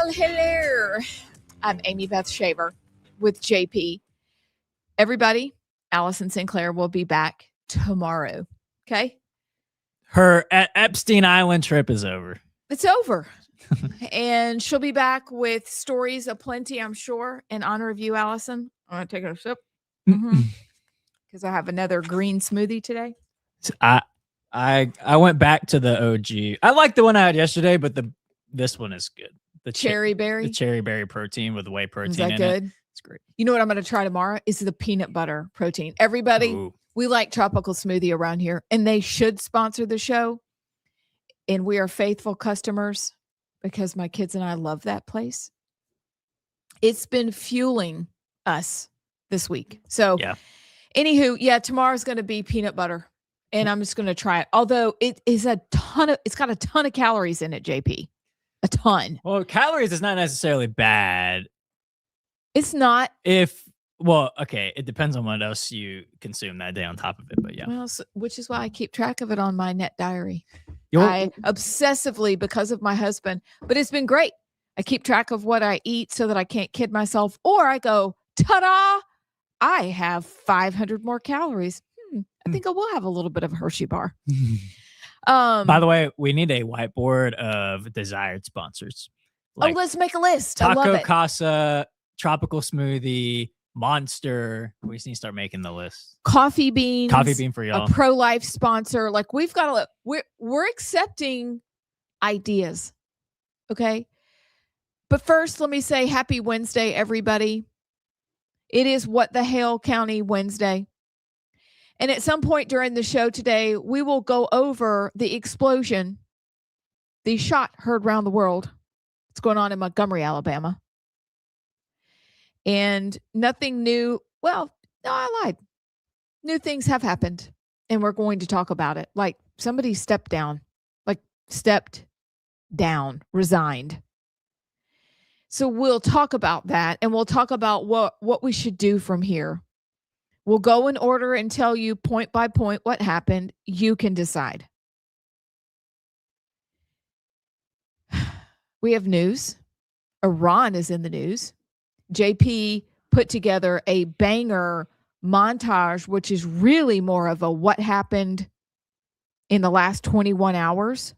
Well, hello. I'm Amy Beth Shaver with JP. Everybody, Allison Sinclair will be back tomorrow. Okay? Her Epstein Island trip is over. It's over. And she'll be back with stories aplenty, I'm sure, in honor of you, Allison. I'm going to take a sip. Because I have another green smoothie today. I went back to the OG. I like the one I had yesterday, but this one is good. The cherry berry? The cherry berry protein with whey protein is that in good? It. It's great. You know what I'm going to try tomorrow? Is the peanut butter protein. Everybody, we like Tropical Smoothie around here, and they should sponsor the show. And we are faithful customers because my kids and I love that place. It's been fueling us this week. So, anywho, tomorrow's going to be peanut butter, and I'm just going to try it. Although it's got a ton of calories in it, JP. A ton. Well, calories is not necessarily bad. It's not. It depends on what else you consume that day on top of it, but yeah. Well, which is why I keep track of it on my net diary. I obsessively, because of my husband, but it's been great. I keep track of what I eat so that I can't kid myself, or I go, ta-da, I have 500 more calories. I think I will have a little bit of a Hershey bar. By the way, we need a whiteboard of desired sponsors. Like let's make a list. Taco I love it. Casa, Tropical Smoothie, Monster. We just need to start making the list. Coffee Bean for y'all. A pro-life sponsor. Like we've got we're accepting ideas. Okay. But first, let me say happy Wednesday, everybody. It is What the Hell County Wednesday. And at some point during the show today, we will go over the explosion, the shot heard around the world. It's going on in Montgomery, Alabama. And nothing new. Well, no, I lied. New things have happened, and we're going to talk about it. Like somebody stepped down, resigned. So we'll talk about that, and we'll talk about what we should do from here. We'll go in order and tell you point by point what happened. You can decide. We have news. Iran is in the news. JP put together a banger montage, which is really more of a what happened in the last 21 hours.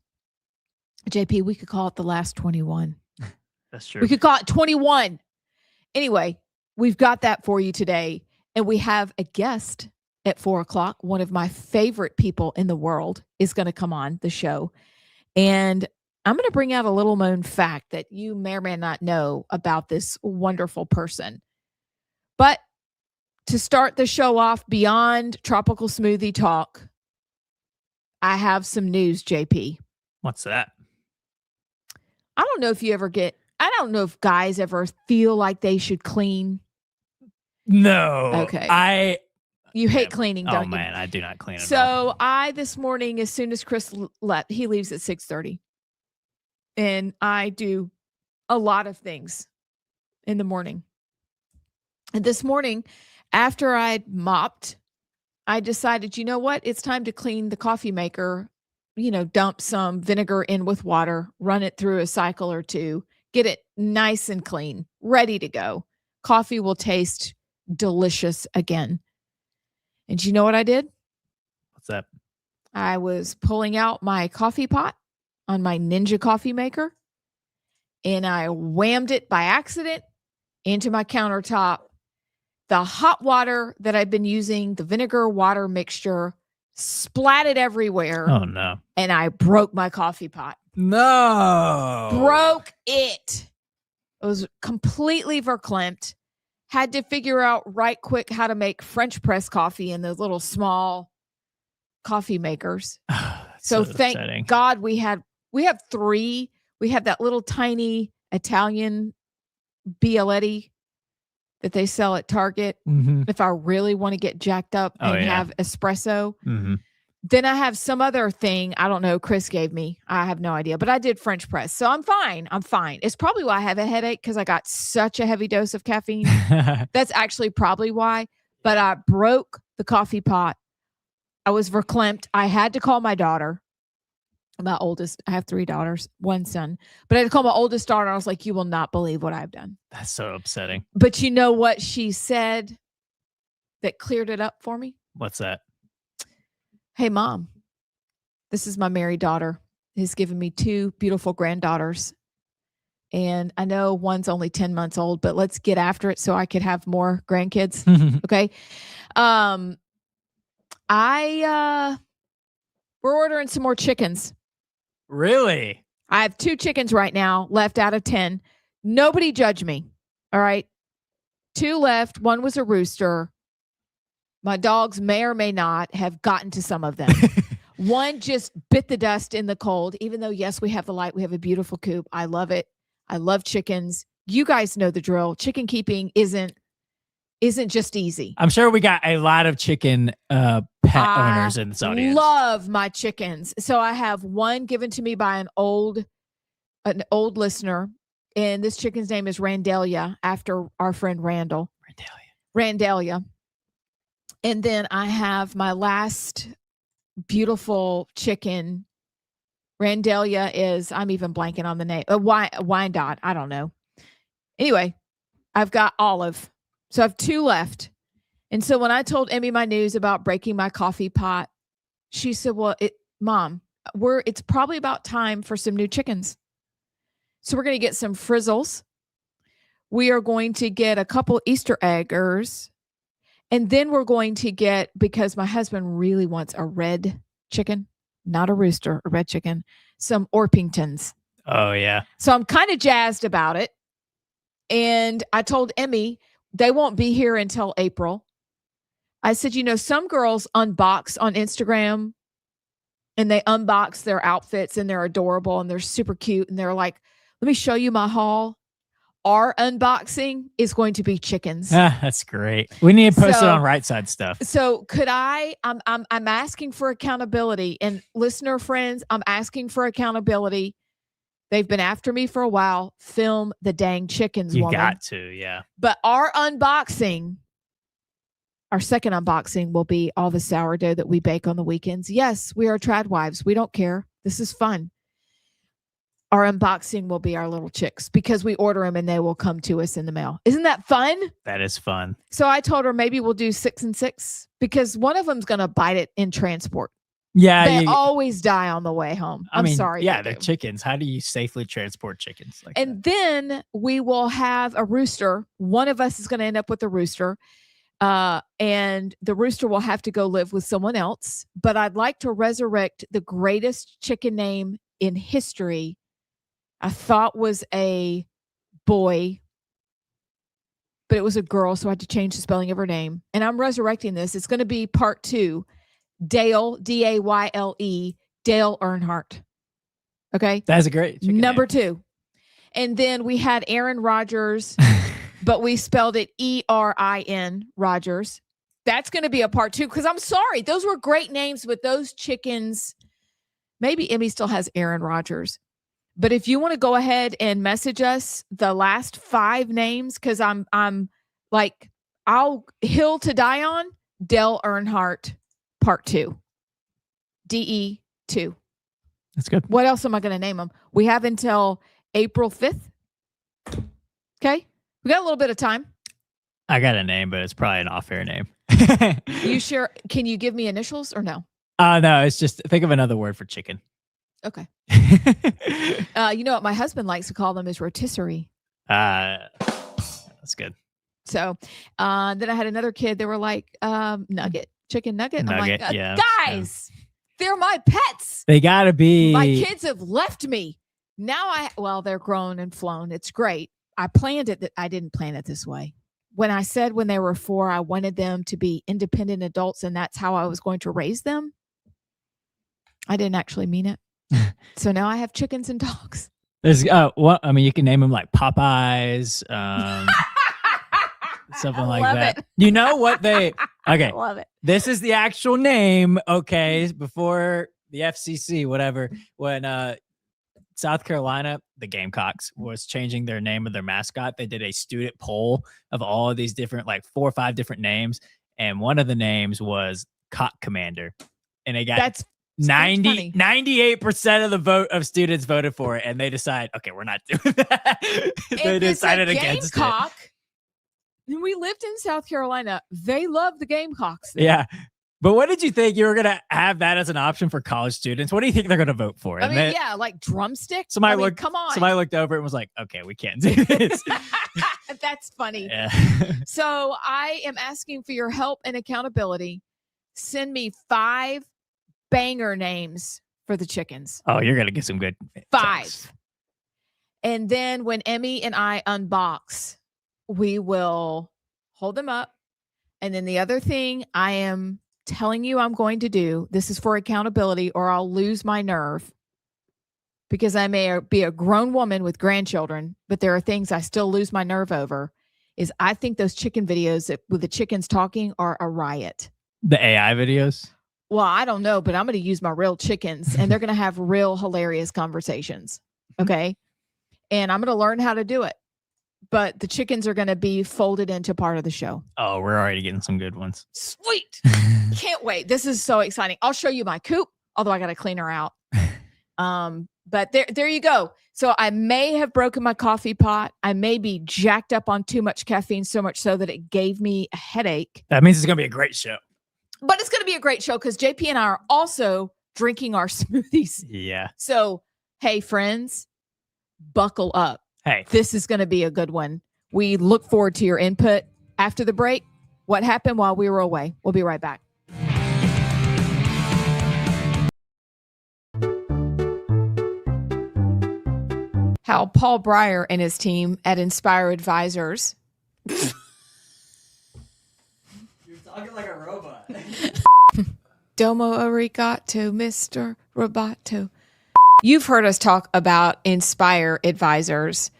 JP, we could call it the last 21. That's true. We could call it 21. Anyway, we've got that for you today. And we have a guest at 4:00. One of my favorite people in the world is going to come on the show. And I'm going to bring out a little known fact that you may or may not know about this wonderful person. But to start the show off beyond Tropical Smoothie talk, I have some news, JP. What's that? I don't know if guys ever feel like they should clean. No. Okay. You hate cleaning, don't you? Oh, man, I do not clean at all. So I, this morning, as soon as Chris left, he leaves at 6:30. And I do a lot of things in the morning. And this morning, after I'd mopped, I decided, you know what? It's time to clean the coffee maker. Dump some vinegar in with water, run it through a cycle or two, get it nice and clean, ready to go. Coffee will taste delicious again. And you know what I did? What's that? I was pulling out my coffee pot on my Ninja coffee maker, and I whammed it by accident into my countertop. The hot water that I've been using, the vinegar water mixture, splatted everywhere. Oh, no. And I broke my coffee pot. No. Broke it. It was completely verklempt. Had to figure out right quick how to make French press coffee in those little small coffee makers. So thank upsetting. God we have 3. We have that little tiny Italian Bialetti that they sell at Target. Mm-hmm. If I really want to get jacked up and have espresso. Mm-hmm. Then I have some other thing. I don't know. Chris gave me. I have no idea. But I did French press. So I'm fine. It's probably why I have a headache, because I got such a heavy dose of caffeine. That's actually probably why. But I broke the coffee pot. I was verklempt. I had to call my daughter. My oldest, I have 3 daughters, 1 son. But I had to call my oldest daughter. I was like, you will not believe what I've done. That's so upsetting. But you know what she said that cleared it up for me? What's that? Hey, Mom, this is my married daughter. Has given me 2 beautiful granddaughters. And I know one's only 10 months old, but let's get after it so I could have more grandkids. Okay. We're ordering some more chickens. Really? I have 2 chickens right now left out of 10. Nobody judge me. All right. 2 left. 1 was a rooster. My dogs may or may not have gotten to some of them. 1 just bit the dust in the cold, even though, yes, we have the light. We have a beautiful coop. I love it. I love chickens. You guys know the drill. Chicken keeping isn't just easy. I'm sure we got a lot of chicken pet owners in this audience. Love my chickens. So I have 1 given to me by an old listener, and this chicken's name is Randelia, after our friend Randall. Randelia. And then I have my last beautiful chicken. Randelia is, I'm even blanking on the name. Wyandotte. I don't know. Anyway, I've got Olive. So I have 2 left. And so when I told Emmy my news about breaking my coffee pot, she said, well, Mom, it's probably about time for some new chickens. So we're going to get some frizzles. We are going to get a couple Easter eggers. And then we're going to get, because my husband really wants a red chicken, not a rooster, a red chicken, some Orpingtons. Oh, yeah. So I'm kind of jazzed about it. And I told Emmy they won't be here until April. I said, some girls unbox on Instagram and they unbox their outfits and they're adorable and they're super cute. And they're like, let me show you my haul. Our unboxing is going to be chickens. That's great. We need to post it on Rightside stuff. So could I'm asking for accountability, and listener friends, I'm asking for accountability. They've been after me for a while. Film the dang chickens, you woman. got to, yeah. But our second unboxing will be all the sourdough that we bake on the weekends. Yes, we are trad wives. We don't care. This is fun. Our unboxing will be our little chicks because we order them and they will come to us in the mail. Isn't that fun? That is fun. So I told her maybe we'll do 6 and 6 because one of them's going to bite it in transport. Yeah. They always die on the way home. I'm sorry. Yeah, they're chickens. How do you safely transport chickens? Then we will have a rooster. One of us is going to end up with a rooster. And the rooster will have to go live with someone else. But I'd like to resurrect the greatest chicken name in history. I thought was a boy, but it was a girl, so I had to change the spelling of her name. And I'm resurrecting this. It's going to be part 2. Dale, Dayle, Dale Earnhardt. Okay? That's a great chicken Number name. 2. And then we had Aaron Rodgers, but we spelled it ERIN, Rodgers. That's going to be a part 2 because I'm sorry. Those were great names, but those chickens, maybe Emmy still has Aaron Rodgers. But if you want to go ahead and message us the last 5 names, because I'm like, Hill to Die On, Dale Earnhardt, part 2. DE2. That's good. What else am I going to name them? We have until April 5th. Okay. We got a little bit of time. I got a name, but it's probably an off-air name. You sure? Can you give me initials or no? No, it's just, think of another word for chicken. Okay. You know what my husband likes to call them is rotisserie. That's good. So then I had another kid. They were like, nugget, chicken nugget. Nugget, I'm like, yeah, guys, they're my pets. They gotta be. My kids have left me. Now they're grown and flown. It's great. I planned it. I didn't plan it this way. When I said when they were 4, I wanted them to be independent adults and that's how I was going to raise them. I didn't actually mean it. So now I have chickens and dogs. There's you can name them like Popeyes, something like that. It. You know what they? Okay, I love it. This is the actual name. Okay, before the FCC, whatever. When South Carolina, the Gamecocks, was changing their name of their mascot, they did a student poll of all of these different, like 4 or 5 different names, and one of the names was Cock Commander, and they got funny. 98% of the vote of students voted for it, and they decide, okay, we're not doing that. They decided against it. And we lived in South Carolina. They love the Gamecocks there. Yeah. But what did you think? You were going to have that as an option for college students? What do you think they're going to vote for? I mean, yeah, like drumsticks. Come on. Somebody looked over and was like, okay, we can't do this. That's funny. Yeah. So I am asking for your help and accountability. Send me 5 banger names for the chickens. Oh, you're going to get some good 5. jokes. And then when Emmy and I unbox, we will hold them up. And then the other thing I am telling you I'm going to do, this is for accountability or I'll lose my nerve, because I may be a grown woman with grandchildren, but there are things I still lose my nerve over, is I think those chicken videos with the chickens talking are a riot. The AI videos? Well, I don't know, but I'm going to use my real chickens and they're going to have real hilarious conversations. Okay. And I'm going to learn how to do it. But the chickens are going to be folded into part of the show. Oh, we're already getting some good ones. Sweet. Can't wait. This is so exciting. I'll show you my coop, although I got to clean her out. But there you go. So I may have broken my coffee pot. I may be jacked up on too much caffeine, so much so that it gave me a headache. That means it's going to be a great show. But it's going to be a great show because JP and I are also drinking our smoothies. Yeah. So, hey, friends, buckle up. Hey, this is going to be a good one. We look forward to your input after the break. What happened while we were away? We'll be right back. How Paul Breyer and his team at Inspire Advisors. You're talking like a robot. Domo arigato, Mr. Roboto. You've heard us talk about Inspire Advisors,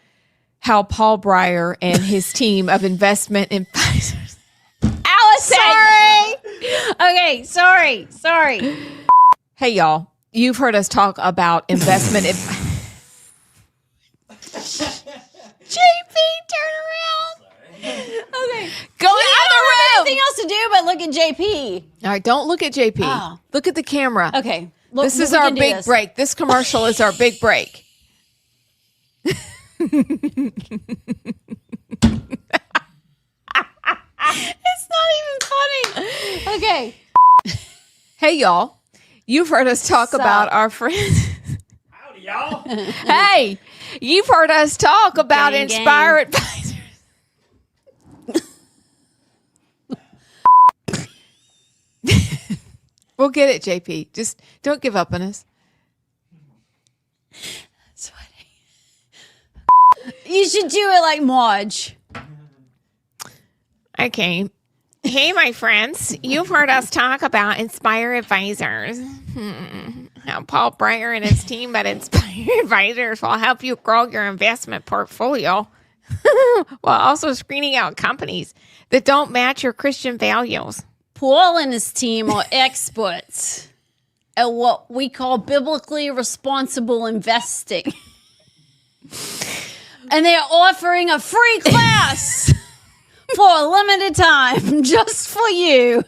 how Paul Breyer and his team of investment advisors. Allison! Sorry! Okay, sorry. Hey, y'all. You've heard us talk about investment. JP, turn around. Okay. Go in the other room. Anything else to do but look at JP. All right, don't look at JP. Oh. Look at the camera. Okay. This is our big break. This commercial is our big break. It's not even funny. Okay. Hey, y'all. You've heard us talk about our friends. Howdy, y'all. Hey, you've heard us talk about Gang, Inspire Advisors. We'll get it, JP. Just don't give up on us. That's funny. You should do it like Marge. Okay. Hey, my friends. You've heard us talk about Inspire Advisors. How Paul Breyer and his team at Inspire Advisors will help you grow your investment portfolio while also screening out companies that don't match your Christian values. Paul and his team are experts at what we call biblically responsible investing. And they are offering a free class for a limited time just for you.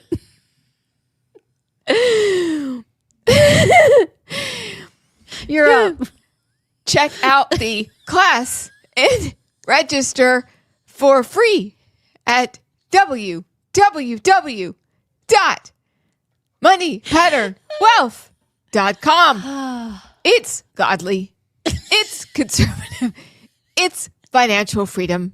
You're up. Check out the class and register for free at www.moneypatternwealth.com. It's godly. It's conservative. It's financial freedom.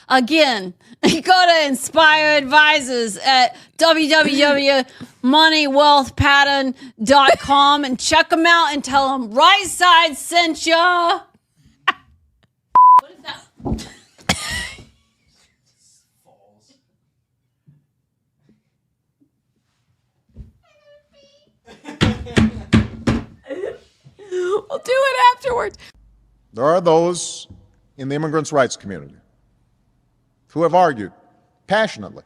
Again, you go to Inspire Advisors at www.moneywealthpattern.com and check them out and tell them Rightside sent ya. What is that? We'll do it afterwards. There are those in the immigrants' rights community who have argued passionately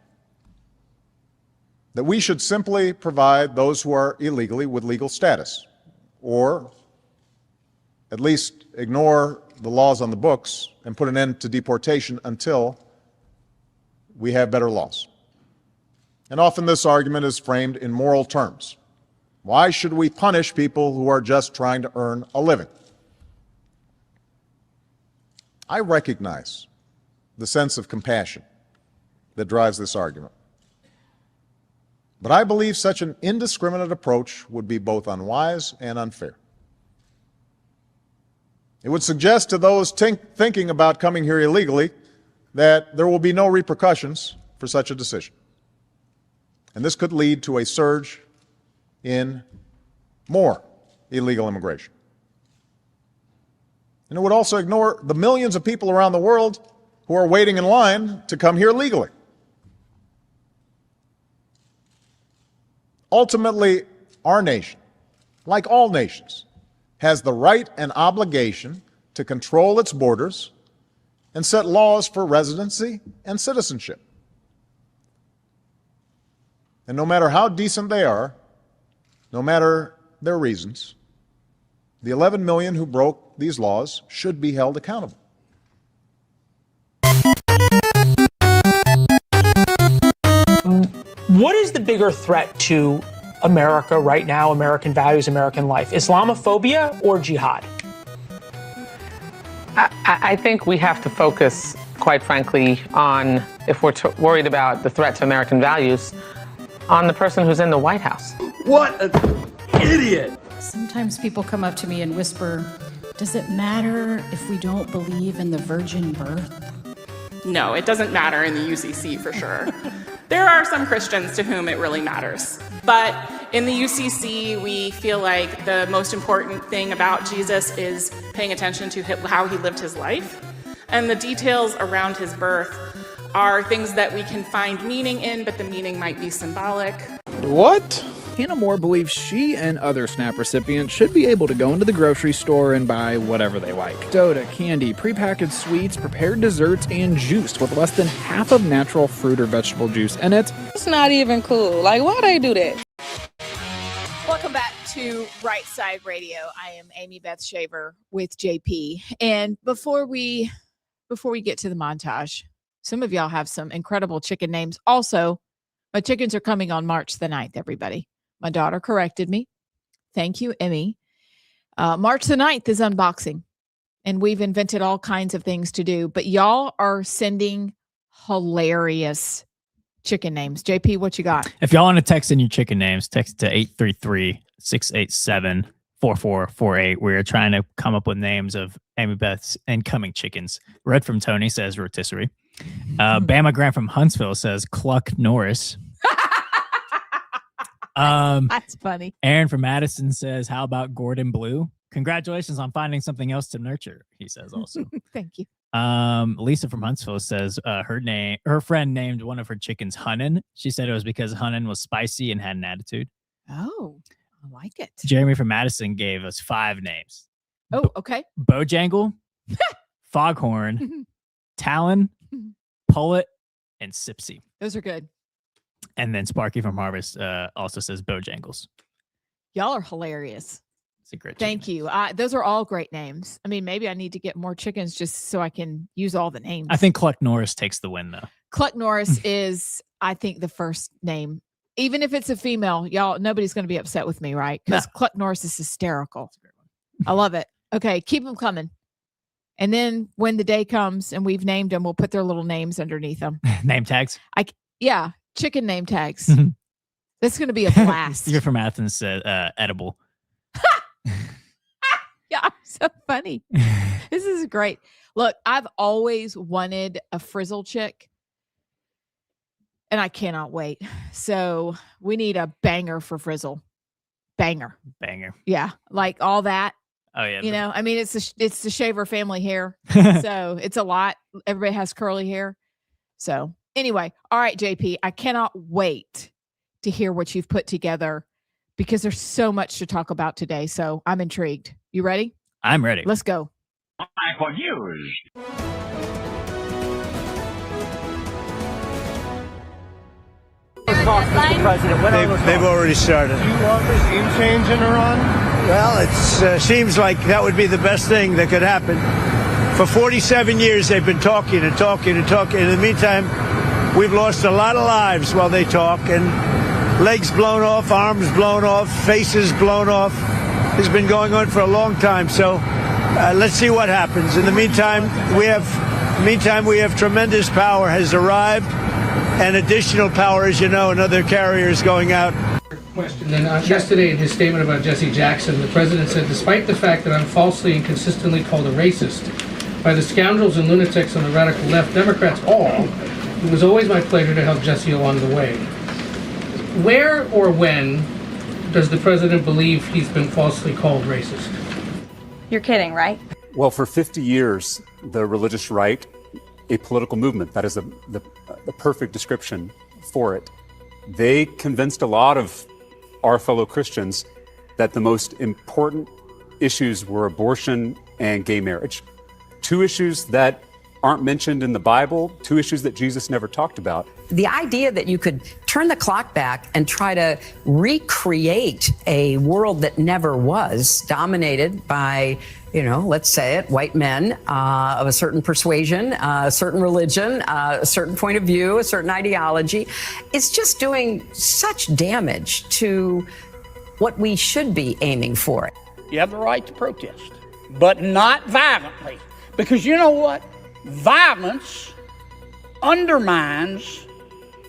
that we should simply provide those who are illegally with legal status, or at least ignore the laws on the books and put an end to deportation until we have better laws. And often this argument is framed in moral terms. Why should we punish people who are just trying to earn a living? I recognize the sense of compassion that drives this argument. But I believe such an indiscriminate approach would be both unwise and unfair. It would suggest to those thinking about coming here illegally that there will be no repercussions for such a decision. And this could lead to a surge in more illegal immigration. And it would also ignore the millions of people around the world who are waiting in line to come here legally. Ultimately, our nation, like all nations, has the right and obligation to control its borders and set laws for residency and citizenship. And no matter how decent they are, no matter their reasons, the 11 million who broke these laws should be held accountable. What is the bigger threat to America right now, American values, American life? Islamophobia or jihad? I think we have to focus, quite frankly, on, if we're worried about the threat to American values, on the person who's in the White House. What an idiot! Sometimes people come up to me and whisper, does it matter if we don't believe in the virgin birth? No, it doesn't matter in the UCC for sure. There are some Christians to whom it really matters. But in the UCC, we feel like the most important thing about Jesus is paying attention to how he lived his life. And the details around his birth are things that we can find meaning in, but the meaning might be symbolic. What? Hannah Moore believes she and other SNAP recipients should be able to go into the grocery store and buy whatever they like. Soda, candy, prepackaged sweets, prepared desserts, and juice with less than half of natural fruit or vegetable juice in it. It's not even cool. Like, why they do that? Welcome back to Rightside Radio. I am Amy Beth Shaver with JP. And before we get to the montage, some of y'all have some incredible chicken names. Also, my chickens are coming on March the 9th, everybody. My daughter corrected me. Thank you, Emmy. March the 9th is unboxing, and we've invented all kinds of things to do, but y'all are sending hilarious chicken names. JP, what you got? If y'all want to text in your chicken names, text to 833-687-4448. We're trying to come up with names of Amy Beth's incoming chickens. Red from Tony says rotisserie. Bama Grant from Huntsville says Cluck Norris. That's funny. Aaron from Madison says, how about Gordon Blue? Congratulations on finding something else to nurture, he says also. Thank you. Lisa from Huntsville says her friend named one of her chickens Hunnin. She said it was because Hunnin was spicy and had an attitude. Oh, I like it. Jeremy from Madison gave us 5 names. Oh, okay. Bojangle, Foghorn, Talon, Pullet, and Sipsy. Those are good. And then Sparky from Harvest also says Bojangles. Y'all are hilarious. It's a great Thank chicken you. Those are all great names. I mean, maybe I need to get more chickens just so I can use all the names. I think Cluck Norris takes the win, though. Cluck Norris is, I think, the first name. Even if it's a female, y'all, nobody's going to be upset with me, right? Because Cluck Norris is hysterical. I love it. Okay, keep them coming. And then when the day comes and we've named them, we'll put their little names underneath them. Name tags? Yeah, chicken name tags. That's going to be a blast. You're from Athens said edible. Yeah, so funny. This is great. Look, I've always wanted a frizzle chick, and I cannot wait. So we need a banger for frizzle. Banger. Yeah, like all that. Oh yeah. You know, I mean, it's the Shaver family hair, so it's a lot. Everybody has curly hair. So anyway, all right, JP, I cannot wait to hear what you've put together because there's so much to talk about today. So I'm intrigued. You ready? I'm ready. Let's go. They've already started. Do you want regime change in Iran? Well, it seems like that would be the best thing that could happen. For 47 years, they've been talking and talking and talking. In the meantime, we've lost a lot of lives while they talk, and legs blown off, arms blown off, faces blown off. It's been going on for a long time, so let's see what happens. In the meantime, we have tremendous power has arrived, and additional power, as you know, another carrier is going out. Question. And yesterday in his statement about Jesse Jackson, the president said, despite the fact that I'm falsely and consistently called a racist by the scoundrels and lunatics on the radical left, Democrats all, it was always my pleasure to help Jesse along the way. Where or when does the president believe he's been falsely called racist? You're kidding, right? Well, for 50 years, the religious right, a political movement, that is the perfect description for it. They convinced a lot of our fellow Christians that the most important issues were abortion and gay marriage. Two issues that aren't mentioned in the Bible, two issues that Jesus never talked about. The idea that you could turn the clock back and try to recreate a world that never was, dominated by, let's say it, white men of a certain persuasion, a certain religion, a certain point of view, a certain ideology, is just doing such damage to what we should be aiming for. You have the right to protest, but not violently. Because you know what? Violence undermines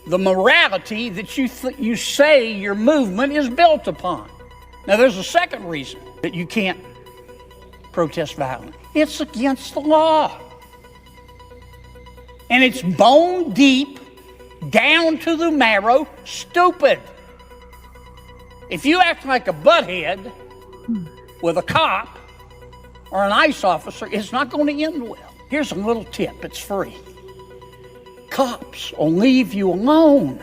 the morality that you say your movement is built upon. Now, there's a second reason that you can't protest violently. It's against the law. And it's bone deep, down to the marrow, stupid. If you act like a butthead with a cop or an ICE officer, it's not going to end well. Here's a little tip, it's free. Cops will leave you alone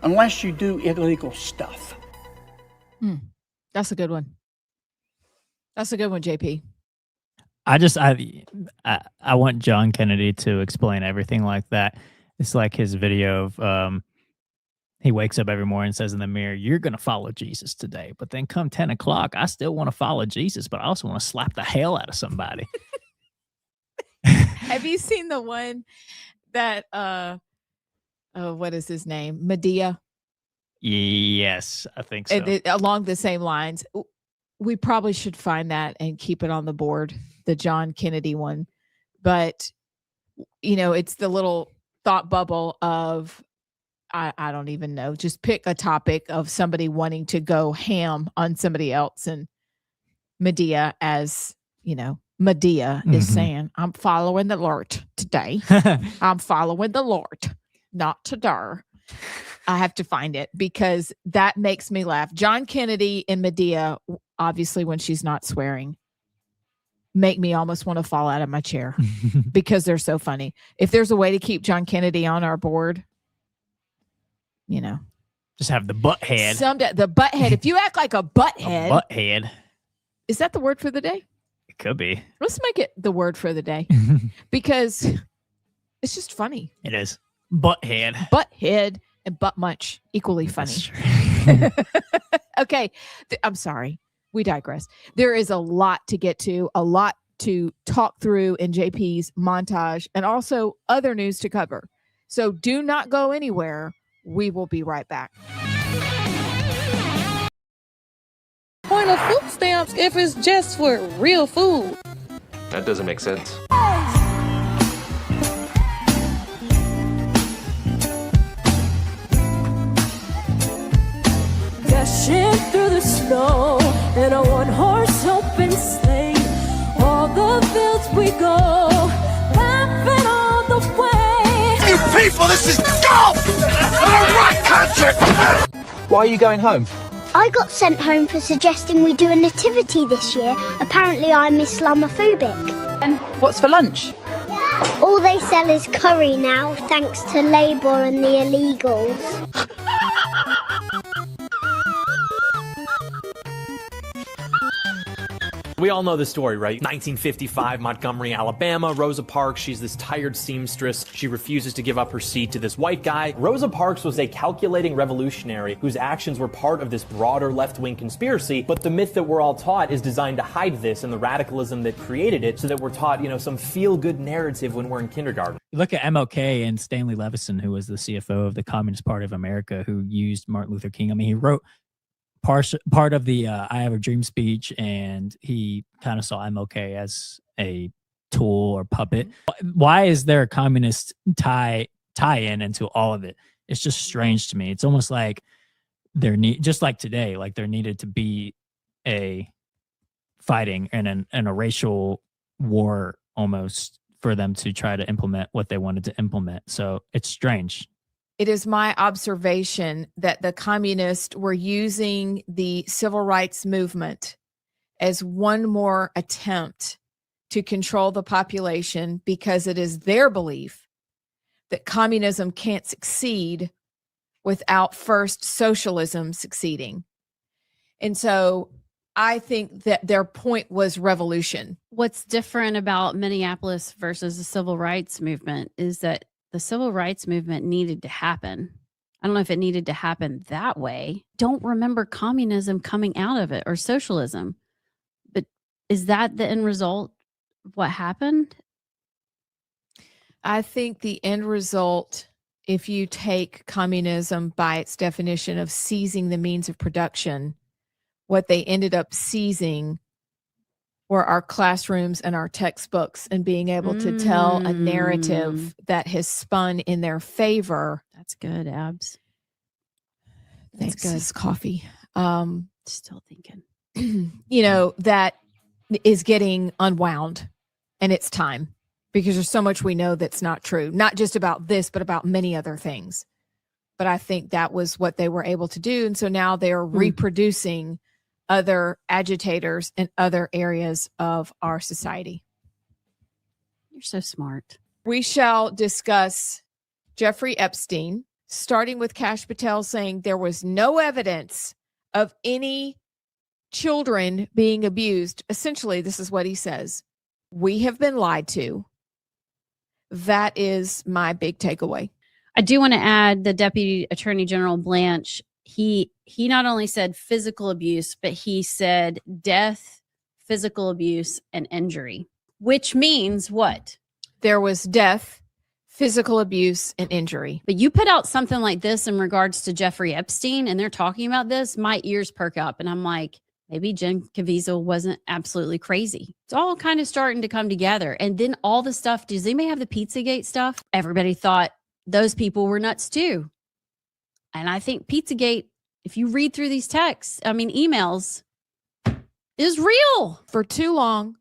unless you do illegal stuff. That's a good one. That's a good one, JP. I want John Kennedy to explain everything like that. It's like his video of he wakes up every morning and says in the mirror, "You're going to follow Jesus today." But then come 10 o'clock, I still want to follow Jesus, but I also want to slap the hell out of somebody. Have you seen the one that what is his name? Medea? Yes, I think so. Along the same lines. We probably should find that and keep it on the board, the John Kennedy one. But, it's the little thought bubble of, I don't even know, just pick a topic of somebody wanting to go ham on somebody else. And Medea, as, Medea is saying, I'm following the Lord today. I'm following the Lord, not today. I have to find it because that makes me laugh. John Kennedy and Medea, obviously when she's not swearing, make me almost want to fall out of my chair because they're so funny. If there's a way to keep John Kennedy on our board, just have the butt head. The butt head. If you act like a butt head. Butt head. Is that the word for the day? It could be. Let's make it the word for the day because it's just funny. It is. Butt head. Butt head and butt munch, equally funny. Okay. I'm sorry. We digress. There is a lot to get to, a lot to talk through in JP's montage, and also other news to cover. So do not go anywhere. We will be right back. Point of food stamps if it's just for real food. That doesn't make sense. Dashing through the snow in a one-horse open sleigh. All the fields we go, laughing all the way. You people, this is golf! Not a rock concert! Why are you going home? I got sent home for suggesting we do a nativity this year. Apparently I'm Islamophobic. And what's for lunch? All they sell is curry now, thanks to Labour and the illegals. We all know the story, right? 1955, Montgomery, Alabama. Rosa Parks, she's this tired seamstress. She refuses to give up her seat to this white guy. Rosa Parks was a calculating revolutionary whose actions were part of this broader left-wing conspiracy, but the myth that we're all taught is designed to hide this and the radicalism that created it so that we're taught, some feel-good narrative when we're in kindergarten. You look at MLK and Stanley Levison, who was the CFO of the Communist Party of America, who used Martin Luther King. I mean, he wrote part of the I Have a Dream speech, and he kind of saw MLK as a tool or puppet. Why is there a communist tie-in into all of it? It's just strange to me. It's almost like just like today, like there needed to be a fighting and a racial war almost for them to try to implement what they wanted to implement. So it's strange. It is my observation that the communists were using the civil rights movement as one more attempt to control the population, because it is their belief that communism can't succeed without first socialism succeeding. And so I think that their point was revolution. What's different about Minneapolis versus the civil rights movement is that the civil rights movement needed to happen. I don't know if it needed to happen that way. Don't remember communism coming out of it or socialism. But is that the end result of what happened? I think the end result, if you take communism by its definition of seizing the means of production, what they ended up seizing were our classrooms and our textbooks, and being able to tell a narrative that has spun in their favor. That's good, Abs. Thanks, good. it's coffee. Still thinking. That is getting unwound, and it's time, because there's so much we know that's not true, not just about this, but about many other things. But I think that was what they were able to do. And so now they're reproducing other agitators in other areas of our society. You're so smart. We shall discuss Jeffrey Epstein, starting with Kash Patel saying there was no evidence of any children being abused. Essentially, this is what he says: we have been lied to. That is my big takeaway. I do want to add the Deputy Attorney General Blanche. He not only said physical abuse, but he said death, physical abuse, and injury, which means what? There was death, physical abuse, and injury. But you put out something like this in regards to Jeffrey Epstein, and they're talking about this, my ears perk up, and I'm like, maybe Jen Caviezel wasn't absolutely crazy. It's all kind of starting to come together. And then all the stuff, does anybody have the Pizzagate stuff? Everybody thought those people were nuts too. And I think Pizzagate, if you read through these texts, emails, is real. For too long,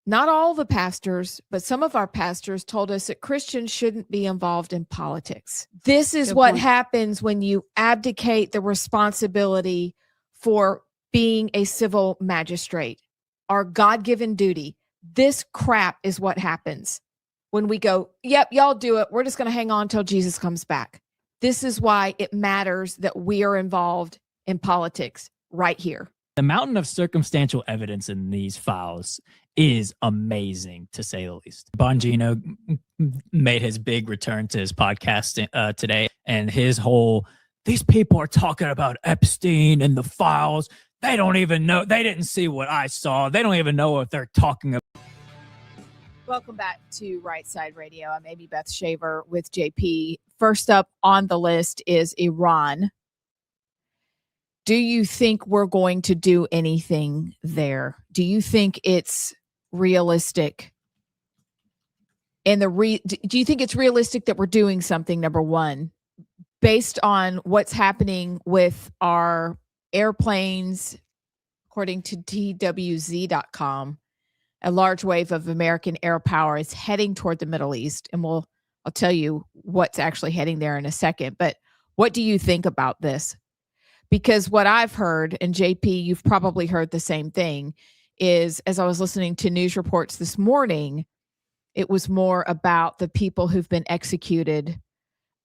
not all the pastors, but some of our pastors told us that Christians shouldn't be involved in politics. This is what happens when you abdicate the responsibility for being a civil magistrate, our God-given duty. This crap is what happens when we go, yep, y'all do it. We're just going to hang on till Jesus comes back. This is why it matters that we are involved in politics right here. The mountain of circumstantial evidence in these files is amazing, to say the least. Bongino made his big return to his podcast today, and his whole, these people are talking about Epstein and the files. They don't even know. They didn't see what I saw. They don't even know what they're talking about. Welcome back to Rightside Radio. I'm Amy Beth Shaver with JP. First up on the list is Iran. Do you think we're going to do anything there? Do you think it's realistic? And do you think it's realistic that we're doing something, number one, based on what's happening with our airplanes? According to TWZ.com, a large wave of American air power is heading toward the Middle East. And I'll tell you what's actually heading there in a second. But what do you think about this? Because what I've heard, and JP, you've probably heard the same thing, is as I was listening to news reports this morning, it was more about the people who've been executed.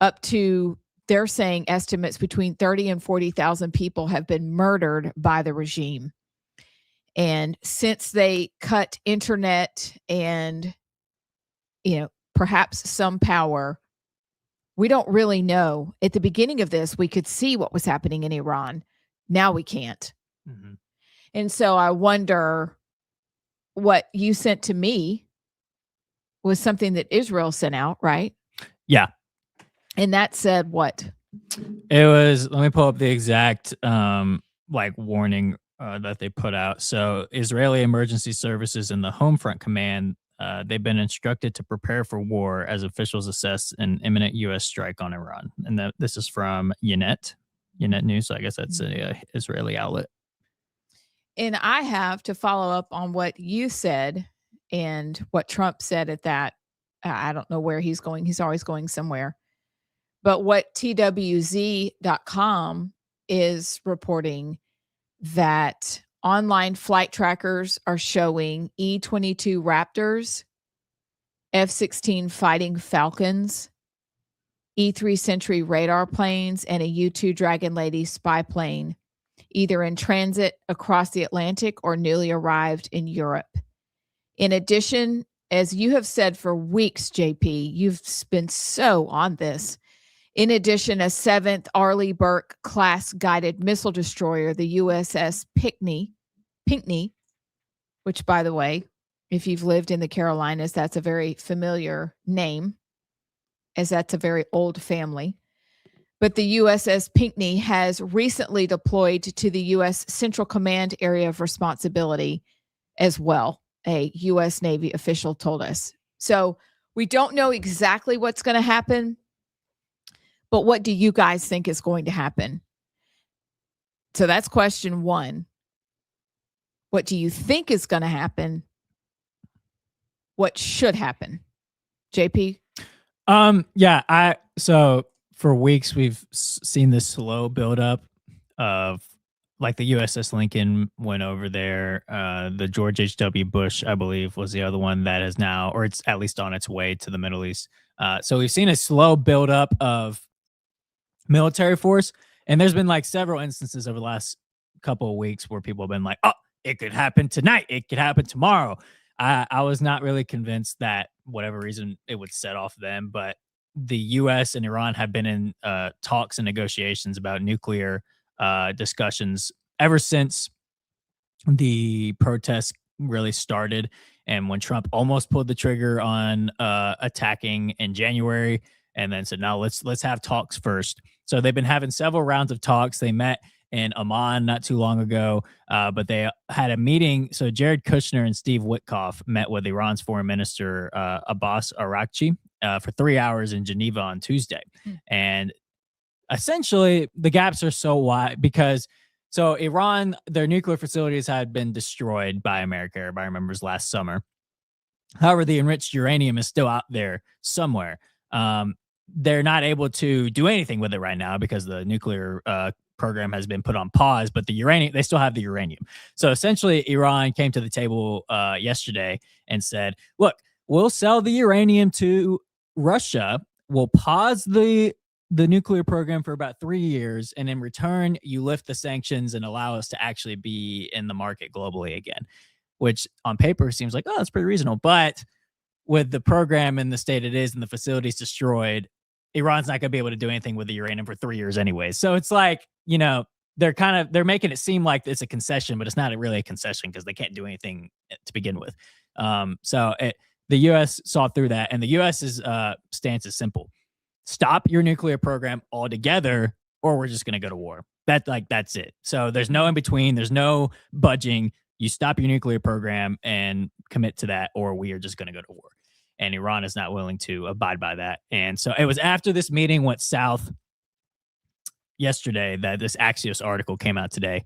Up to, they're saying estimates between 30 and 40,000 people have been murdered by the regime. And since they cut internet and, perhaps some power, we don't really know. At the beginning of this, we could see what was happening in Iran. Now we can't. Mhm. And so I wonder, what you sent to me was something that Israel sent out, right? Yeah. And that said what? It was, let me pull up the exact warning that they put out. So Israeli emergency services and the Home Front Command, they've been instructed to prepare for war as officials assess an imminent U.S. strike on Iran. And this is from Imminent News. So I guess that's a Israeli outlet. And I have to follow up on what you said and what Trump said at that. I don't know where he's going. He's always going somewhere. But what TWZ.com is reporting, that online flight trackers are showing E-22 Raptors, F-16 Fighting Falcons, E-3 Sentry radar planes, and a U-2 Dragon Lady spy plane, either in transit across the Atlantic or newly arrived in Europe. In addition, as you have said for weeks, JP, you've been so on this. In addition, a 7th Arleigh Burke class guided missile destroyer, the USS Pinckney, which, by the way, if you've lived in the Carolinas, that's a very familiar name, as that's a very old family. But the USS Pinckney has recently deployed to the U.S. Central Command Area of Responsibility as well, a U.S. Navy official told us. So we don't know exactly what's going to happen. But what do you guys think is going to happen? So that's question one. What do you think is going to happen? What should happen? JP? So for weeks we've seen this slow buildup of, like, the USS Lincoln went over there. The George H.W. Bush, I believe, was the other one that is now, or it's at least on its way to the Middle East. So we've seen a slow buildup of military force, and there's been like several instances over the last couple of weeks where people have been like, oh, it could happen tonight, it could happen tomorrow. I was not really convinced that, whatever reason, it would set off them, but the US and Iran have been in talks and negotiations about nuclear discussions ever since the protests really started, and when Trump almost pulled the trigger on attacking in January, and then said, no, let's have talks first. So they've been having several rounds of talks. They met in Amman not too long ago, but they had a meeting. So Jared Kushner and Steve Witkoff met with Iran's foreign minister, Abbas Araghchi, for 3 hours in Geneva on Tuesday. And essentially the gaps are so wide because, so Iran, their nuclear facilities had been destroyed by America. Everybody remembers last summer. However, the enriched uranium is still out there somewhere. They're not able to do anything with it right now because the nuclear program has been put on pause, but the uranium, they still have the uranium. So essentially Iran came to the table yesterday and said, look, we'll sell the uranium to Russia. We'll pause the nuclear program for about 3 years. And in return, you lift the sanctions and allow us to actually be in the market globally again, which on paper seems like, oh, that's pretty reasonable. But with the program in the state it is and the facilities destroyed, Iran's not going to be able to do anything with the uranium for 3 years anyway. So it's like, they're making it seem like it's a concession, but it's not really a concession because they can't do anything to begin with. The U.S. saw through that, and the U.S.'s stance is simple: stop your nuclear program altogether, or we're just going to go to war. That's it. So there's no in between. There's no budging. You stop your nuclear program and commit to that, or we are just going to go to war. And Iran is not willing to abide by that. And so it was after this meeting went south yesterday that this Axios article came out today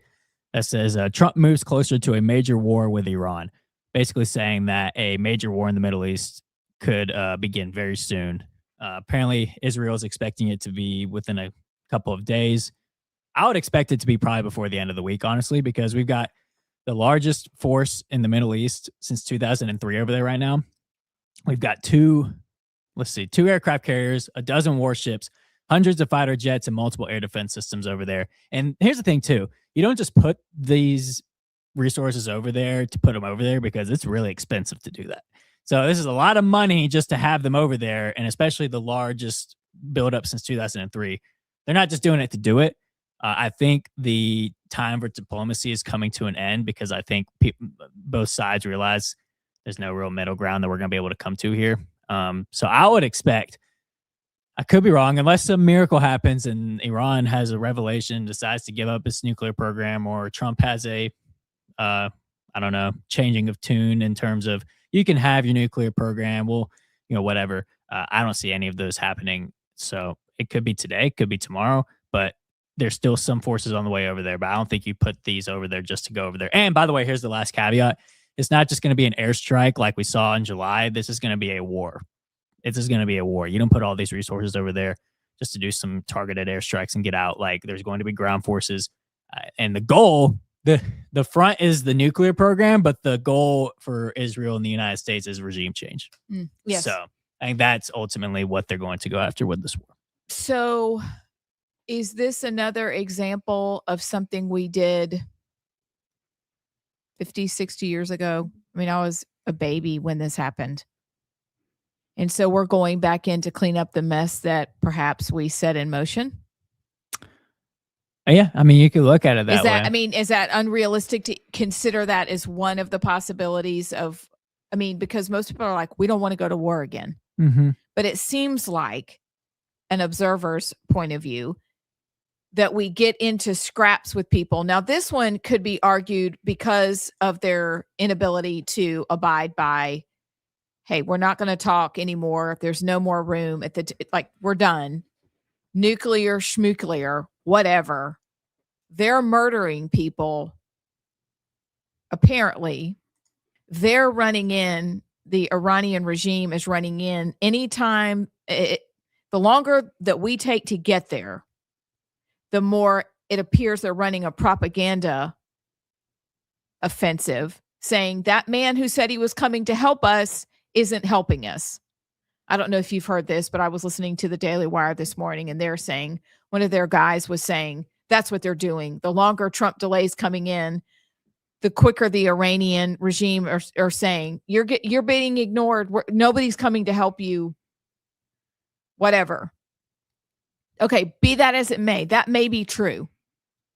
that says Trump moves closer to a major war with Iran, basically saying that a major war in the Middle East could begin very soon. Apparently, Israel is expecting it to be within a couple of days. I would expect it to be probably before the end of the week, honestly, because we've got the largest force in the Middle East since 2003 over there right now. We've got two aircraft carriers, a dozen warships, hundreds of fighter jets, and multiple air defense systems over there. And here's the thing, too. You don't just put these resources over there to put them over there because it's really expensive to do that. So this is a lot of money just to have them over there, and especially the largest buildup since 2003. They're not just doing it to do it. I think the time for diplomacy is coming to an end because I think both sides realize there's no real middle ground that we're going to be able to come to here. So I would expect, I could be wrong, unless some miracle happens and Iran has a revelation, decides to give up its nuclear program, or Trump has a, I don't know, changing of tune in terms of you can have your nuclear program. Well, whatever. I don't see any of those happening. So it could be today, could be tomorrow, but there's still some forces on the way over there. But I don't think you put these over there just to go over there. And by the way, here's the last caveat. It's not just going to be an airstrike like we saw in July. This is going to be a war. This is going to be a war. You don't put all these resources over there just to do some targeted airstrikes and get out. Like, there's going to be ground forces. And the goal, the front is the nuclear program, but the goal for Israel and the United States is regime change. Yes. So I think that's ultimately what they're going to go after with this war. So is this another example of something we did 50, 60 years ago? I mean, I was a baby when this happened. And so we're going back in to clean up the mess that perhaps we set in motion. Yeah, I mean, you could look at it that way. I mean, is that unrealistic to consider that as one of the possibilities of, I mean, because most people are like, we don't want to go to war again. Mm-hmm. But it seems like an observer's point of view that we get into scraps with people. Now, this one could be argued because of their inability to abide by, hey, we're not going to talk anymore. There's no more room at like, we're done. Nuclear, schmuclear, whatever. They're murdering people. Apparently, they're running in. The Iranian regime is running in anytime. The longer that we take to get there, the more it appears they're running a propaganda offensive, saying that man who said he was coming to help us isn't helping us. I don't know if you've heard this, but I was listening to the Daily Wire this morning, and they're saying, one of their guys was saying, that's what they're doing. The longer Trump delays coming in, the quicker the Iranian regime are saying, you're being ignored. Nobody's coming to help you. Whatever. Okay, be that as it may, that may be true.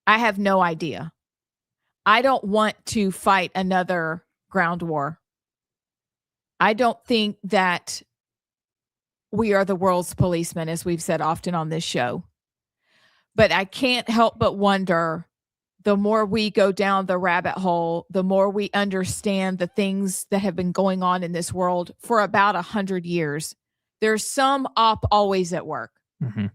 I have no idea. I don't want to fight another ground war. I don't think that we are the world's policemen, as we've said often on this show. But I can't help but wonder, the more we go down the rabbit hole, the more we understand the things that have been going on in this world for about 100 years. There's some op always at work. Mm-hmm.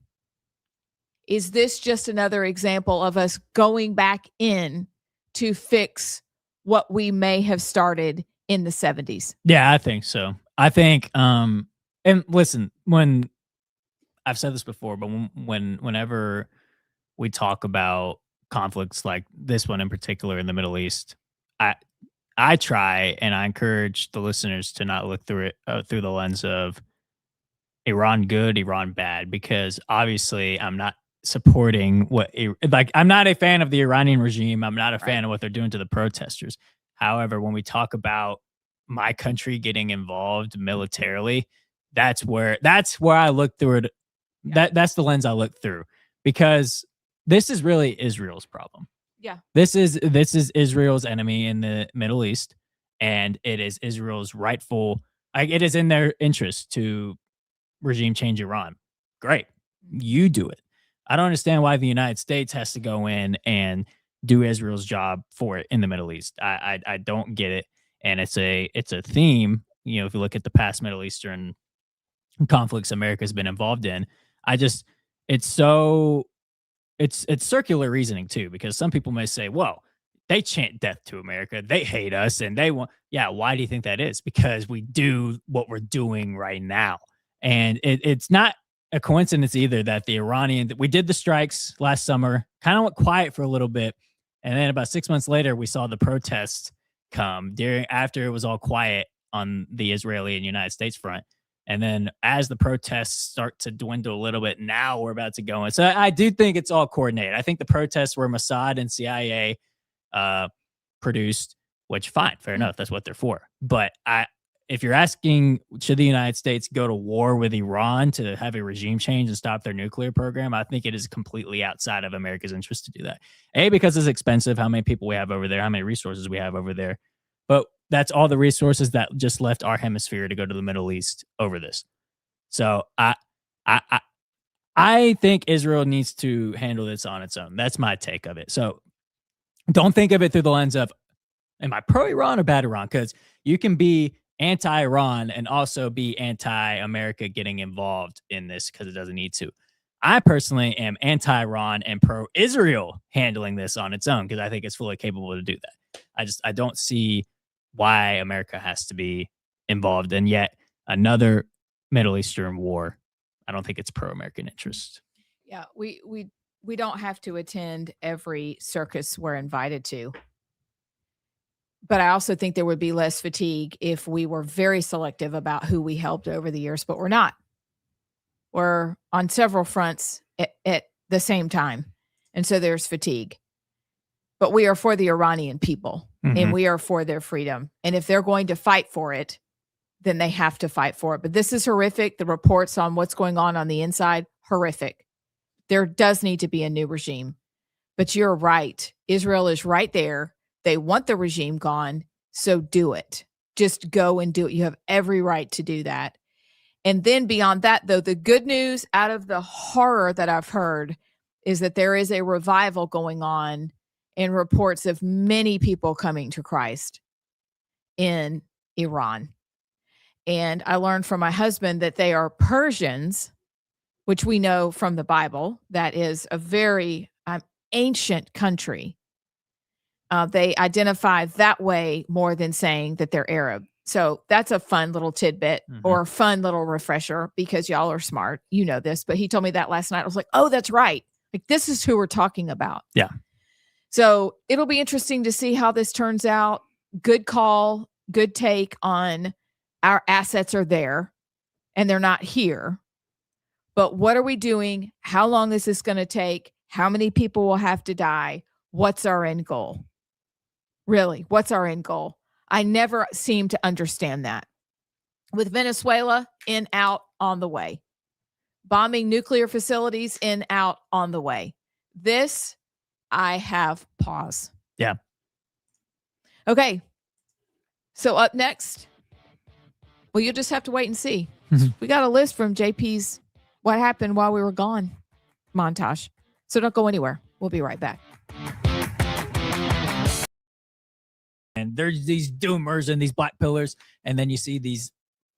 Is this just another example of us going back in to fix what we may have started in the 70s? Yeah, I think so. I think, and listen, when I've said this before, but whenever we talk about conflicts like this one in particular in the Middle East, I try and I encourage the listeners to not look through it through the lens of Iran good, Iran bad, because obviously I'm not supporting I'm not a fan of the Iranian regime. I'm not a fan of what they're doing to the protesters. However, when we talk about my country getting involved militarily, that's where I look through it. That's the lens I look through, because this is really Israel's problem. Yeah. This is Israel's enemy in the Middle East, and it is Israel's rightful, it is in their interest to regime change Iran. Great. You do it. I don't understand why the United States has to go in and do Israel's job for it in the Middle East. I don't get it. And it's a theme, if you look at the past Middle Eastern conflicts America's been involved in, it's circular reasoning too, because some people may say, well, they chant death to America. They hate us and they want, yeah. Why do you think that is? Because we do what we're doing right now. And it's not a coincidence either that we did the strikes last summer, kind of went quiet for a little bit. And then about 6 months later, we saw the protests come after it was all quiet on the Israeli and United States front. And then as the protests start to dwindle a little bit, now we're about to go in. So I do think it's all coordinated. I think the protests were Mossad and CIA produced, which fine, fair enough. That's what they're for. But if you're asking, should the United States go to war with Iran to have a regime change and stop their nuclear program? I think it is completely outside of America's interest to do that. A, because it's expensive, how many people we have over there, how many resources we have over there. But that's all the resources that just left our hemisphere to go to the Middle East over this. So I think Israel needs to handle this on its own. That's my take of it. So don't think of it through the lens of, am I pro-Iran or bad Iran? Because you can be anti-Iran and also be anti-America getting involved in this because it doesn't need to. I personally am anti-Iran and pro-Israel handling this on its own because I think it's fully capable to do that. I don't see why America has to be involved in yet another Middle Eastern war. I don't think it's pro-American interest. Yeah, we don't have to attend every circus we're invited to. But I also think there would be less fatigue if we were very selective about who we helped over the years, but we're not. We're on several fronts at the same time. And so there's fatigue. But we are for the Iranian people and we are for their freedom. And if they're going to fight for it, then they have to fight for it. But this is horrific. The reports on what's going on the inside, horrific. There does need to be a new regime. But you're right. Israel is right there. They want the regime gone, so do it. Just go and do it. You have every right to do that. And then beyond that, though, the good news out of the horror that I've heard is that there is a revival going on and reports of many people coming to Christ in Iran. And I learned from my husband that they are Persians, which we know from the Bible. That is a very ancient country. They identify that way more than saying that they're Arab. So that's a fun little tidbit or a fun little refresher because y'all are smart. You know this, but he told me that last night. I was like, oh, that's right. Like, this is who we're talking about. Yeah. So it'll be interesting to see how this turns out. Good call, good take on our assets are there and they're not here. But what are we doing? How long is this going to take? How many people will have to die? What's our end goal? Really, what's our end goal? I never seem to understand that. With Venezuela, in, out, on the way. Bombing nuclear facilities, in, out, on the way. This, I have pause. Yeah. Okay. So up next, well, you'll just have to wait and see. We got a list from JP's What Happened While We Were Gone montage. So don't go anywhere. We'll be right back. And there's these doomers and these black pillars. And then you see these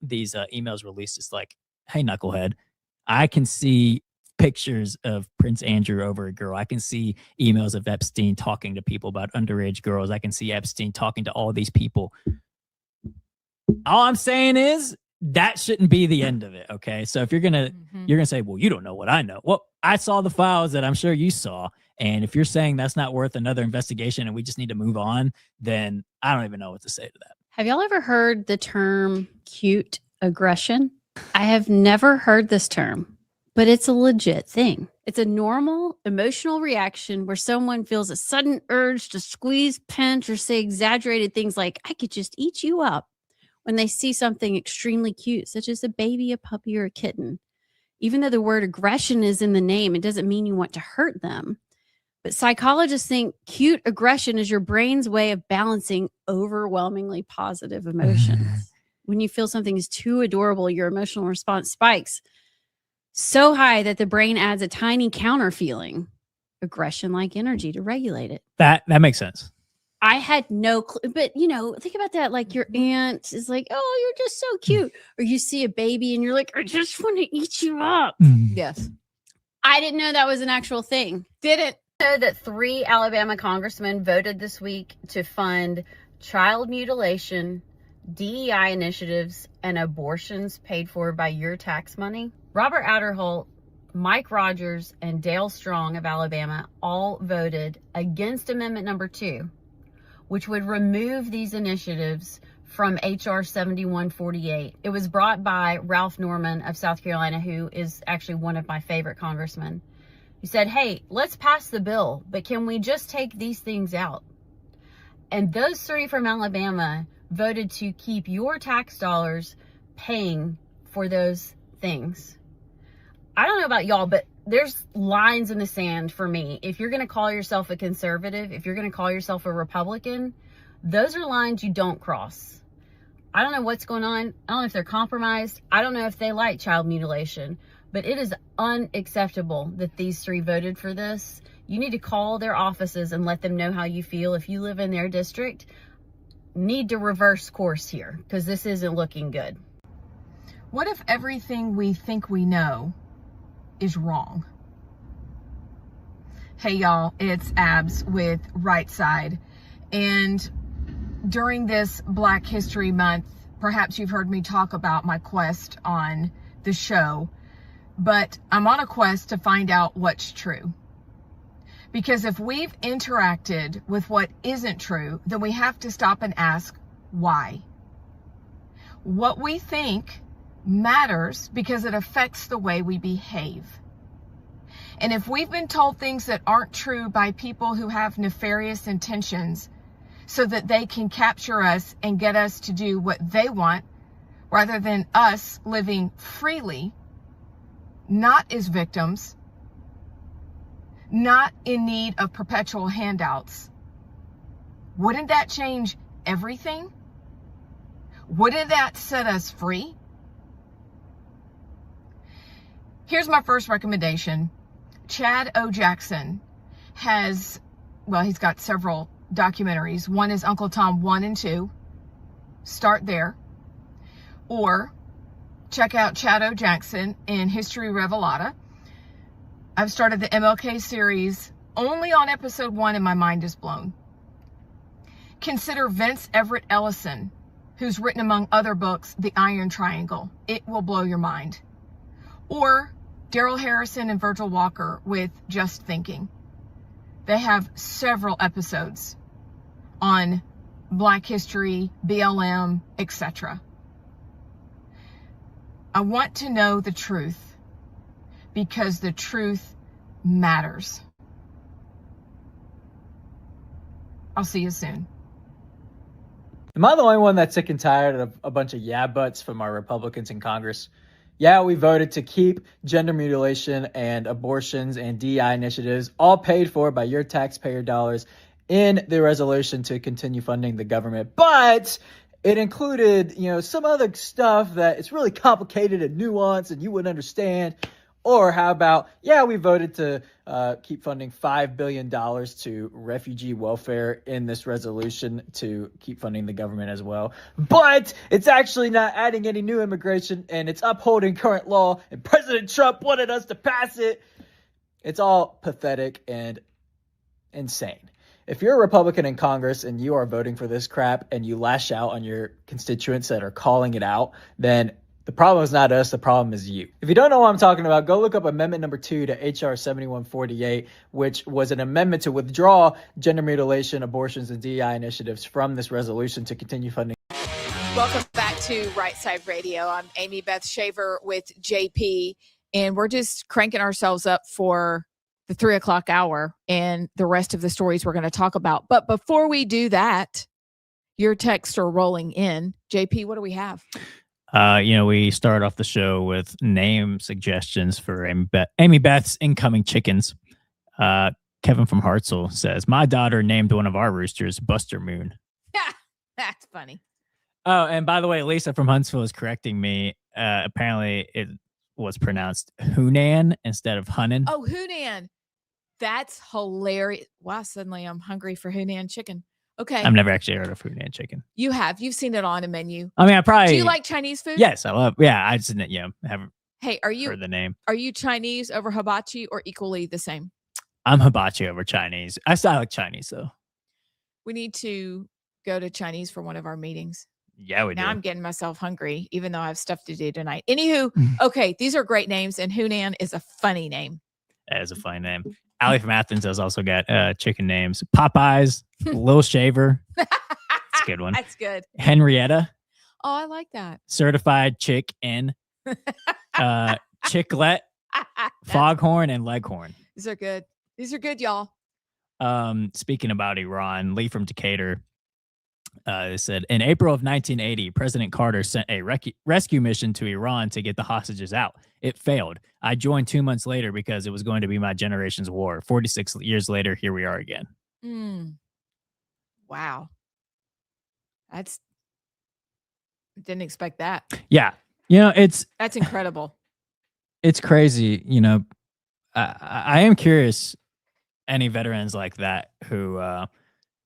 emails released. It's like, hey, knucklehead, I can see pictures of Prince Andrew over a girl. I can see emails of Epstein talking to people about underage girls. I can see Epstein talking to all these people. All I'm saying is that shouldn't be the end of it. Okay. So if you're going to say, well, you don't know what I know. Well, I saw the files that I'm sure you saw. And if you're saying that's not worth another investigation and we just need to move on, then I don't even know what to say to that. Have y'all ever heard the term cute aggression? I have never heard this term, but it's a legit thing. It's a normal emotional reaction where someone feels a sudden urge to squeeze, pinch, or say exaggerated things like, I could just eat you up, when they see something extremely cute, such as a baby, a puppy, or a kitten. Even though the word aggression is in the name, it doesn't mean you want to hurt them. But psychologists think cute aggression is your brain's way of balancing overwhelmingly positive emotions. When you feel something is too adorable, your emotional response spikes so high that the brain adds a tiny counter feeling, aggression-like energy, to regulate it. That makes sense. I had no clue, but think about that. Like your aunt is like, oh, you're just so cute. Or you see a baby and you're like, I just want to eat you up. Yes. I didn't know that was an actual thing. Didn't know that 3 Alabama congressmen voted this week to fund child mutilation, DEI initiatives, and abortions paid for by your tax money. Robert Adderholt, Mike Rogers, and Dale Strong of Alabama all voted against Amendment number 2, which would remove these initiatives from HR 7148. It was brought by Ralph Norman of South Carolina, who is actually one of my favorite congressmen. He said, hey, let's pass the bill, but can we just take these things out? And those 3 from Alabama voted to keep your tax dollars paying for those things. I don't know about y'all, but there's lines in the sand for me. If you're going to call yourself a conservative, if you're going to call yourself a Republican, those are lines you don't cross. I don't know what's going on. I don't know if they're compromised. I don't know if they like child mutilation, but it is unacceptable that these 3 voted for this. You need to call their offices and let them know how you feel. If you live in their district, need to reverse course here because this isn't looking good. What if everything we think we know is wrong? Hey y'all, it's Abs with Rightside. And during this Black History Month, perhaps you've heard me talk about my quest on the show, but I'm on a quest to find out what's true. Because if we've interacted with what isn't true, then we have to stop and ask why. What we think matters because it affects the way we behave. And if we've been told things that aren't true by people who have nefarious intentions so that they can capture us and get us to do what they want, rather than us living freely, not as victims, not in need of perpetual handouts, wouldn't that change everything? Wouldn't that set us free? Here's my first recommendation. Chad O. Jackson has, well, he's got several documentaries. One is Uncle Tom 1 and 2. Start there. Or check out Chad O. Jackson in History Revelata. I've started the MLK series only on episode 1 and my mind is blown. Consider Vince Everett Ellison, who's written among other books, The Iron Triangle. It will blow your mind. Or Daryl Harrison and Virgil Walker with Just Thinking. They have several episodes on Black history, BLM, etc. I want to know the truth because the truth matters. I'll see you soon. Am I the only one that's sick and tired of a bunch of yeah buts from our Republicans in Congress? Yeah, we voted to keep gender mutilation and abortions and DI initiatives all paid for by your taxpayer dollars in the resolution to continue funding the government. But it included, some other stuff that it's really complicated and nuanced and you wouldn't understand. Or how about, we voted to keep funding $5 billion to refugee welfare in this resolution to keep funding the government as well. But it's actually not adding any new immigration and it's upholding current law and President Trump wanted us to pass it. It's all pathetic and insane. If you're a Republican in Congress and you are voting for this crap and you lash out on your constituents that are calling it out, then the problem is not us, the problem is you. If you don't know what I'm talking about, go look up Amendment number 2 to H.R. 7148, which was an amendment to withdraw gender mutilation, abortions, and DEI initiatives from this resolution to continue funding. Welcome back to Rightside Radio. I'm Amy Beth Shaver with JP, and we're just cranking ourselves up for the 3 o'clock hour and the rest of the stories we're going to talk about. But before we do that, your texts are rolling in. JP, what do we have? We start off the show with name suggestions for Amy Beth's incoming chickens. Kevin from Hartsel says, my daughter named one of our roosters Buster Moon. That's funny. Oh, and by the way, Lisa from Huntsville is correcting me. Apparently it was pronounced Hunan instead of Hunan. Oh, Hunan. That's hilarious. Wow, suddenly I'm hungry for Hunan chicken. Okay. I've never actually heard of Hunan chicken. You have. You've seen it on a menu. I mean, I probably... Do you like Chinese food? Yes, I love... Yeah, I just didn't, haven't heard the name. Are you Chinese over hibachi or equally the same? I'm hibachi over Chinese. I still like Chinese, though. We need to go to Chinese for one of our meetings. Yeah, we do. Now I'm getting myself hungry, even though I have stuff to do tonight. Anywho, okay, these are great names, and Hunan is a funny name. That is a funny name. Allie from Athens has also got chicken names. Popeyes, Lil Shaver. That's a good one. That's good. Henrietta. Oh, I like that. Certified Chick N. Chicklet, Foghorn, and Leghorn. These are good. These are good, y'all. Speaking about Iran, Lee from Decatur They said in April of 1980, President Carter sent a rescue mission to Iran to get the hostages out. It failed. I joined 2 months later because it was going to be my generation's war. 46 years later, here we are again. Wow. Didn't expect that. Yeah. That's incredible. It's crazy. I am curious, any veterans like that who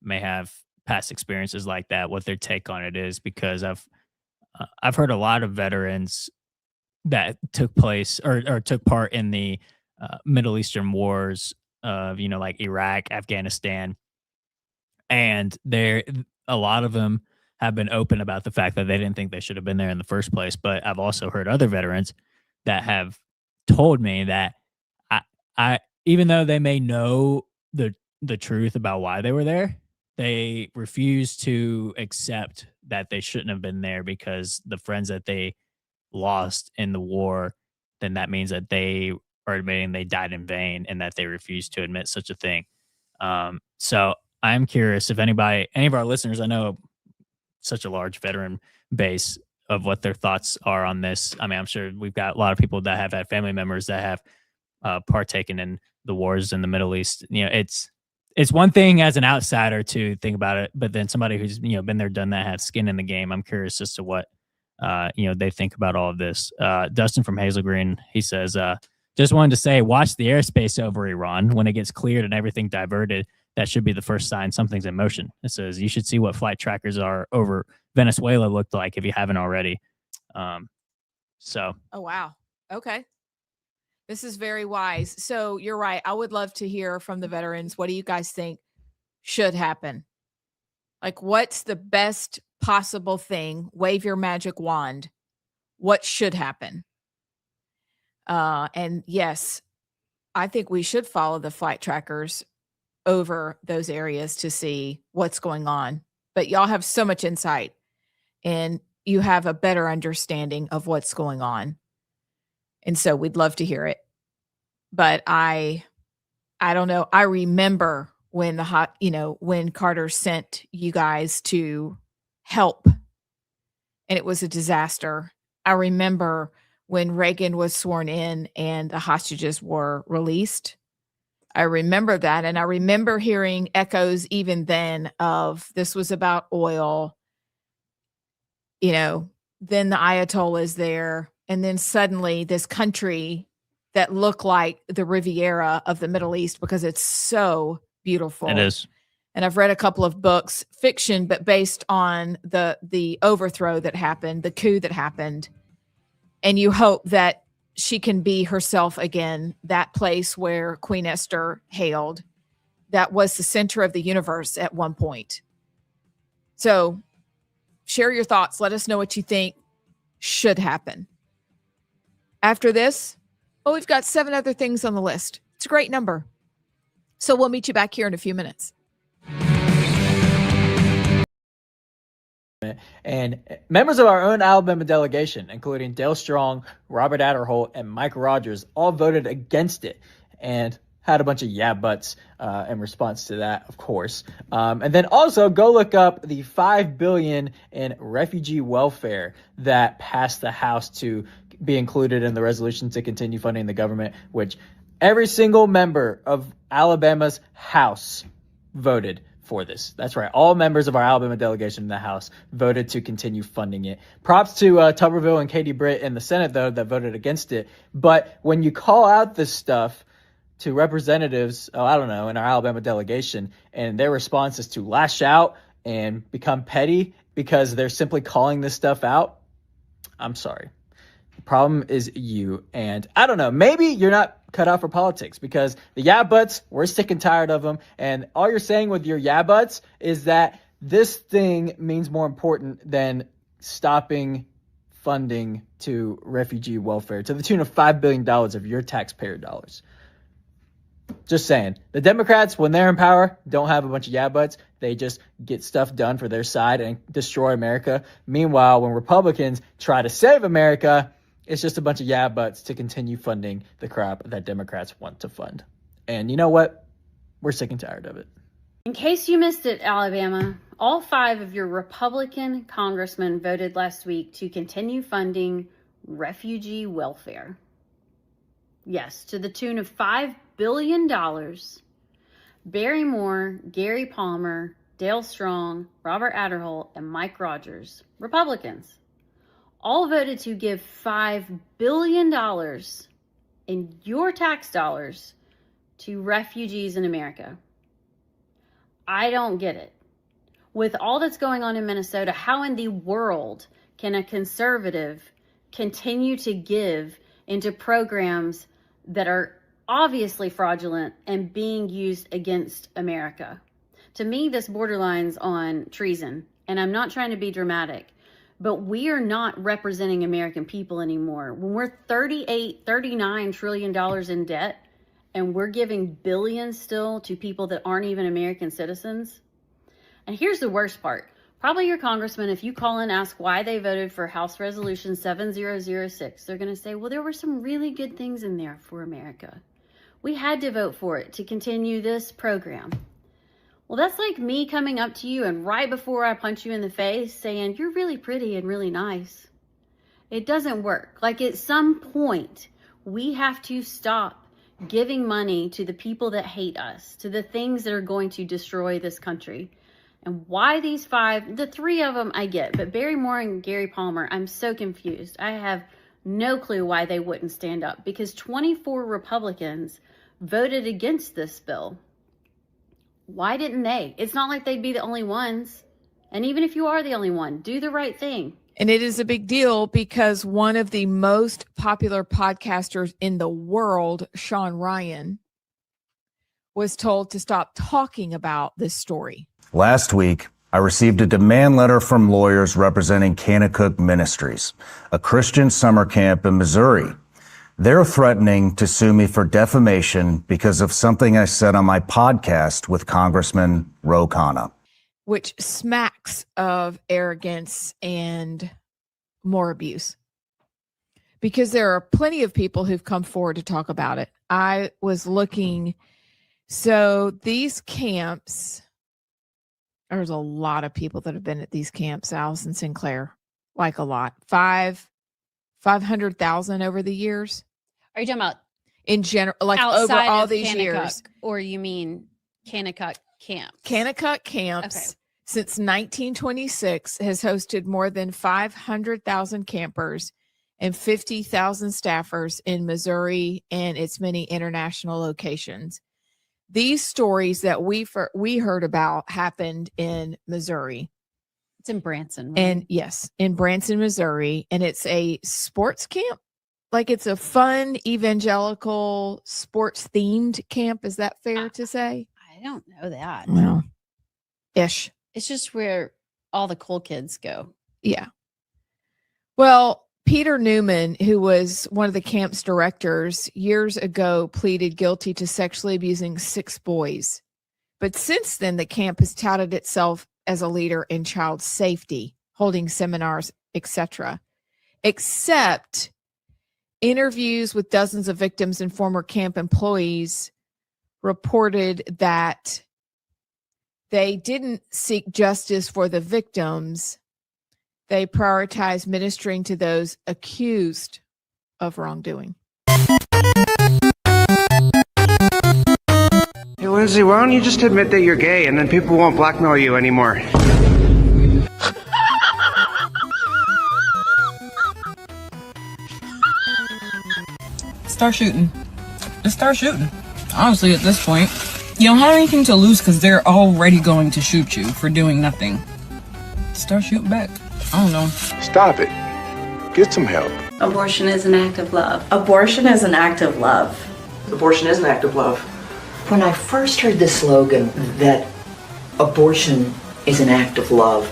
may have past experiences like that, what their take on it is, because I've heard a lot of veterans that took place or took part in the Middle Eastern wars of, like Iraq, Afghanistan. And a lot of them have been open about the fact that they didn't think they should have been there in the first place. But I've also heard other veterans that have told me that I even though they may know the truth about why they were there, they refuse to accept that they shouldn't have been there because the friends that they lost in the war, then that means that they are admitting they died in vain and that they refuse to admit such a thing. So I'm curious if any of our listeners, I know such a large veteran base, of what their thoughts are on this. I mean, I'm sure we've got a lot of people that have had family members that have partaken in the wars in the Middle East. It's one thing as an outsider to think about it, but then somebody who's been there, done that, has skin in the game. I'm curious as to what they think about all of this. Dustin from Hazel Green, he says, just wanted to say, watch the airspace over Iran. When it gets cleared and everything diverted, that should be the first sign something's in motion. It says you should see what flight trackers are over Venezuela looked like if you haven't already. So. Oh, wow. Okay. This is very wise. So you're right. I would love to hear from the veterans. What do you guys think should happen? Like, what's the best possible thing? Wave your magic wand. What should happen? And yes, I think we should follow the flight trackers over those areas to see what's going on. But y'all have so much insight and you have a better understanding of what's going on. And so we'd love to hear it. But I don't know. I remember when when Carter sent you guys to help and it was a disaster. I remember when Reagan was sworn in and the hostages were released. I remember that. And I remember hearing echoes even then of this was about oil. Then the Ayatollah is there. And then suddenly this country that looked like the Riviera of the Middle East because it's so beautiful. It is. And I've read a couple of books, fiction, but based on the overthrow that happened, the coup that happened. And you hope that she can be herself again, that place where Queen Esther hailed, that was the center of the universe at one point. So share your thoughts. Let us know what you think should happen. After this, we've got 7 other things on the list. It's a great number. So we'll meet you back here in a few minutes. And members of our own Alabama delegation, including Dale Strong, Robert Adderholt, and Mike Rogers, all voted against it and had a bunch of yeah buts in response to that, of course. And then also go look up the $5 billion in refugee welfare that passed the House to be included in the resolution to continue funding the government, which every single member of Alabama's House voted for this. That's right. All members of our Alabama delegation in the House voted to continue funding it. Props to Tuberville and Katie Britt in the Senate, though, that voted against it. But when you call out this stuff to representatives, in our Alabama delegation, and their response is to lash out and become petty because they're simply calling this stuff out, I'm sorry. The problem is you. And I don't know, maybe you're not cut out for politics because the yeah buts, we're sick and tired of them. And all you're saying with your yeah buts is that this thing means more important than stopping funding to refugee welfare to the tune of $5 billion of your taxpayer dollars. Just saying. The Democrats, when they're in power, don't have a bunch of yeah buts. They just get stuff done for their side and destroy America. Meanwhile, when Republicans try to save America, it's just a bunch of yeah buts to continue funding the crap that Democrats want to fund. And you know what? We're sick and tired of it. In case you missed it, Alabama, all 5 of your Republican congressmen voted last week to continue funding refugee welfare. Yes, to the tune of $5 billion. Barry Moore, Gary Palmer, Dale Strong, Robert Adderholt, and Mike Rogers, Republicans, all voted to give $5 billion in your tax dollars to refugees in America. I don't get it. With all that's going on in Minnesota, how in the world can a conservative continue to give into programs that are obviously fraudulent and being used against America? To me, this borderlines on treason, and I'm not trying to be dramatic, but we are not representing American people anymore. When we're $39 trillion in debt, and we're giving billions still to people that aren't even American citizens. And here's the worst part. Probably your congressman, if you call and ask why they voted for House Resolution 7006, they're going to say, well, there were some really good things in there for America. We had to vote for it to continue this program. Well, that's like me coming up to you and right before I punch you in the face saying, you're really pretty and really nice. It doesn't work. Like at some point, we have to stop giving money to the people that hate us, to the things that are going to destroy this country. And why these 5, the 3 of them I get, but Barry Moore and Gary Palmer, I'm so confused. I have no clue why they wouldn't stand up, because 24 Republicans voted against this bill. Why didn't they? It's not like they'd be the only ones. And even if you are the only one, do the right thing. And it is a big deal because one of the most popular podcasters in the world, Sean Ryan, was told to stop talking about this story. Last week, I received a demand letter from lawyers representing Kanakuk Ministries, a Christian summer camp in Missouri. They're threatening to sue me for defamation because of something I said on my podcast with Congressman Ro Khanna, which smacks of arrogance and more abuse. Because there are plenty of people who've come forward to talk about it. I was looking, so these camps, there's a lot of people that have been at these camps, Allison Sinclair, like a lot. 500,000 over the years. Are you talking about in general, like over all these years? Or you mean Kanakuk camps? Kanakuk camps since 1926 has hosted more than 500,000 campers and 50,000 staffers in Missouri and its many international locations. These stories that we heard about happened in Missouri. It's in Branson, right? And yes, in Branson, Missouri. And it's a sports camp. Like it's a fun evangelical sports themed camp. Is that fair to say? I don't know that. Well, ish. It's just where all the cool kids go. Yeah. Well, Peter Newman, who was one of the camp's directors, years ago pleaded guilty to sexually abusing 6 boys. But since then, the camp has touted itself as a leader in child safety, holding seminars, etc. Except interviews with dozens of victims and former camp employees reported that they didn't seek justice for the victims. They prioritized ministering to those accused of wrongdoing. Hey, Lindsay, why don't you just admit that you're gay and then people won't blackmail you anymore? Start shooting. Just start shooting. Honestly, at this point, you don't have anything to lose because they're already going to shoot you for doing nothing. Start shooting back. I don't know. Stop it. Get some help. Abortion is an act of love. Abortion is an act of love. Abortion is an act of love. When I first heard the slogan that abortion is an act of love,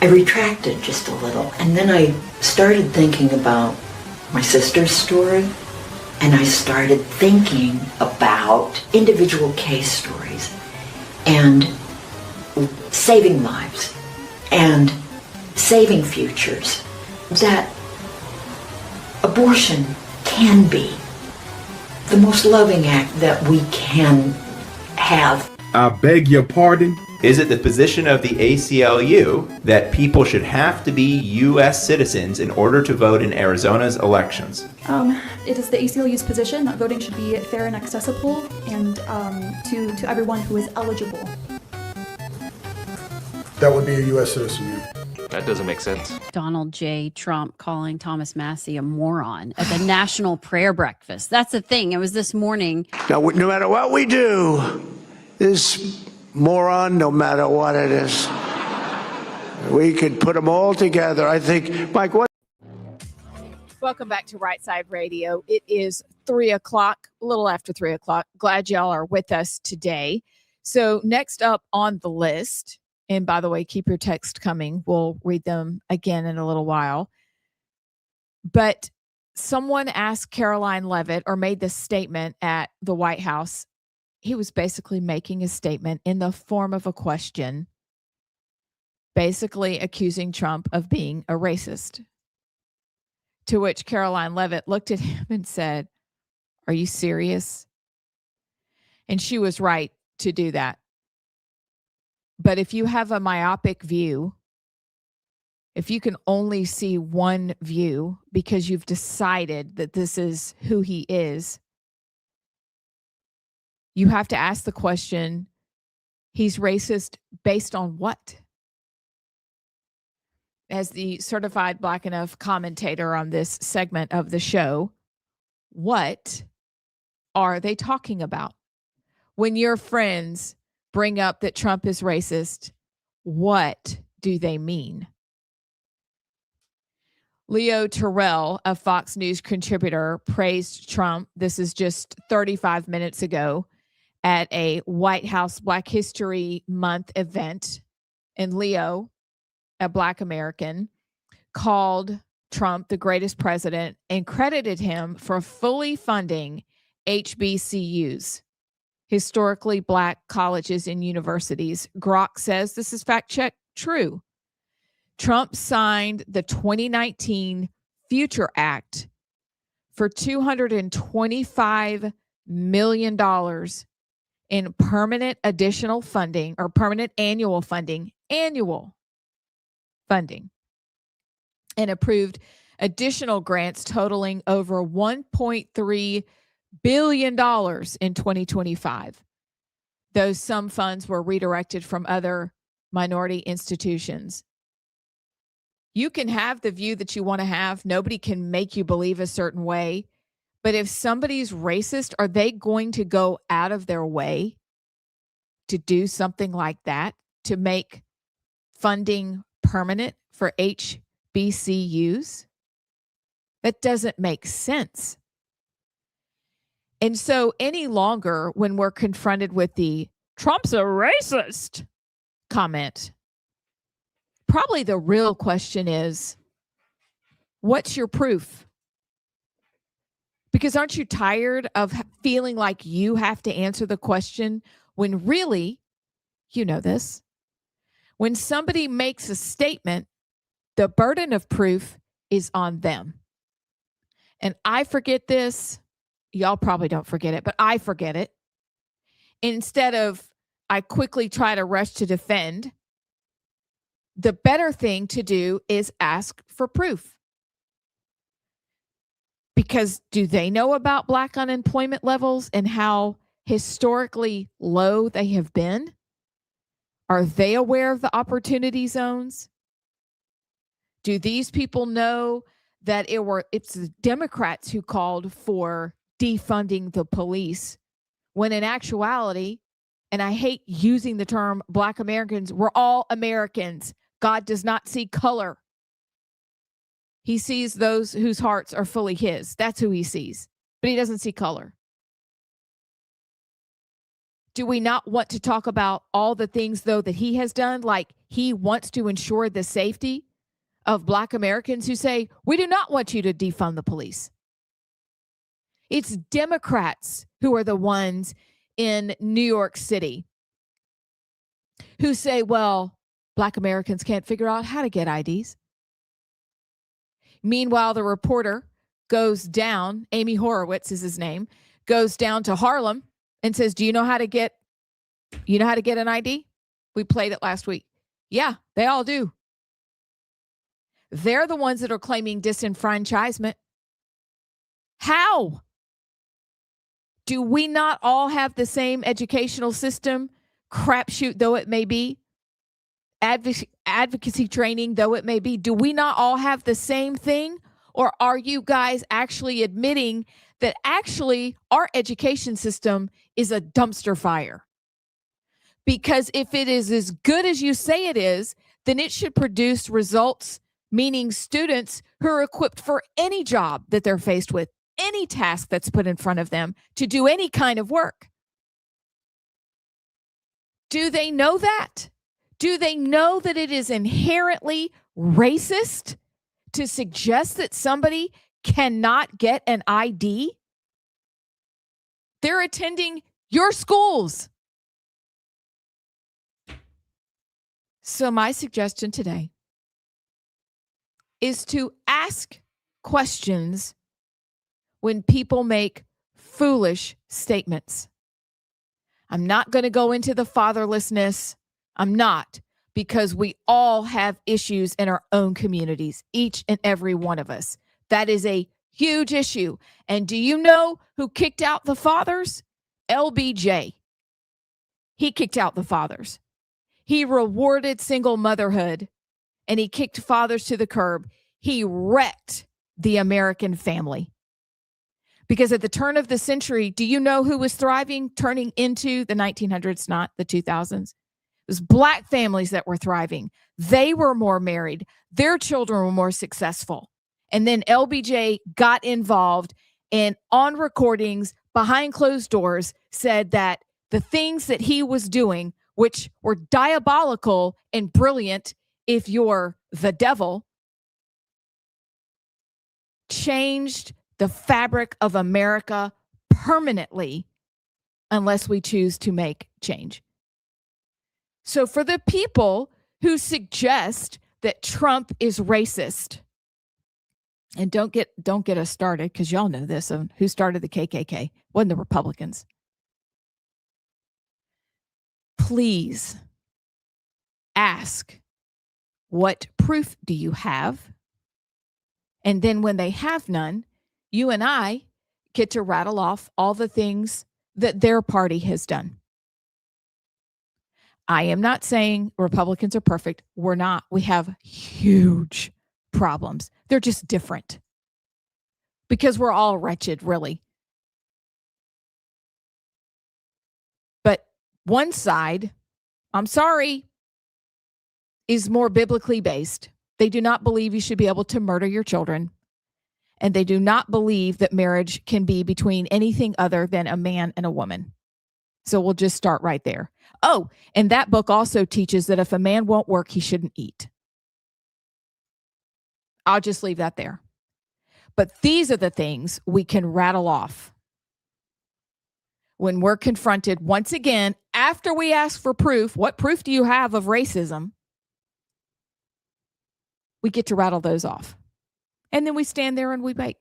I retracted just a little. And then I started thinking about my sister's story, and I started thinking about individual case stories and saving lives and saving futures. That abortion can be the most loving act that we can have. I beg your pardon? Is it the position of the ACLU that people should have to be U.S. citizens in order to vote in Arizona's elections? It is the ACLU's position that voting should be fair and accessible and to everyone who is eligible. That would be a U.S. citizen, yeah. That doesn't make sense. Donald J. Trump calling Thomas Massey a moron at the National Prayer Breakfast. That's the thing. It was this morning. Now, no matter what we do, this moron, no matter what it is, we could put them all together. I think, Mike, what? Welcome back to Rightside Radio. It is 3 o'clock, a little after 3 o'clock. Glad y'all are with us today. So next up on the list, and by the way, keep your text coming. We'll read them again in a little while. But someone asked Caroline Leavitt or made this statement at the White House. He was basically making a statement in the form of a question, basically accusing Trump of being a racist. To which Caroline Leavitt looked at him and said, "Are you serious?" And she was right to do that. But if you have a myopic view, if you can only see one view because you've decided that this is who he is, you have to ask the question, he's racist based on what? As the certified Black enough commentator on this segment of the show, what are they talking about? When your friends bring up that Trump is racist, what do they mean? Leo Terrell, a Fox News contributor, praised Trump. This is just 35 minutes ago at a White House Black History Month event. And Leo, a Black American, called Trump the greatest president and credited him for fully funding HBCUs, historically Black colleges and universities. Grok says this is fact check true. Trump signed the 2019 Future Act for $225 million in permanent additional funding or permanent annual funding, and approved additional grants totaling over $1.3 billion in 2025. Those some funds were redirected from other minority institutions. You can have the view that you want to have. Nobody can make you believe a certain way. But if somebody's racist, are they going to go out of their way to do something like that, to make funding permanent for HBCUs? That doesn't make sense. And so any longer when we're confronted with the Trump's a racist comment, probably the real question is, what's your proof? Because aren't you tired of feeling like you have to answer the question when really, you know this, when somebody makes a statement, the burden of proof is on them. And I forget this. Y'all probably don't forget it, but I forget it. Instead of I quickly try to rush to defend, the better thing to do is ask for proof. Because do they know about Black unemployment levels and how historically low they have been? Are they aware of the opportunity zones? Do these people know that it's the Democrats who called for defunding the police, when in actuality, and I hate using the term Black Americans, we're all Americans. God does not see color. He sees those whose hearts are fully his. That's who he sees. But he doesn't see color. Do we not want to talk about all the things, though, that he has done? Like he wants to ensure the safety of Black Americans who say, we do not want you to defund the police. It's Democrats who are the ones in New York City who say, well, Black Americans can't figure out how to get IDs. Meanwhile, the reporter goes down, Amy Horowitz is his name, goes down to Harlem and says, do you know how to get You know how to get an ID? We played it last week. Yeah, they all do. They're the ones that are claiming disenfranchisement. How? Do we not all have the same educational system, crapshoot though it may be, advocacy training though it may be? Do we not all have the same thing? Or are you guys actually admitting that actually our education system is a dumpster fire? Because if it is as good as you say it is, then it should produce results, meaning students who are equipped for any job that they're faced with, any task that's put in front of them to do any kind of work. Do they know that? Do they know that it is inherently racist to suggest that somebody cannot get an ID? They're attending your schools. So my suggestion today is to ask questions when people make foolish statements. I'm not going to go into the fatherlessness. I'm not, because we all have issues in our own communities, each and every one of us. That is a huge issue. And do you know who kicked out the fathers? LBJ. He kicked out the fathers. He rewarded single motherhood, and he kicked fathers to the curb. He wrecked the American family. Because at the turn of the century, do you know who was thriving, turning into the 1900s, not the 2000s? It was Black families that were thriving. They were more married. Their children were more successful. And then LBJ got involved and on recordings behind closed doors said that the things that he was doing, which were diabolical and brilliant if you're the devil, changed the fabric of America permanently unless we choose to make change. So for the people who suggest that Trump is racist, and don't get us started, because y'all know this, who started the KKK? Wasn't the Republicans. Please ask, what proof do you have? And then when they have none, you and I get to rattle off all the things that their party has done. I am not saying Republicans are perfect. We're not. We have huge problems. They're just different because we're all wretched, really. But one side, I'm sorry, is more biblically based. They do not believe you should be able to murder your children. And they do not believe that marriage can be between anything other than a man and a woman. So we'll just start right there. Oh, and that book also teaches that if a man won't work, he shouldn't eat. I'll just leave that there. But these are the things we can rattle off when we're confronted once again, after we ask for proof. What proof do you have of racism? We get to rattle those off. And then we stand there and we wait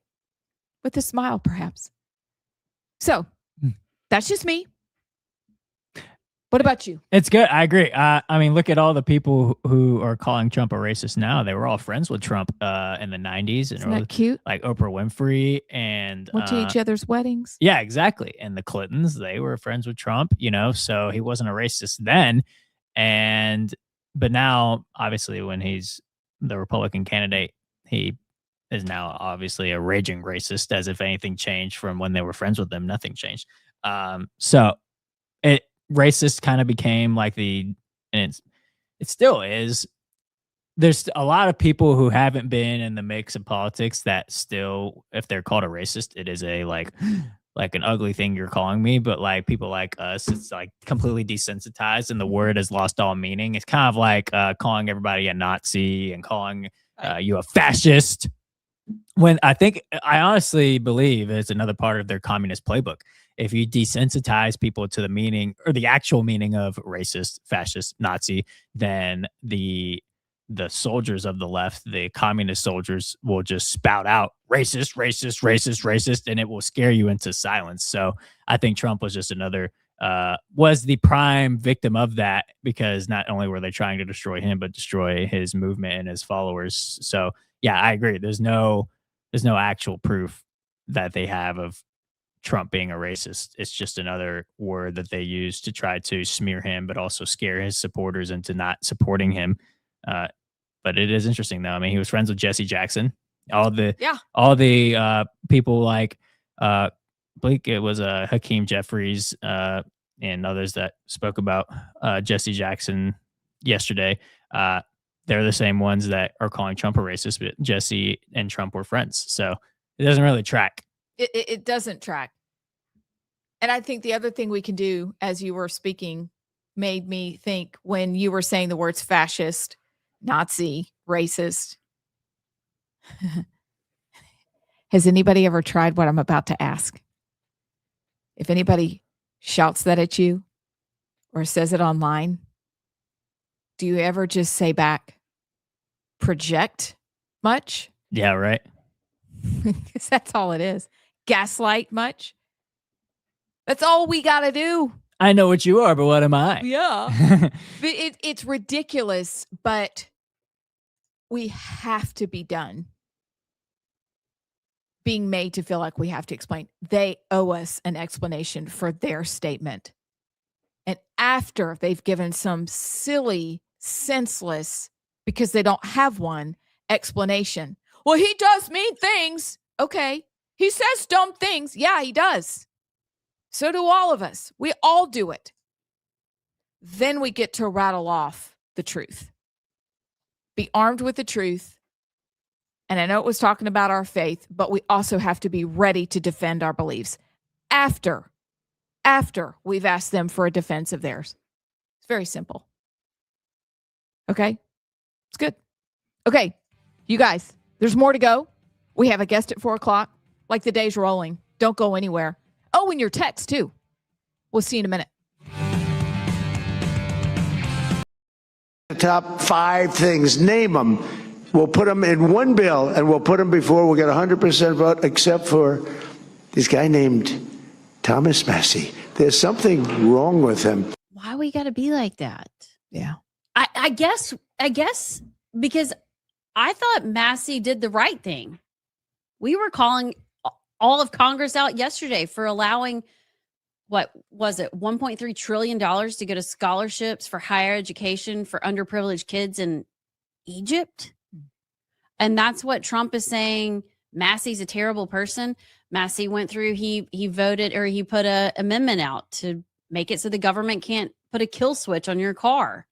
with a smile, perhaps. So that's just me. What about you? It's good. I agree. I mean, look at all the people who are calling Trump a racist now. They were all friends with Trump in the 90s. Isn't that cute? Like Oprah Winfrey and... went to each other's weddings. Yeah, exactly. And the Clintons, they were friends with Trump, so he wasn't a racist then. But now, obviously, when he's the Republican candidate, he is now obviously a raging racist, as if anything changed from when they were friends with them. Nothing changed. Racist kind of became like and it still is. There's a lot of people who haven't been in the mix of politics that still, if they're called a racist, it is a like an ugly thing you're calling me. But like people like us, it's like completely desensitized and the word has lost all meaning. It's kind of like calling everybody a Nazi and calling you a fascist. When I honestly believe it's another part of their communist playbook. If you desensitize people to the meaning or the actual meaning of racist, fascist, Nazi, then the soldiers of the left, the communist soldiers, will just spout out racist, racist, racist, racist, and it will scare you into silence. So I think Trump was just another was the prime victim of that, because not only were they trying to destroy him, but destroy his movement and his followers. So yeah, I agree. There's no actual proof that they have of Trump being a racist. It's just another word that they use to try to smear him, but also scare his supporters into not supporting him. But it is interesting though. I mean, he was friends with Jesse Jackson. All the people like I believe it was Hakeem Jeffries and others that spoke about Jesse Jackson yesterday. They're the same ones that are calling Trump a racist, but Jesse and Trump were friends. So it doesn't really track. It doesn't track. And I think the other thing we can do, as you were speaking, made me think when you were saying the words fascist, Nazi, racist. Has anybody ever tried what I'm about to ask? If anybody shouts that at you or says it online, do you ever just say back, project much? Yeah, right. Because that's all it is. Gaslight much? That's all we got to do. I know what you are, but what am I? Yeah. It's ridiculous, but we have to be done being made to feel like we have to explain. They owe us an explanation for their statement. And after they've given some silly, senseless, because they don't have one, explanation. Well, he does mean things. Okay. He says dumb things. Yeah, he does. So do all of us. We all do it. Then we get to rattle off the truth. Be armed with the truth. And I know it was talking about our faith, but we also have to be ready to defend our beliefs after we've asked them for a defense of theirs. It's very simple. Okay? It's good. Okay, you guys, there's more to go. We have a guest at 4:00. Like the day's rolling. Don't go anywhere. Oh, and your text too. We'll see you in a minute. The top 5 things, name them. We'll put them in one bill, and we'll put them before we get 100% vote, except for this guy named Thomas Massey. There's something wrong with him. Why we got to be like that? Yeah. I guess because I thought Massey did the right thing. We were calling all of Congress out yesterday for allowing, what was it, $1.3 trillion to go to scholarships for higher education for underprivileged kids in Egypt. And that's what Trump is saying. Massey's a terrible person. Massey went through, he voted, or he put an amendment out to make it so the government can't put a kill switch on your car.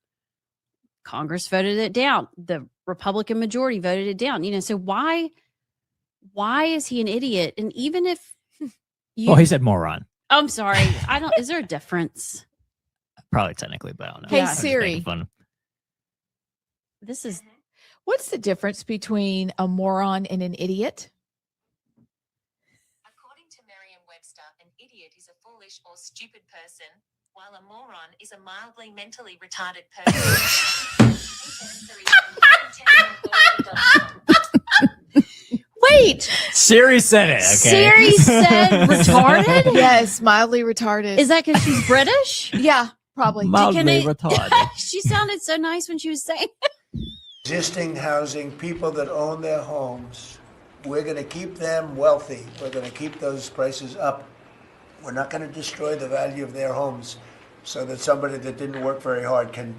Congress voted it down. The Republican majority voted it down. So why is he an idiot? And even if he said moron. I'm sorry. Is there a difference? Probably technically, but I don't know. Hey, Siri. What's the difference between a moron and an idiot? According to Merriam-Webster, an idiot is a foolish or stupid person, while a moron is a mildly mentally retarded person. Wait. Siri said it. Okay. Siri said retarded? Yes, mildly retarded. Is that because she's British? Yeah, probably. Mildly retarded. She sounded so nice when she was saying Existing housing, people that own their homes, we're going to keep them wealthy. We're going to keep those prices up. We're not going to destroy the value of their homes so that somebody that didn't work very hard can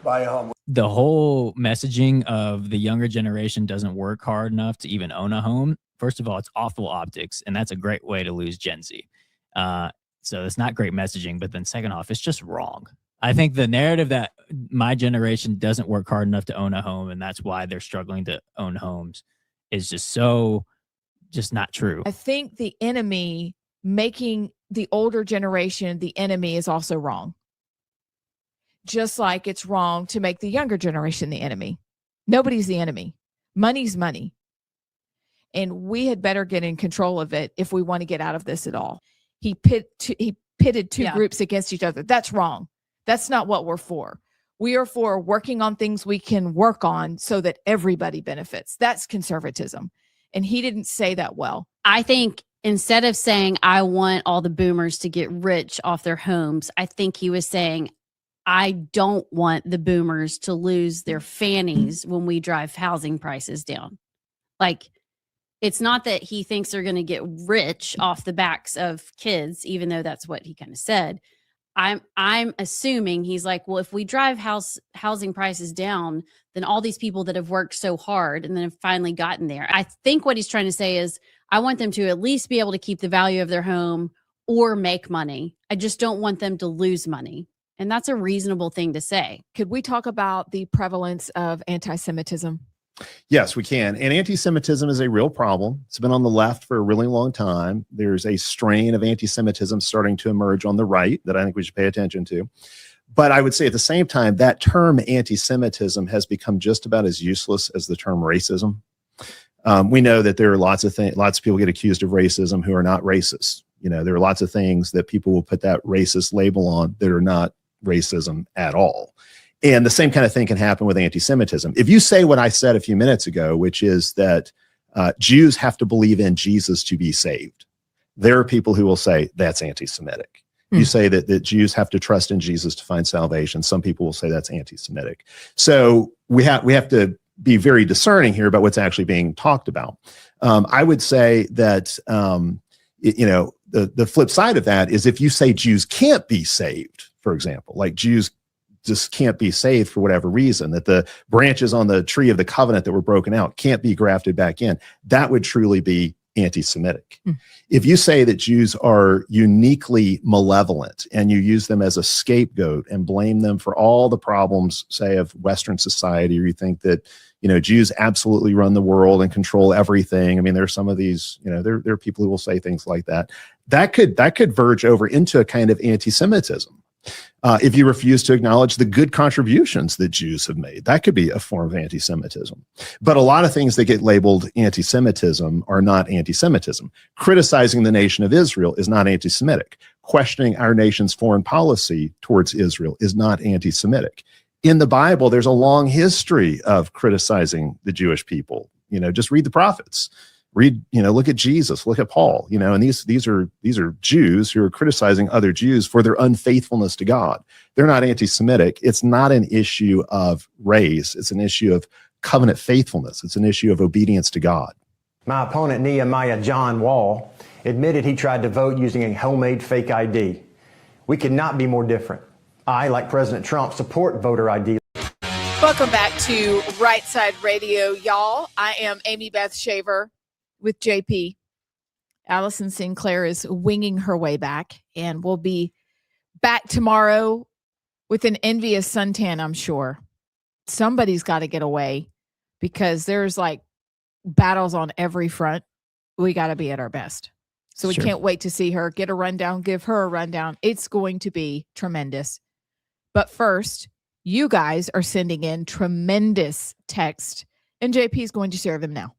buy a home. The whole messaging of the younger generation doesn't work hard enough to even own a home. First of all, it's awful optics, and that's a great way to lose Gen Z. So it's not great messaging, but then second off, it's just wrong. I think the narrative that my generation doesn't work hard enough to own a home, and that's why they're struggling to own homes, is just not true. I think the enemy making the older generation the enemy is also wrong. Just like it's wrong to make the younger generation the enemy. Nobody's the enemy. Money's money. And we had better get in control of it if we want to get out of this at all. He pitted two groups against each other. That's wrong. That's not what we're for. We are for working on things we can work on so that everybody benefits. That's conservatism. And he didn't say that well. I think instead of saying, I want all the boomers to get rich off their homes, I think he was saying, I don't want the boomers to lose their fannies when we drive housing prices down. Like, it's not that he thinks they're going to get rich off the backs of kids, even though that's what he kind of said. I'm assuming he's like, well, if we drive housing prices down, then all these people that have worked so hard and then have finally gotten there. I think what he's trying to say is, I want them to at least be able to keep the value of their home or make money. I just don't want them to lose money. And that's a reasonable thing to say. Could we talk about the prevalence of anti-Semitism? Yes, we can. And anti-Semitism is a real problem. It's been on the left for a really long time. There's a strain of anti-Semitism starting to emerge on the right that I think we should pay attention to. But I would say at the same time, that term anti-Semitism has become just about as useless as the term racism. We know that there are lots of people get accused of racism who are not racist. You know, there are lots of things that people will put that racist label on that are not racism at all. And the same kind of thing can happen with anti-Semitism. If you say what I said a few minutes ago, which is that Jews have to believe in Jesus to be saved, there are people who will say that's anti-Semitic. You say that Jews have to trust in Jesus to find salvation. Some people will say that's anti-Semitic. So we have to be very discerning here about what's actually being talked about. I would say that the flip side of that is if you say Jews can't be saved, for example, like Jews just can't be saved for whatever reason, that the branches on the tree of the covenant that were broken out can't be grafted back in, that would truly be anti-Semitic. If you say that Jews are uniquely malevolent and you use them as a scapegoat and blame them for all the problems, say, of Western society, or you think that, Jews absolutely run the world and control everything. I mean, there are some of these, there are people who will say things like that. That could verge over into a kind of anti-Semitism. If you refuse to acknowledge the good contributions that Jews have made, that could be a form of anti-Semitism. But a lot of things that get labeled anti-Semitism are not anti-Semitism. Criticizing the nation of Israel is not anti-Semitic. Questioning our nation's foreign policy towards Israel is not anti-Semitic. In the Bible, there's a long history of criticizing the Jewish people. Just read the prophets. Look at Jesus, look at Paul, and these are Jews who are criticizing other Jews for their unfaithfulness to God. They're not anti-Semitic. It's not an issue of race. It's an issue of covenant faithfulness. It's an issue of obedience to God. My opponent, Nehemiah John Wall, admitted he tried to vote using a homemade fake ID. We could not be more different. I, like President Trump, support voter ID. Welcome back to Rightside Radio, y'all. I am Amy Beth Shaver with JP. Allison Sinclair is winging her way back, and we'll be back tomorrow with an envious suntan, I'm sure. Somebody's got to get away because there's like battles on every front. We got to be at our best. So we can't wait to see her, get a rundown, give her a rundown. It's going to be tremendous. But first, you guys are sending in tremendous text, and JP is going to share them now.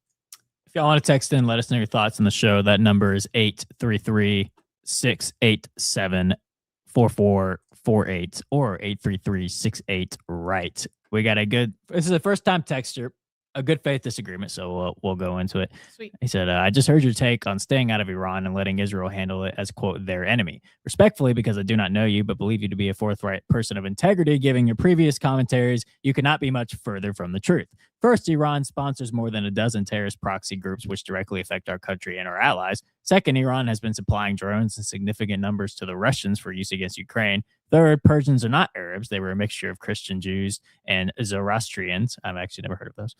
If y'all want to text in, let us know your thoughts on the show. That number is 833-687-4448 or 833-68-RIGHT. We got this is a first time texter, a good faith disagreement, so we'll go into it. Sweet. He said, I just heard your take on staying out of Iran and letting Israel handle it as, quote, their enemy. Respectfully, because I do not know you, but believe you to be a forthright person of integrity, given your previous commentaries, you cannot be much further from the truth. First, Iran sponsors more than a dozen terrorist proxy groups which directly affect our country and our allies. Second, Iran has been supplying drones in significant numbers to the Russians for use against Ukraine. Third, Persians are not Arabs. They were a mixture of Christian Jews and Zoroastrians. I've actually never heard of those.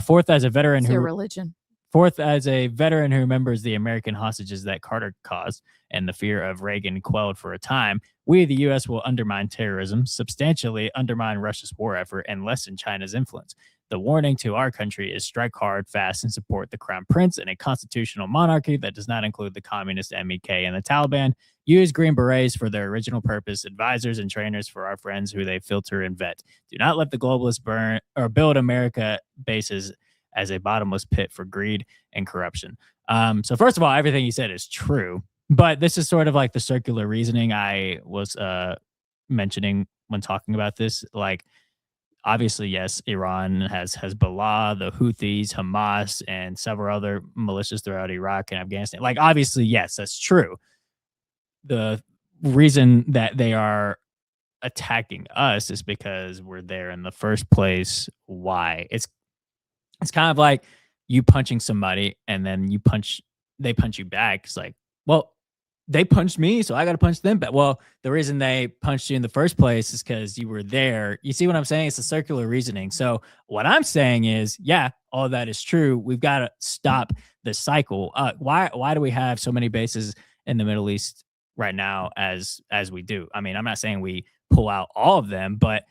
Fourth, as a veteran It's their religion. Fourth, as a veteran who remembers the American hostages that Carter caused and the fear of Reagan quelled for a time, we, the U.S., will undermine terrorism, substantially undermine Russia's war effort, and lessen China's influence. The warning to our country is strike hard, fast, and support the Crown Prince in a constitutional monarchy that does not include the communist MEK and the Taliban. Use Green Berets for their original purpose, advisors and trainers for our friends who they filter and vet. Do not let the globalists burn or build America bases as a bottomless pit for greed and corruption. So first of all, everything you said is true, but this is sort of like the circular reasoning I was mentioning when talking about this. Like, obviously, yes, Iran has Hezbollah, the Houthis, Hamas, and several other militias throughout Iraq and Afghanistan. Like, obviously, yes, that's true. The reason that they are attacking us is because we're there in the first place. Why? It's kind of like you punching somebody and then they punch you back. It's like, well, they punched me, so I got to punch them back. Well, the reason they punched you in the first place is because you were there. You see what I'm saying? It's a circular reasoning. So what I'm saying is, yeah, all that is true. We've got to stop the cycle. Why do we have so many bases in the Middle East right now as we do? I mean, I'm not saying we pull out all of them, but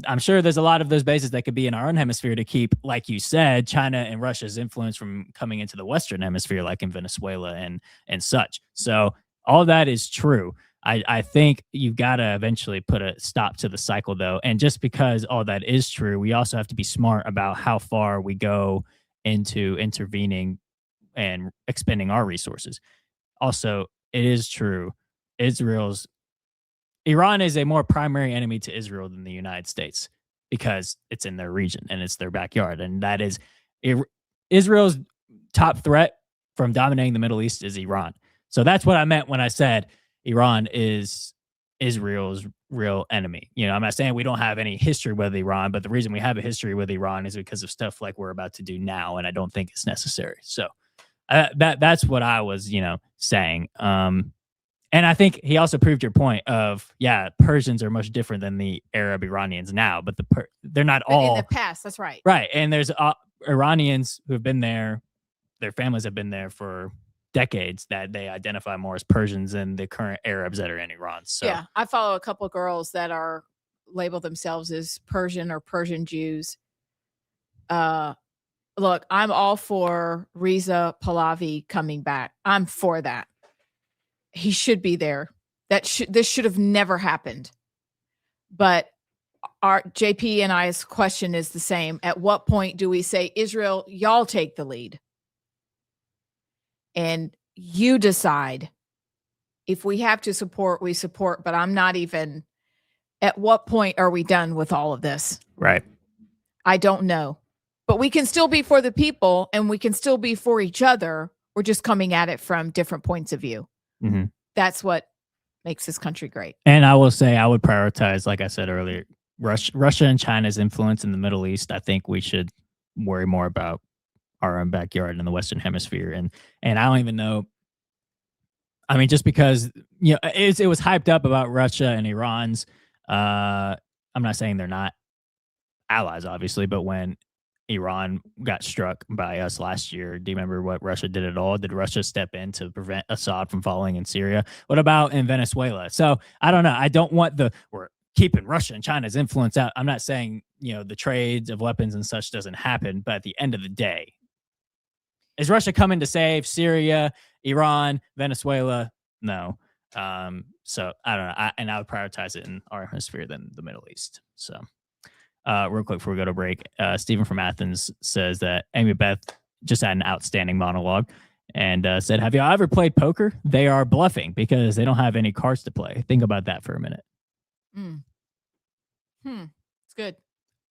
I'm sure there's a lot of those bases that could be in our own hemisphere to keep, like you said, China and Russia's influence from coming into the Western hemisphere, like in Venezuela and such. So all that is true. I think you've got to eventually put a stop to the cycle, though. And just because all that is true, we also have to be smart about how far we go into intervening and expending our resources. Also, it is true. Iran is a more primary enemy to Israel than the United States because it's in their region and it's their backyard. And that is Israel's top threat from dominating the Middle East is Iran. So that's what I meant when I said Iran is Israel's real enemy. You know, I'm not saying we don't have any history with Iran, but the reason we have a history with Iran is because of stuff like we're about to do now. And I don't think it's necessary. So that's what I was, saying. And I think he also proved your point of, yeah, Persians are much different than the Arab Iranians now, but they're not all in the past. That's right. Right. And there's Iranians who have been there. Their families have been there for decades that they identify more as Persians than the current Arabs that are in Iran. So yeah, I follow a couple of girls that are label themselves as Persian or Persian Jews. Look, I'm all for Reza Pahlavi coming back. I'm for that. He should be there. This should have never happened. But our JP and I's question is the same. At what point do we say, Israel, y'all take the lead? And you decide. If we have to support, we support. But I'm not even, at what point are we done with all of this? Right. I don't know. But we can still be for the people and we can still be for each other. We're just coming at it from different points of view. Mm-hmm. That's what makes this country great. And I will say I would prioritize, like I said earlier, Russia and China's influence in the Middle East. I think we should worry more about our own backyard in the Western Hemisphere. And I don't even know. I mean, just because it was hyped up about Russia and Iran's. I'm not saying they're not allies, obviously, but when Iran got struck by us last year, do you remember what Russia did at all? Did Russia step in to prevent Assad from falling in Syria? What about in Venezuela? So I don't know. I don't want we're keeping Russia and China's influence out. I'm not saying, the trades of weapons and such doesn't happen, but at the end of the day, is Russia coming to save Syria, Iran, Venezuela? No. So I don't know. I would prioritize it in our hemisphere than the Middle East. So real quick before we go to break, Stephen from Athens says that Amy Beth just had an outstanding monologue and said, have you ever played poker? They are bluffing because they don't have any cards to play. Think about that for a minute. It's good.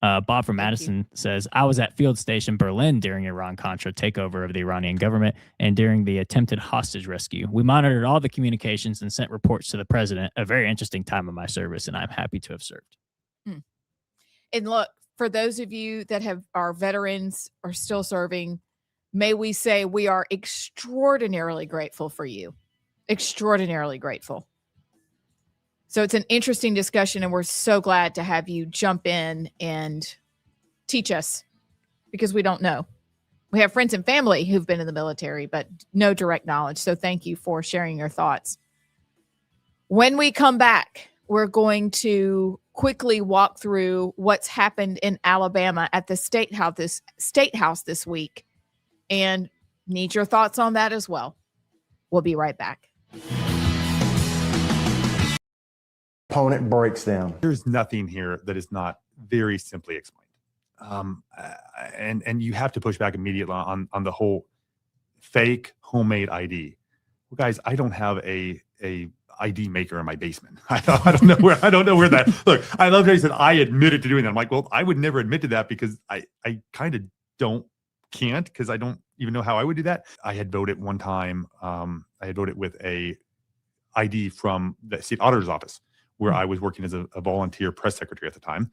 Bob from Madison says, I was at Field Station Berlin during Iran-Contra takeover of the Iranian government and during the attempted hostage rescue. We monitored all the communications and sent reports to the president. A very interesting time of my service, and I'm happy to have served. And look, for those of you that are veterans or still serving, may we say we are extraordinarily grateful for you. Extraordinarily grateful. So it's an interesting discussion, and we're so glad to have you jump in and teach us because we don't know. We have friends and family who've been in the military, but no direct knowledge. So thank you for sharing your thoughts. When we come back, we're going to quickly walk through what's happened in Alabama at the state house this week, and need your thoughts on that as well. We'll be right back. Opponent breaks down. There's nothing here that is not very simply explained. And you have to push back immediately on the whole fake homemade ID. Well, guys, I don't have a ID maker in my basement. I don't know where that. Look, I love how he said I admitted to doing that. I'm like, well, I would never admit to that because I kind of can't because I don't even know how I would do that. I had voted one time. I had voted with a ID from the state auditor's office where I was working as a volunteer press secretary at the time.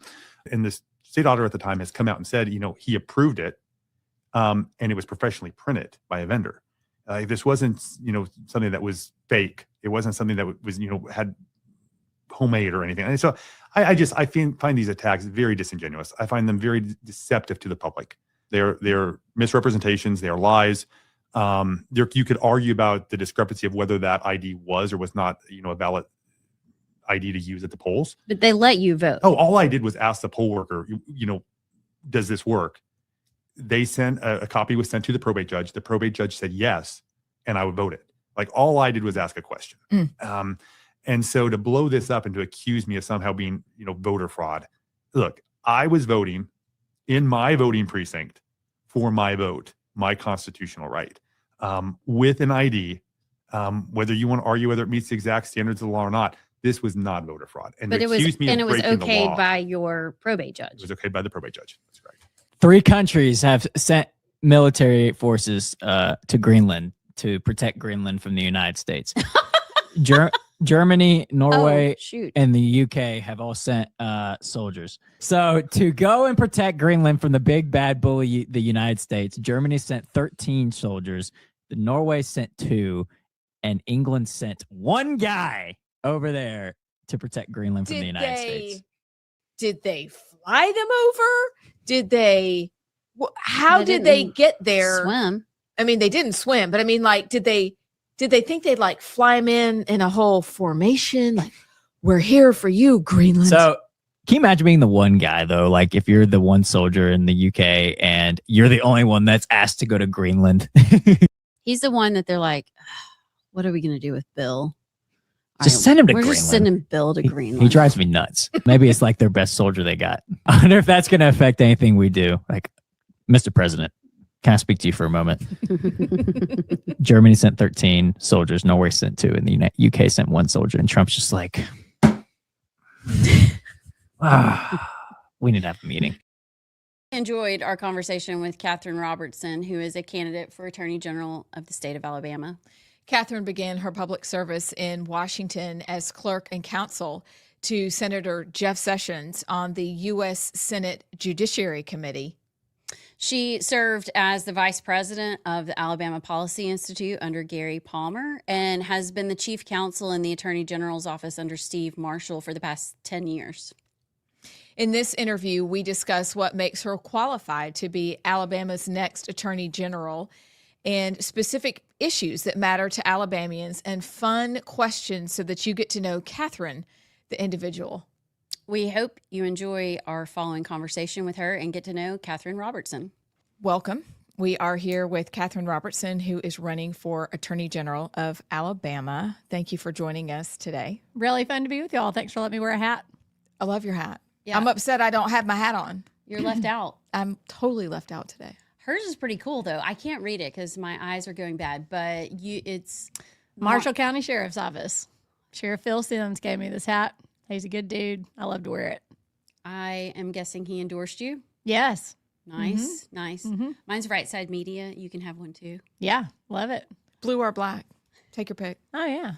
And this state auditor at the time has come out and said, he approved it. And it was professionally printed by a vendor. This wasn't, something that was fake. It wasn't something that was, had homemade or anything. And so I find these attacks very disingenuous. I find them very deceptive to the public. They're misrepresentations. They are lies. You could argue about the discrepancy of whether that ID was or was not, a valid ID to use at the polls. But they let you vote. Oh, all I did was ask the poll worker, does this work? They sent a copy was sent to the probate judge. The probate judge said yes, and I would vote it. Like all I did was ask a question. And so to blow this up and to accuse me of somehow being, voter fraud. Look, I was voting in my voting precinct for my vote, my constitutional right, with an ID. Whether you want to argue whether it meets the exact standards of the law or not, this was not voter fraud. And but it was okay by your probate judge. It was okay by the probate judge. That's correct. 3 countries have sent military forces to Greenland to protect Greenland from the United States. Germany, Norway, and the UK have all sent soldiers. So to go and protect Greenland from the big bad bully, the United States, Germany sent 13 soldiers, Norway sent 2, and England sent 1 guy over there to protect Greenland from the United States. Did they fly them over? How did they get there? Swim. I mean, they didn't swim, but I mean, like, did they think they'd like fly them in a whole formation? Like, we're here for you, Greenland. So can you imagine being the one guy though? Like if you're the one soldier in the UK and you're the only one that's asked to go to Greenland. He's the one that they're like, what are we going to do with Bill? Just send him to We're Greenland. just sending Bill to Greenland. He drives me nuts. Maybe it's like their best soldier they got. I wonder if that's going to affect anything we do. Like, Mr. President, can I speak to you for a moment? Germany sent 13 soldiers. Norway sent 2. And the UK sent 1 soldier. And Trump's just like, we need to have a meeting. Enjoyed our conversation with Catherine Robertson, who is a candidate for Attorney General of the state of Alabama. Catherine began her public service in Washington as clerk and counsel to Senator Jeff Sessions on the U.S. Senate Judiciary Committee. She served as the vice president of the Alabama Policy Institute under Gary Palmer and has been the chief counsel in the Attorney General's office under Steve Marshall for the past 10 years. In this interview, we discuss what makes her qualified to be Alabama's next Attorney General and specific issues that matter to Alabamians and fun questions so that you get to know Catherine, the individual. We hope you enjoy our following conversation with her and get to know Catherine Robertson. Welcome. We are here with Catherine Robertson, who is running for Attorney General of Alabama. Thank you for joining us today. Really fun to be with y'all. Thanks for letting me wear a hat. I love your hat. Yeah. I'm upset I don't have my hat on. You're left out. I'm totally left out today. Hers is pretty cool, though. I can't read it because my eyes are going bad, but it's Marshall County Sheriff's Office. Sheriff Phil Sims gave me this hat. He's a good dude. I love to wear it. I am guessing he endorsed you. Yes. Nice, nice. Mine's Rightside Media. You can have one too. Yeah, love it. Blue or black? Take your pick. Oh, yeah.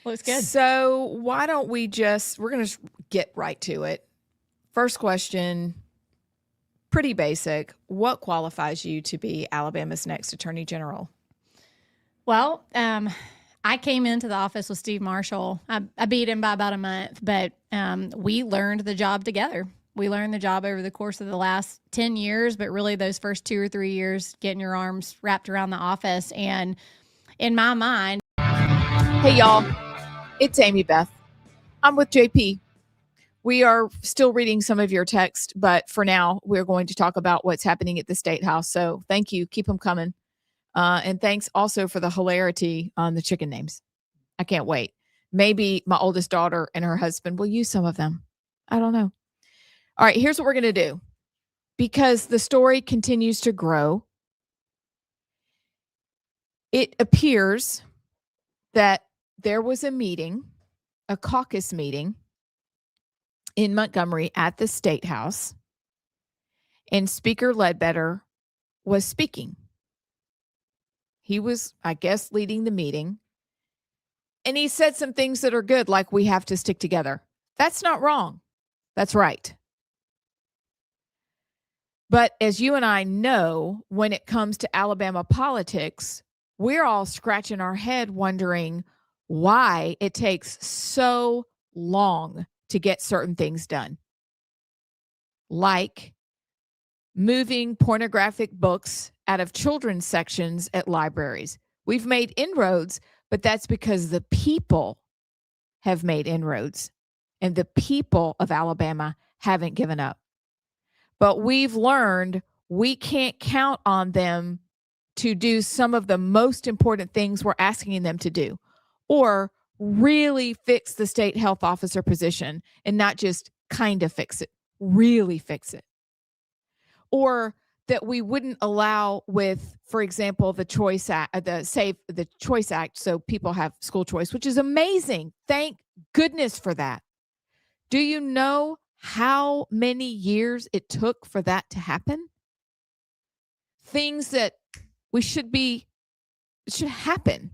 Looks good. So why don't we're going to get right to it. First question, pretty basic. What qualifies you to be Alabama's next Attorney General? Well, I came into the office with Steve Marshall. I beat him by about a month, but we learned the job together. We learned the job over the course of the last 10 years, but really those first 2 or 3 years, getting your arms wrapped around the office. And in my mind, hey, y'all, it's Amy Beth. I'm with JP. We are still reading some of your text, but for now, we're going to talk about what's happening at the State House. So thank you. Keep them coming. And thanks also for the hilarity on the chicken names. I can't wait. Maybe my oldest daughter and her husband will use some of them. I don't know. All right, here's what we're going to do. Because the story continues to grow, it appears that there was a meeting a caucus meeting in Montgomery at the State House, and Speaker Ledbetter was speaking. He was, I guess, leading the meeting. And he said some things that are good, like we have to stick together. That's not wrong. That's right. But as you and I know, when it comes to Alabama politics, we're all scratching our head wondering why it takes so long to get certain things done. Like moving pornographic books out of children's sections at libraries. We've made inroads, but that's because the people have made inroads and the people of Alabama haven't given up. But we've learned we can't count on them to do some of the most important things we're asking them to do, or really fix the state health officer position and not just kind of fix it, really fix it. Or that we wouldn't allow with, for example, the Choice Act, the Choice Act, so people have school choice, which is amazing. Thank goodness for that. Do you know how many years it took for that to happen? Things that should happen,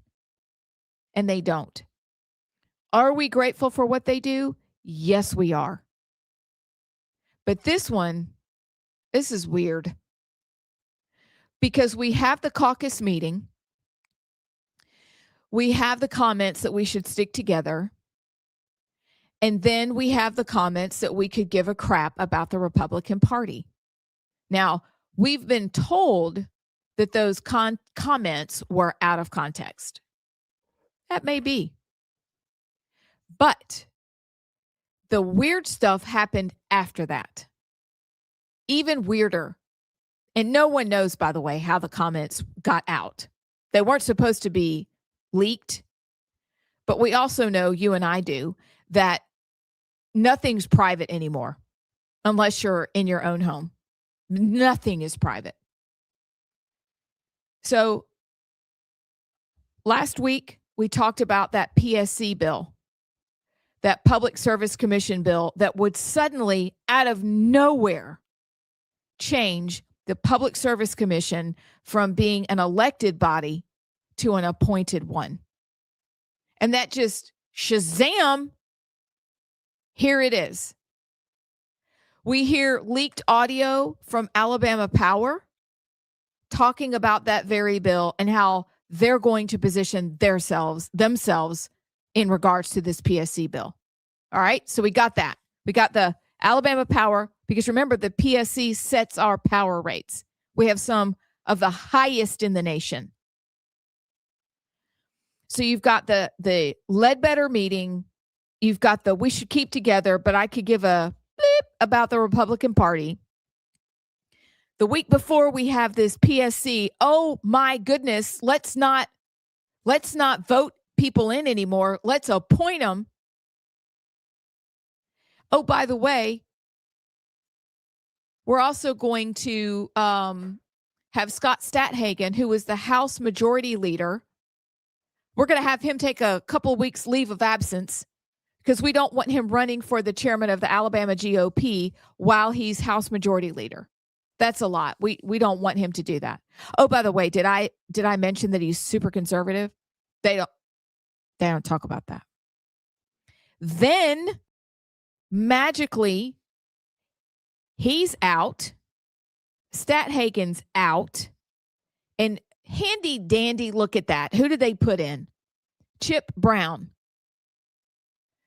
and they don't. Are we grateful for what they do? Yes, we are. But this is weird. Because we have the caucus meeting. We have the comments that we should stick together. And then we have the comments that we could give a crap about the Republican Party. Now, we've been told that those comments were out of context. That may be. But the weird stuff happened after that. Even weirder. And no one knows, by the way, how the comments got out. They weren't supposed to be leaked. But we also know, you and I do, that nothing's private anymore unless you're in your own home. Nothing is private. So last week, we talked about that PSC bill, that Public Service Commission bill that would suddenly, out of nowhere, change the Public Service Commission from being an elected body to an appointed one. And that just, shazam, here it is. We hear leaked audio from Alabama Power talking about that very bill and how they're going to position themselves in regards to this PSC bill. All right, so we got that. We got the Alabama Power, because remember, the PSC sets our power rates. We have some of the highest in the nation. So you've got the Ledbetter meeting. You've got the we should keep together, but I could give a bleep about the Republican Party. The week before, we have this PSC. Oh my goodness, let's not vote people in anymore. Let's appoint them. Oh, by the way, we're also going to have Scott Stathagen, who is the House Majority Leader. We're going to have him take a couple of weeks leave of absence because we don't want him running for the chairman of the Alabama GOP while he's House Majority Leader. That's a lot. We don't want him to do that. Oh, by the way, did I mention that he's super conservative? They don't talk about that. Then magically, he's out. Stathagen's out. And handy dandy, look at that. Who did they put in? Chip Brown,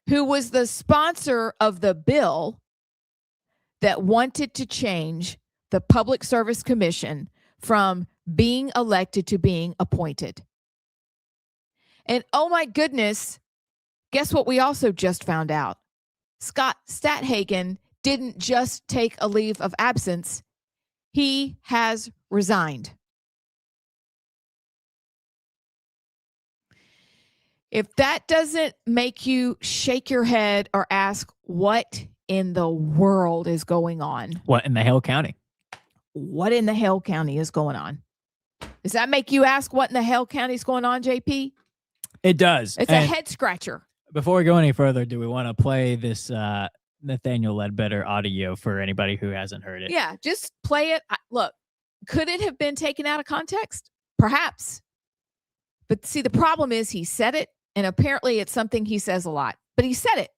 who was the sponsor of the bill that wanted to change the Public Service Commission from being elected to being appointed. And oh my goodness, guess what we also just found out? Scott Stathagen didn't just take a leave of absence. He has resigned. If that doesn't make you shake your head or ask what in the world is going on? What in the hell county? What in the hell county is going on? Does that make you ask what in the hell county is going on, JP? It does. It's a head scratcher. Before we go any further, do we want to play this Nathaniel Ledbetter audio for anybody who hasn't heard it? Yeah, just play it. Look, could it have been taken out of context? Perhaps. But see, the problem is he said it, and apparently it's something he says a lot. But he said it.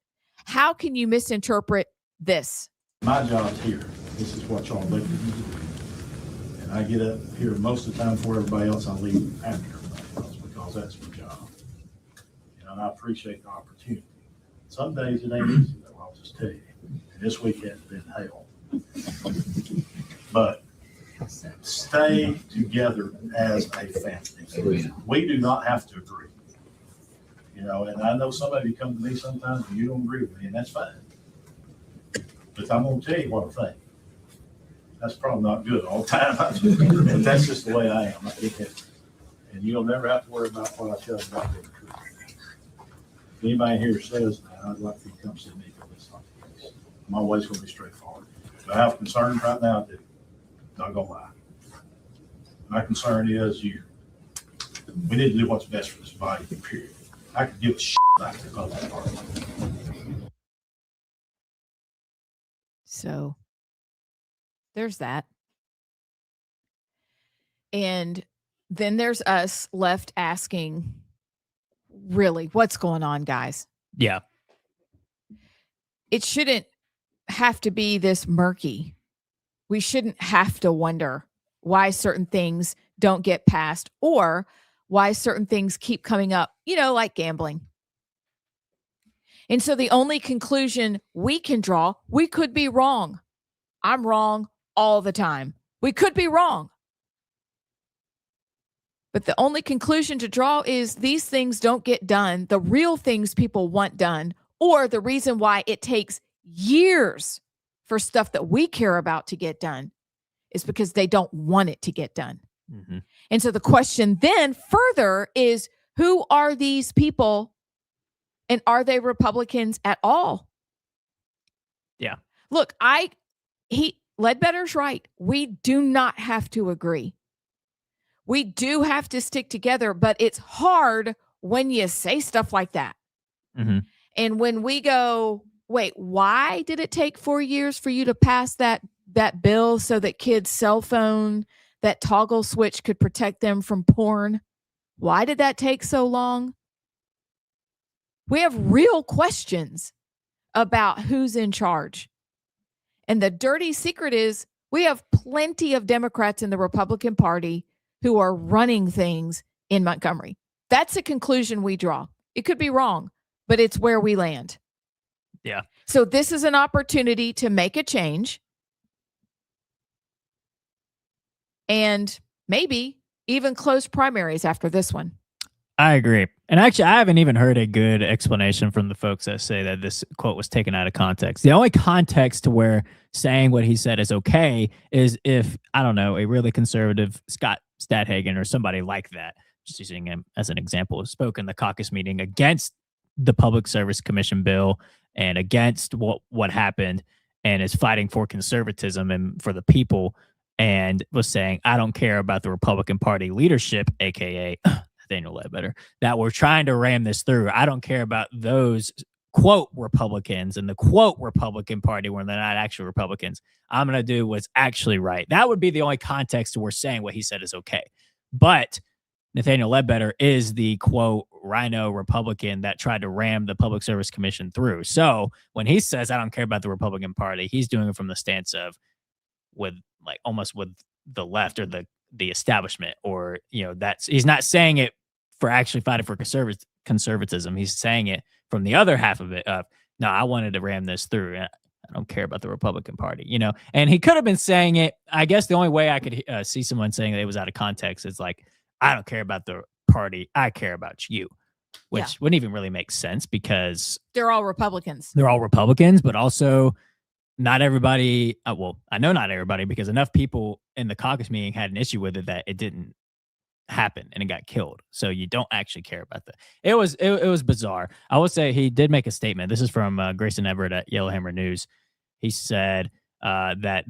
How can you misinterpret this? My job's here. This is what y'all elected me to do. And I get up here most of the time before everybody else. I leave after everybody else because that's my job. And I appreciate the opportunity. Some days it ain't easy, though, I'll just tell you. And this week has been hell. But stay together as a family. We do not have to agree. You know, and I know somebody come to me sometimes and you don't agree with me, and that's fine. But I'm going to tell you what I think. That's probably not good all the time. But that's just the way I am. I think that, and you'll never have to worry about what I tell you about being true. If anybody here says that, I'd like for you to come see me for this like this. I'm always going to be straightforward. But I have concerns right now, I do. Not going to lie. My concern is we need to do what's best for this body, period. I could give a shit about the public party. So there's that. And then there's us left asking, really, what's going on, guys? Yeah. It shouldn't have to be this murky. We shouldn't have to wonder why certain things don't get passed or why certain things keep coming up, like gambling. And so the only conclusion we can draw, we could be wrong. I'm wrong all the time. We could be wrong. But the only conclusion to draw is these things don't get done, the real things people want done, or the reason why it takes years for stuff that we care about to get done is because they don't want it to get done. Mm-hmm. And so the question then further is, who are these people and are they Republicans at all? Yeah. Look, Ledbetter's right. We do not have to agree. We do have to stick together, but it's hard when you say stuff like that. Mm-hmm. And when we go, wait, why did it take 4 years for you to pass that bill so that kids' cell phone, that toggle switch could protect them from porn? Why did that take so long? We have real questions about who's in charge. And the dirty secret is we have plenty of Democrats in the Republican Party who are running things in Montgomery. That's a conclusion we draw. It could be wrong, but it's where we land. Yeah. So this is an opportunity to make a change and maybe even close primaries after this one. I agree. And actually, I haven't even heard a good explanation from the folks that say that this quote was taken out of context. The only context to where saying what he said is okay is if, I don't know, a really conservative Scott Stadhagen or somebody like that, just using him as an example, spoke in the caucus meeting against the Public Service Commission bill and against what happened and is fighting for conservatism and for the people and was saying, I don't care about the Republican Party leadership, aka Daniel Ledbetter, that we're trying to ram this through. I don't care about those quote Republicans and the quote Republican Party when they're not actually Republicans. I'm going to do what's actually right. That would be the only context to we're saying what he said is okay. But Nathaniel Ledbetter is the quote rhino Republican that tried to ram the Public Service Commission through. So when he says, I don't care about the Republican Party, he's doing it from the stance of almost with the left or the establishment, or, that's, he's not saying it for actually fighting for conservatism. He's saying it from the other half of it of, no, I wanted to ram this through. I don't care about the Republican Party, and he could have been saying it. I guess the only way I could see someone saying that it was out of context is like, I don't care about the party. I care about you, which wouldn't even really make sense because they're all Republicans. They're all Republicans, but also not everybody. Well, I know not everybody because enough people in the caucus meeting had an issue with it that it didn't happen and it got killed. So you don't actually care about that. It was bizarre. I would say he did make a statement. This is from Grayson Everett at Yellowhammer News. He said that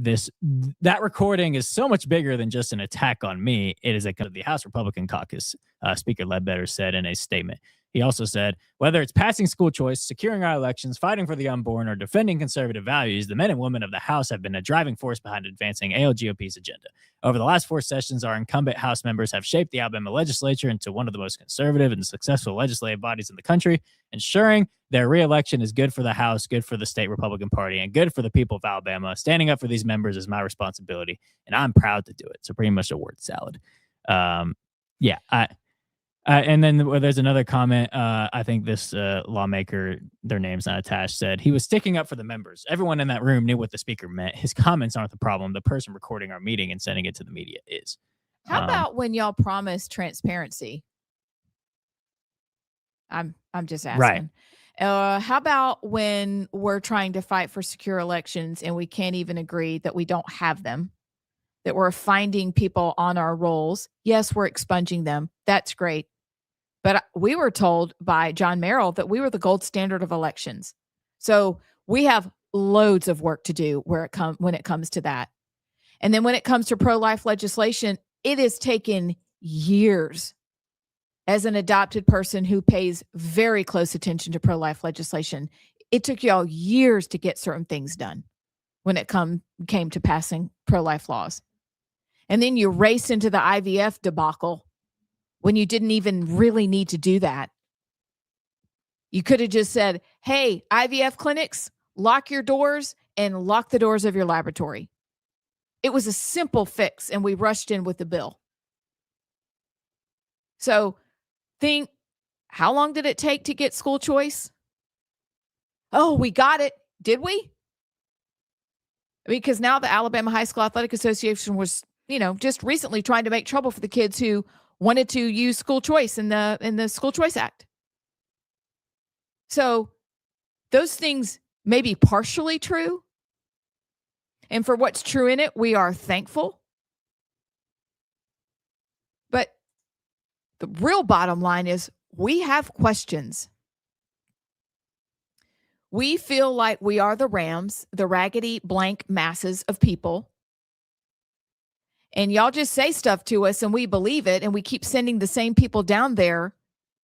recording is so much bigger than just an attack on me. It is the House Republican Caucus. Speaker Ledbetter said in a statement. He also said, whether it's passing school choice, securing our elections, fighting for the unborn, or defending conservative values, the men and women of the House have been a driving force behind advancing ALGOP's agenda. Over the last 4 sessions, our incumbent House members have shaped the Alabama legislature into one of the most conservative and successful legislative bodies in the country. Ensuring their re-election is good for the House, good for the state Republican Party, and good for the people of Alabama. Standing up for these members is my responsibility, and I'm proud to do it. So pretty much a word salad. And then there's another comment. I think this lawmaker, their name's not attached, said he was sticking up for the members. Everyone in that room knew what the speaker meant. His comments aren't the problem. The person recording our meeting and sending it to the media is. How about when y'all promise transparency? I'm just asking. Right. How about when we're trying to fight for secure elections and we can't even agree that we don't have them, that we're finding people on our rolls? Yes, we're expunging them. That's great. But we were told by John Merrill that we were the gold standard of elections. So we have loads of work to do when it comes to that. And then when it comes to pro-life legislation, it has taken years. As an adopted person who pays very close attention to pro-life legislation, it took y'all years to get certain things done when it came to passing pro-life laws. And then you race into the IVF debacle when you didn't even really need to do that. You could have just said, hey, IVF clinics, lock your doors and lock the doors of your laboratory. It was a simple fix, and we rushed in with the bill. So think, how long did it take to get school choice? Oh, we got it. Did we? Because now the Alabama High School Athletic Association was, just recently trying to make trouble for the kids who wanted to use school choice in the School Choice Act. So those things may be partially true. And for what's true in it, we are thankful. But the real bottom line is we have questions. We feel like we are the Rams, the raggedy blank masses of people. And y'all just say stuff to us and we believe it, and we keep sending the same people down there,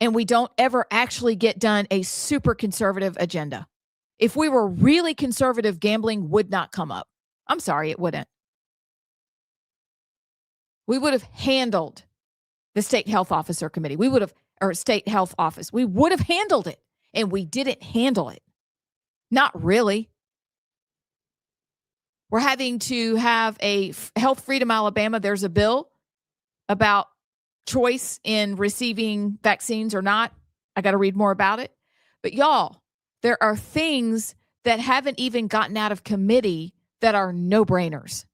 and we don't ever actually get done a super conservative agenda. If we were really conservative, gambling would not come up. I'm sorry, it wouldn't. We would have handled the state health officer committee. Or state health office. We would have handled it, and we didn't handle it. Not really. We're having to have a Health Freedom Alabama. There's a bill about choice in receiving vaccines or not. I got to read more about it. But y'all, there are things that haven't even gotten out of committee that are no-brainers.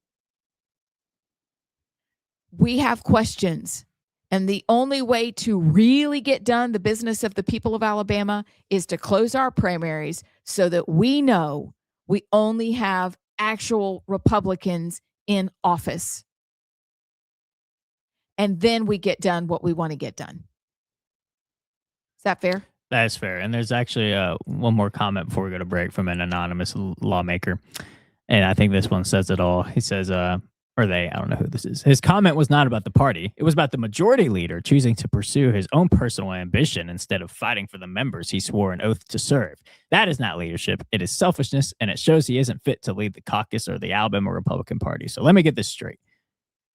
We have questions. And the only way to really get done the business of the people of Alabama is to close our primaries so that we know we only have actual Republicans in office. And then we get done what we want to get done. Is that fair? That is fair. And there's actually one more comment before we go to break from an anonymous lawmaker. And I think this one says it all. He says, I don't know who this is. His comment was not about the party. It was about the majority leader choosing to pursue his own personal ambition instead of fighting for the members he swore an oath to serve. That is not leadership. It is selfishness, and it shows he isn't fit to lead the caucus or the Alabama Republican Party. So let me get this straight.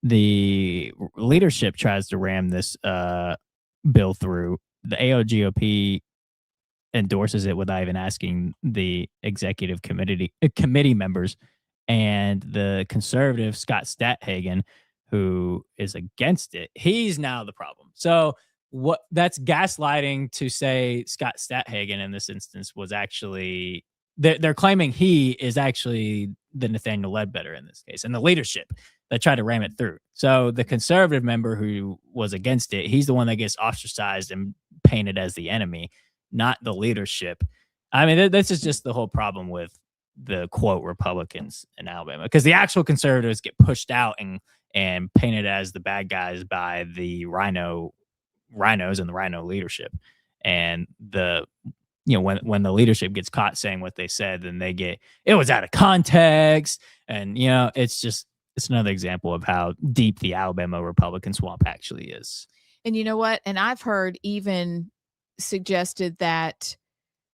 The leadership tries to ram this bill through. The ALGOP endorses it without even asking the executive committee members. And the conservative Scott Stadthagen, who is against it, he's now the problem. So that's gaslighting to say Scott Stadthagen in this instance was actually, they're claiming he is actually the Nathaniel Ledbetter in this case, and the leadership that tried to ram it through. So the conservative member who was against it, he's the one that gets ostracized and painted as the enemy, not the leadership. I mean, this is just the whole problem with the quote Republicans in Alabama, because the actual conservatives get pushed out and painted as the bad guys by the rhinos and the rhino leadership. And when the leadership gets caught saying what they said, then it was out of context. And it's another example of how deep the Alabama Republican swamp actually is. And you know what? And I've heard even suggested that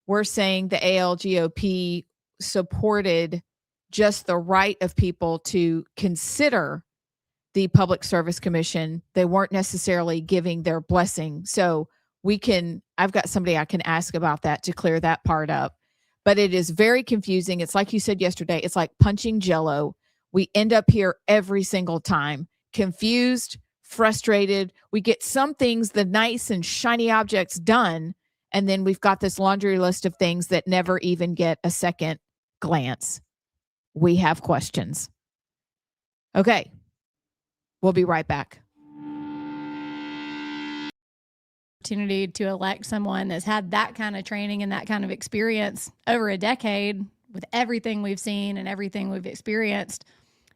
we're saying the ALGOP supported just the right of people to consider the Public Service Commission. They weren't necessarily giving their blessing. So I've got somebody I can ask about that to clear that part up. But it is very confusing. It's like you said yesterday, it's like punching Jello. We end up here every single time, confused, frustrated. We get some things, the nice and shiny objects done, and then we've got this laundry list of things that never even get a second glance. We have questions. Okay. We'll be right back. Opportunity to elect someone that's had that kind of training and that kind of experience over a decade with everything we've seen and everything we've experienced,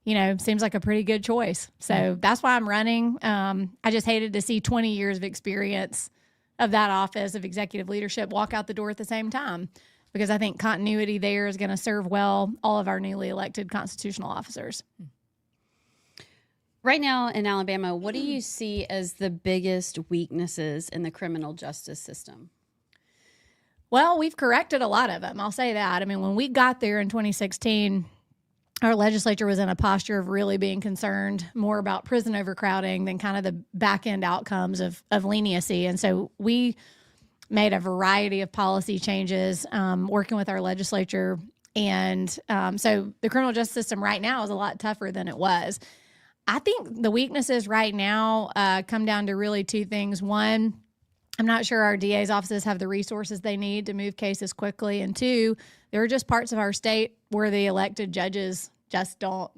seems like a pretty good choice. So that's why I'm running. I just hated to see 20 years of experience of that office of executive leadership walk out the door at the same time, because I think continuity there is going to serve well all of our newly elected constitutional officers. Right now in Alabama, what do you see as the biggest weaknesses in the criminal justice system? Well, we've corrected a lot of them. I'll say that. I mean, when we got there in 2016, our legislature was in a posture of really being concerned more about prison overcrowding than kind of the back end outcomes of leniency. And so we made a variety of policy changes, working with our legislature. And so the criminal justice system right now is a lot tougher than it was. I think the weaknesses right now come down to really two things. One, I'm not sure our DA's offices have the resources they need to move cases quickly. And two, there are just parts of our state where the elected judges just don't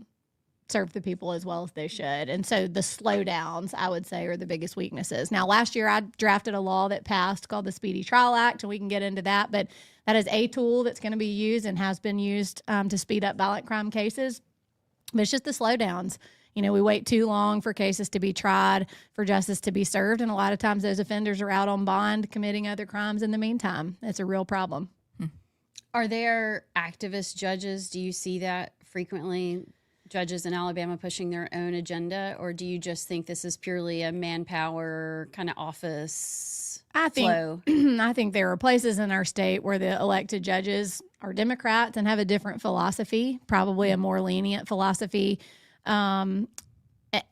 serve the people as well as they should. And so the slowdowns, I would say, are the biggest weaknesses. Now, last year I drafted a law that passed called the Speedy Trial Act, and we can get into that. But that is a tool that's going to be used and has been used to speed up violent crime cases. But it's just the slowdowns. We wait too long for cases to be tried, for justice to be served. And a lot of times those offenders are out on bond committing other crimes in the meantime. It's a real problem. Are there activist judges? Do you see that frequently? Judges in Alabama pushing their own agenda? Or do you just think this is purely a manpower kind of office flow? I think there are places in our state where the elected judges are Democrats and have a different philosophy, probably a more lenient philosophy. And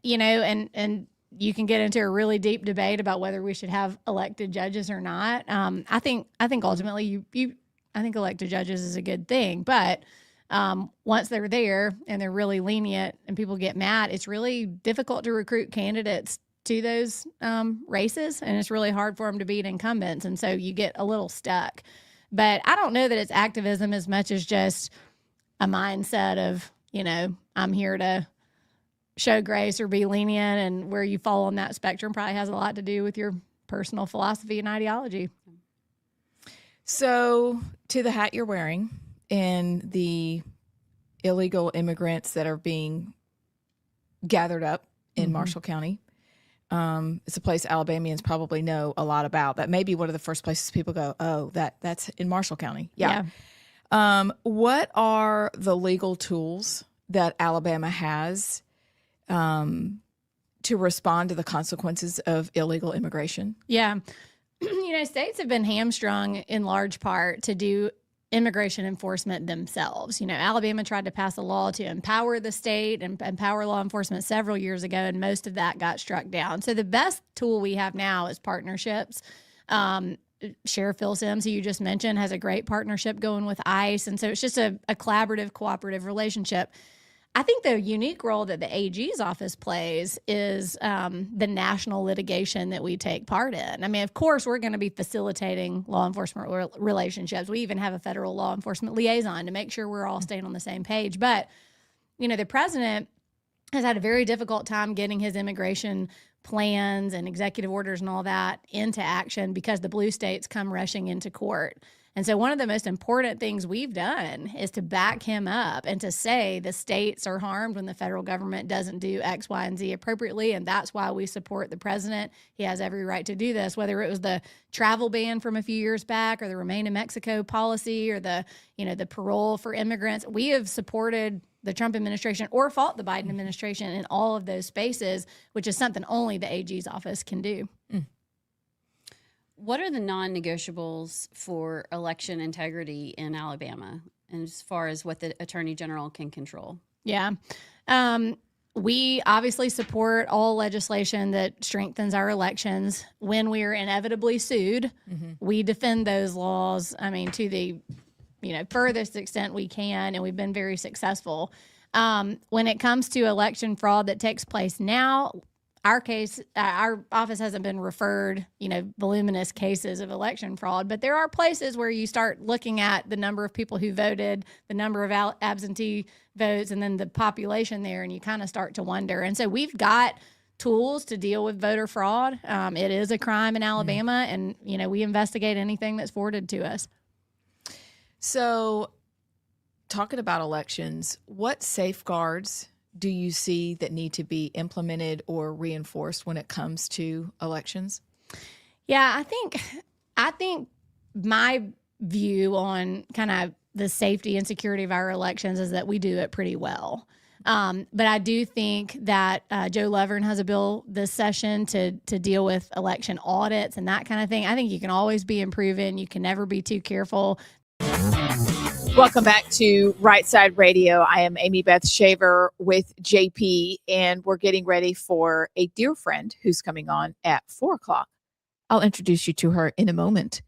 you can get into a really deep debate about whether we should have elected judges or not. I think ultimately I think elected judges is a good thing, but once they're there and they're really lenient and people get mad, it's really difficult to recruit candidates to those races, and it's really hard for them to beat incumbents, and so you get a little stuck. But I don't know that it's activism as much as just a mindset of, I'm here to show grace or be lenient, and where you fall on that spectrum probably has a lot to do with your personal philosophy and ideology. So, to the hat you're wearing and the illegal immigrants that are being gathered up in Marshall County, it's a place Alabamians probably know a lot about. That may be one of the first places people go, oh, that's in Marshall County. Yeah. What are the legal tools that Alabama has to respond to the consequences of illegal immigration? Yeah. States have been hamstrung in large part to do immigration enforcement themselves. Alabama tried to pass a law to empower the state and empower law enforcement several years ago, and most of that got struck down. So the best tool we have now is partnerships. Sheriff Phil Sims, who you just mentioned, has a great partnership going with ICE. And so it's just a collaborative, cooperative relationship. I think the unique role that the AG's office plays is the national litigation that we take part in. I mean, of course, we're going to be facilitating law enforcement relationships. We even have a federal law enforcement liaison to make sure we're all staying on the same page. But, the president has had a very difficult time getting his immigration plans and executive orders and all that into action because the blue states come rushing into court. And so one of the most important things we've done is to back him up and to say the states are harmed when the federal government doesn't do X, Y, and Z appropriately. And that's why we support the president. He has every right to do this, whether it was the travel ban from a few years back or the Remain in Mexico policy or the parole for immigrants. We have supported the Trump administration or fought the Biden administration in all of those spaces, which is something only the AG's office can do. What are the non-negotiables for election integrity in Alabama, and as far as what the Attorney General can control? Yeah. We obviously support all legislation that strengthens our elections. When we are inevitably sued, we defend those laws, I mean, to the furthest extent we can, and we've been very successful. When it comes to election fraud that takes place now, our office hasn't been referred, voluminous cases of election fraud, but there are places where you start looking at the number of people who voted, the number of absentee votes, and then the population there, and you kind of start to wonder. And so we've got tools to deal with voter fraud. It is a crime in Alabama, and, we investigate anything that's forwarded to us. So, talking about elections, what safeguards do you see that need to be implemented or reinforced when it comes to elections? Yeah, I think my view on kind of the safety and security of our elections is that we do it pretty well. But I do think that Joe Lovern has a bill this session to deal with election audits and that kind of thing. I think you can always be improving. You can never be too careful. Welcome back to Rightside Radio. I am Amy Beth Shaver with JP, and we're getting ready for a dear friend who's coming on at 4:00. I'll introduce you to her in a moment.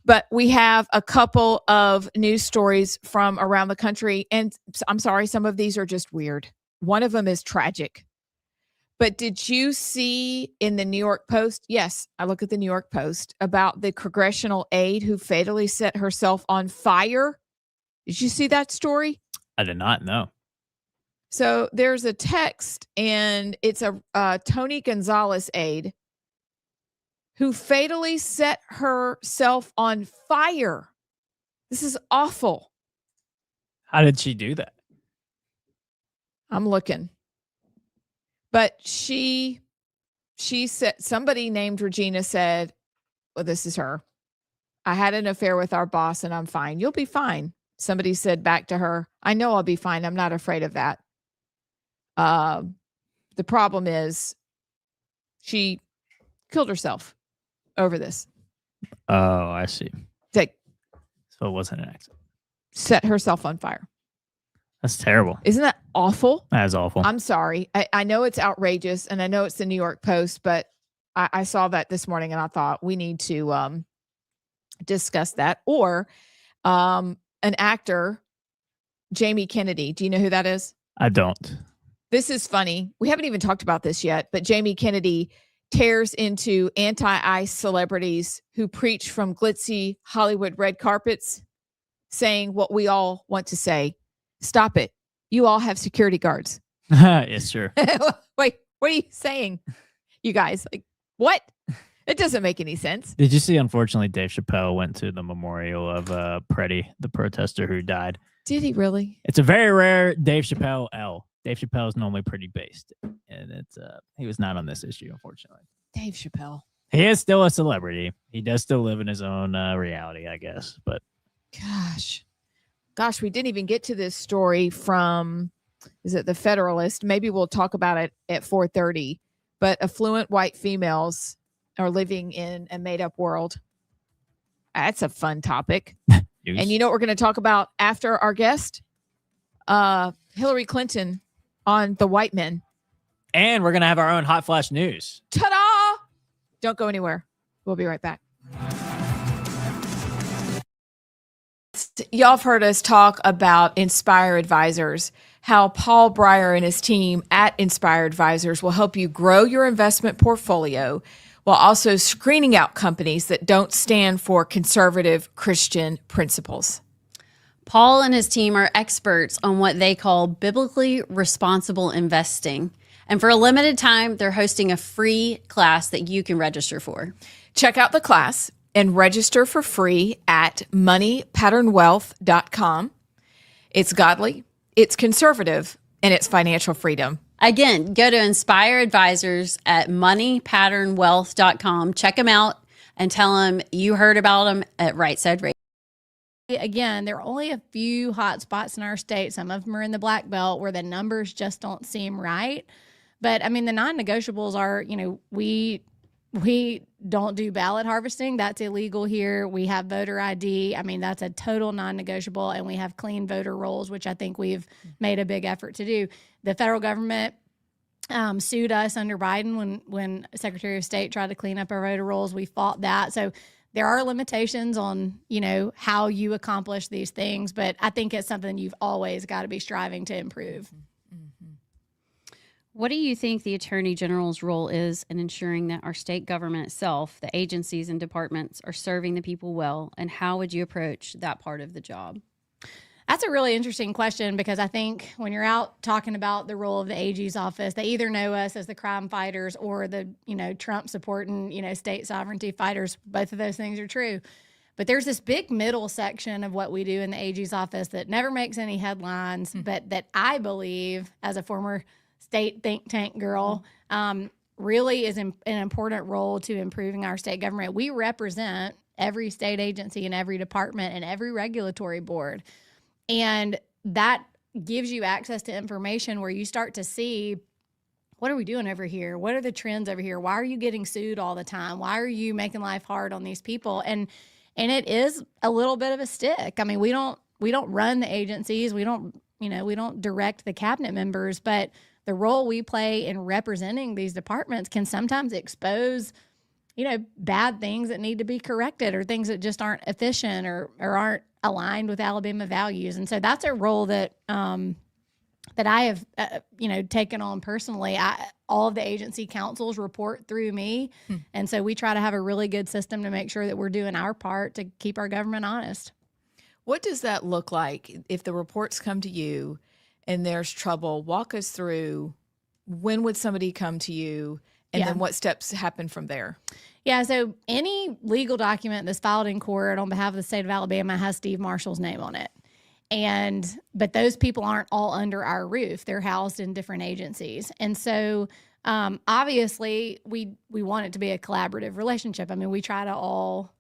But we have a couple of news stories from around the country, and I'm sorry, some of these are just weird. One of them is tragic. But did you see in the New York Post? Yes, I look at the New York Post about the congressional aide who fatally set herself on fire. Did you see that story? I did not know. So there's a text, and it's a Tony Gonzalez aide who fatally set herself on fire. This is awful. How did she do that? I'm looking. But she said, somebody named Regina said, well, this is her. I had an affair with our boss and I'm fine. You'll be fine. Somebody said back to her, I know I'll be fine. I'm not afraid of that. The problem is she killed herself over this. Oh, I see. So it wasn't an accident. Set herself on fire. That's terrible. Isn't that awful? That is awful. I'm sorry. I know it's outrageous, and I know it's the New York Post, but I saw that this morning, and I thought we need to discuss that. Or an actor, Jamie Kennedy. Do you know who that is? I don't. This is funny. We haven't even talked about this yet, but Jamie Kennedy tears into anti-ICE celebrities who preach from glitzy Hollywood red carpets, saying what we all want to say. Stop it. You all have security guards. Yes, sure. Wait, what are you saying? You guys, like, what? It doesn't make any sense. Did you see, unfortunately, Dave Chappelle went to the memorial of Preddy, the protester who died? Did he really? It's a very rare Dave Chappelle L. Dave Chappelle is normally pretty based, and it's he was not on this issue, unfortunately. Dave Chappelle. He is still a celebrity. He does still live in his own reality, I guess. But gosh, we didn't even get to this story from, is it the Federalist? Maybe we'll talk about it at 4:30. But affluent white females are living in a made-up world. That's a fun topic. And you know what we're going to talk about after our guest? Hillary Clinton on the white men. And we're going to have our own hot flash news. Ta-da! Don't go anywhere. We'll be right back. Y'all have heard us talk about Inspire Advisors, how Paul Breyer and his team at Inspire Advisors will help you grow your investment portfolio while also screening out companies that don't stand for conservative Christian principles. Paul and his team are experts on what they call biblically responsible investing. And for a limited time, they're hosting a free class that you can register for. Check out the class and register for free at moneypatternwealth.com. It's godly, it's conservative, and it's financial freedom. Again, go to Inspire Advisors at moneypatternwealth.com. Check them out and tell them you heard about them at Rightside Radio. Again, there are only a few hot spots in our state. Some of them are in the Black Belt where the numbers just don't seem right. But I mean, the non-negotiables are, we We don't do ballot harvesting. That's illegal here. We have voter ID. I mean, that's a total non-negotiable. And we have clean voter rolls, which I think we've made a big effort to do. The federal government sued us under Biden when Secretary of State tried to clean up our voter rolls. We fought that. So there are limitations on, how you accomplish these things. But I think it's something you've always got to be striving to improve. What do you think the Attorney General's role is in ensuring that our state government itself, the agencies and departments, are serving the people well? And how would you approach that part of the job? That's a really interesting question, because I think when you're out talking about the role of the AG's office, they either know us as the crime fighters or the, Trump supporting, state sovereignty fighters. Both of those things are true. But there's this big middle section of what we do in the AG's office that never makes any headlines, but that I believe, as a former state think tank girl, really is an important role to improving our state government. We represent every state agency and every department and every regulatory board. And that gives you access to information where you start to see, what are we doing over here? What are the trends over here? Why are you getting sued all the time? Why are you making life hard on these people? And it is a little bit of a stick. I mean, we don't run the agencies. We don't direct the cabinet members, but the role we play in representing these departments can sometimes expose, bad things that need to be corrected, or things that just aren't efficient or aren't aligned with Alabama values. And so that's a role that that I have, taken on personally. All of the agency councils report through me. And so we try to have a really good system to make sure that we're doing our part to keep our government honest. What does that look like if the reports come to you and there's trouble? Walk us through, when would somebody come to you, and then what steps happen from there? Yeah, so any legal document that's filed in court on behalf of the state of Alabama has Steve Marshall's name on it. But those people aren't all under our roof. They're housed in different agencies. And so obviously we want it to be a collaborative relationship. I mean, we try to all,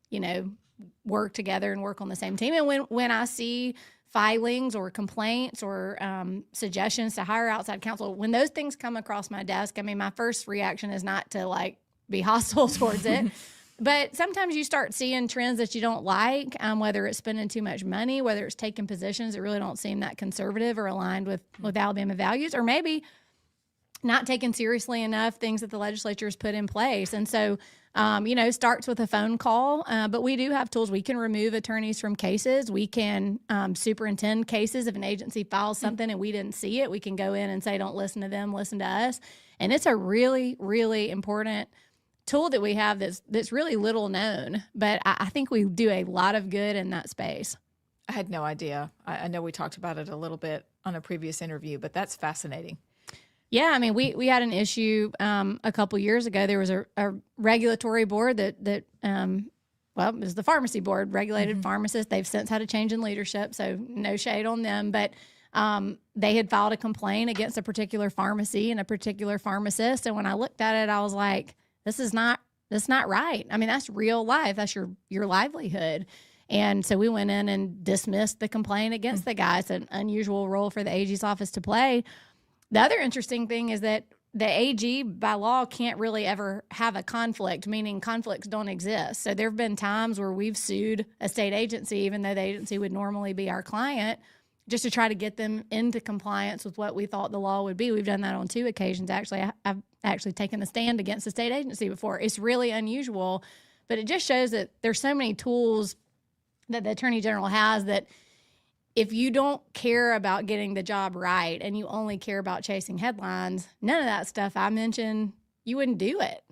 work together and work on the same team. And when I see filings or complaints or suggestions to hire outside counsel, when those things come across my desk, I mean, my first reaction is not to be hostile towards it. But sometimes you start seeing trends that you don't like, whether it's spending too much money, whether it's taking positions that really don't seem that conservative or aligned with Alabama values, or maybe not taking seriously enough things that the legislature has put in place. And so, starts with a phone call, but we do have tools. We can remove attorneys from cases. We can superintend cases. If an agency files something and we didn't see it, we can go in and say, don't listen to them, listen to us. And it's a really, really important tool that we have that's really little known, but I think we do a lot of good in that space. I had no idea. I know we talked about it a little bit on a previous interview, but that's fascinating. Yeah, I mean, we had an issue a couple years ago. There was a regulatory board that it was the pharmacy board, regulated pharmacists. They've since had a change in leadership, so no shade on them. But they had filed a complaint against a particular pharmacy and a particular pharmacist. And when I looked at it, I was like, that's not right. I mean, that's real life. That's your livelihood. And so we went in and dismissed the complaint against the guy. It's an unusual role for the AG's office to play. The other interesting thing is that the AG by law can't really ever have a conflict, meaning conflicts don't exist. So there have been times where we've sued a state agency, even though the agency would normally be our client, just to try to get them into compliance with what we thought the law would be. We've done that on 2 occasions. Actually, I've actually taken the stand against a state agency before. It's really unusual, but it just shows that there's so many tools that the Attorney General has that if you don't care about getting the job right and you only care about chasing headlines, none of that stuff I mentioned, you wouldn't do it.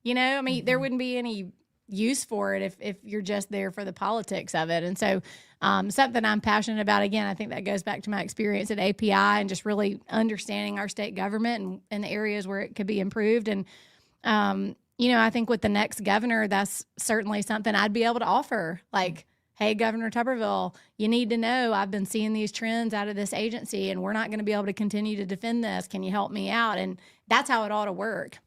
I mean, there wouldn't be any use for it if you're just there for the politics of it. And so something I'm passionate about, again, I think that goes back to my experience at API and just really understanding our state government and the areas where it could be improved. And, I think with the next governor, that's certainly something I'd be able to offer. Like, hey, Governor Tuberville, you need to know I've been seeing these trends out of this agency and we're not going to be able to continue to defend this. Can you help me out? And that's how it ought to work.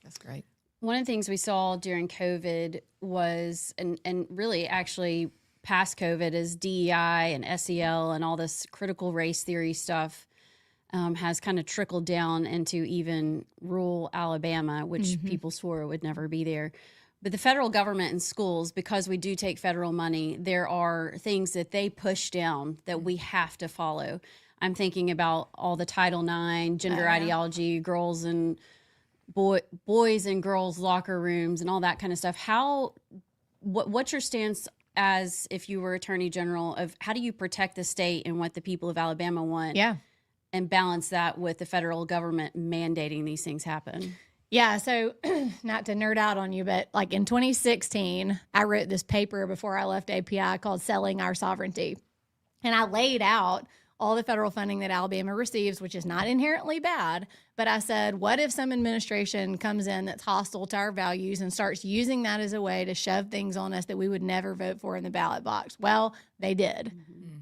That's great. One of the things we saw during COVID was, and really actually past COVID, is DEI and SEL and all this critical race theory stuff has kind of trickled down into even rural Alabama, which people swore it would never be there. But the federal government and schools, because we do take federal money, there are things that they push down that we have to follow. I'm thinking about all the Title IX, gender ideology, girls and boys and girls locker rooms and all that kind of stuff. What's your stance as if you were Attorney General of how do you protect the state and what the people of Alabama want? Yeah. And balance that with the federal government mandating these things happen? Yeah, so not to nerd out on you, but like in 2016, I wrote this paper before I left API called Selling Our Sovereignty. And I laid out all the federal funding that Alabama receives, which is not inherently bad. But I said, what if some administration comes in that's hostile to our values and starts using that as a way to shove things on us that we would never vote for in the ballot box? Well, they did,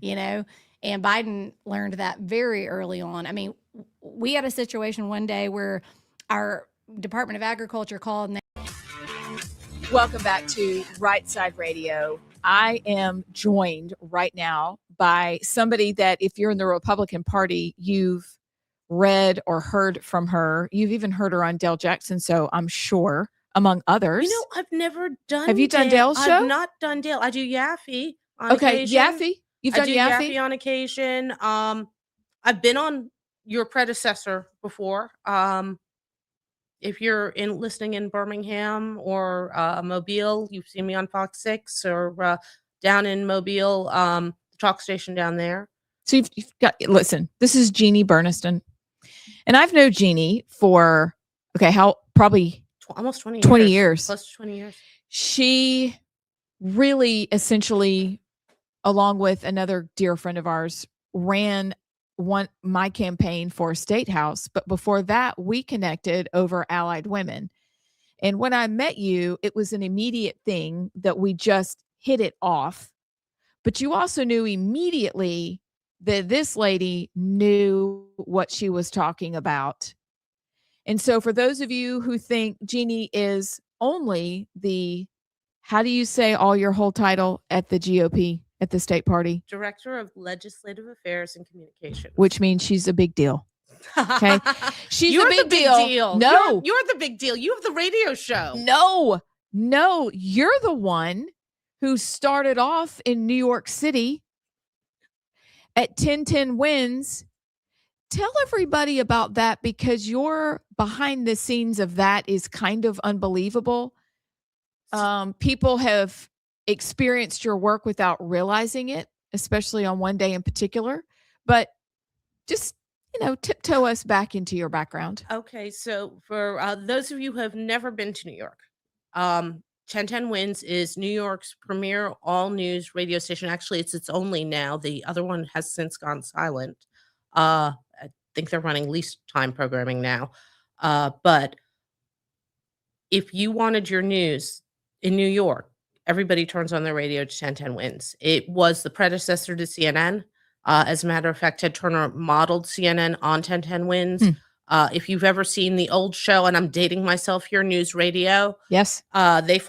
you know, and Biden learned that very early on. I mean, we had a situation one day where our Department of Agriculture called and Welcome back to Rightside Radio. I am joined right now by somebody that if you're in the Republican Party, you've read or heard from her. You've even heard her on Dale Jackson, so I'm sure, among others. You know, I've never done Have you done Dale's show? I've not done Dale. I do Yaffe on Okay, occasion. Yaffe. You've done I do Yaffe? Yaffe on occasion. I've been on your predecessor before. If you're listening in Birmingham or Mobile, you've seen me on Fox 6 or down in Mobile, the talk station down there. So you've got, listen, this is Jeannie Berniston. And I've known Jeannie for, probably almost 20 years. Close to 20 years. She really essentially, along with another dear friend of ours, ran my campaign for State House. But before that, we connected over Allied Women. And when I met you, it was an immediate thing that we just hit it off. But you also knew immediately that this lady knew what she was talking about. And so for those of you who think Jeannie is only how do you say your whole title at the GOP, at the state party? Director of Legislative Affairs and Communications. Which means she's a big deal. Okay. She's You're a big the deal. No. You're the big deal. You have the radio show. No, you're the one who started off in New York City at 1010 Wins. Tell everybody about that, because your behind the scenes of that is kind of unbelievable. People have experienced your work without realizing it, especially on one day in particular. But just, tiptoe us back into your background. Okay, so for those of you who have never been to New York, 1010 Wins is New York's premier all-news radio station. Actually, it's only now. The other one has since gone silent. I think they're running least time programming now. But if you wanted your news in New York, everybody turns on their radio to 1010 Wins. It was the predecessor to CNN. As a matter of fact, Ted Turner modeled CNN on 1010 Wins. If you've ever seen the old show, and I'm dating myself here, News Radio. Yes. They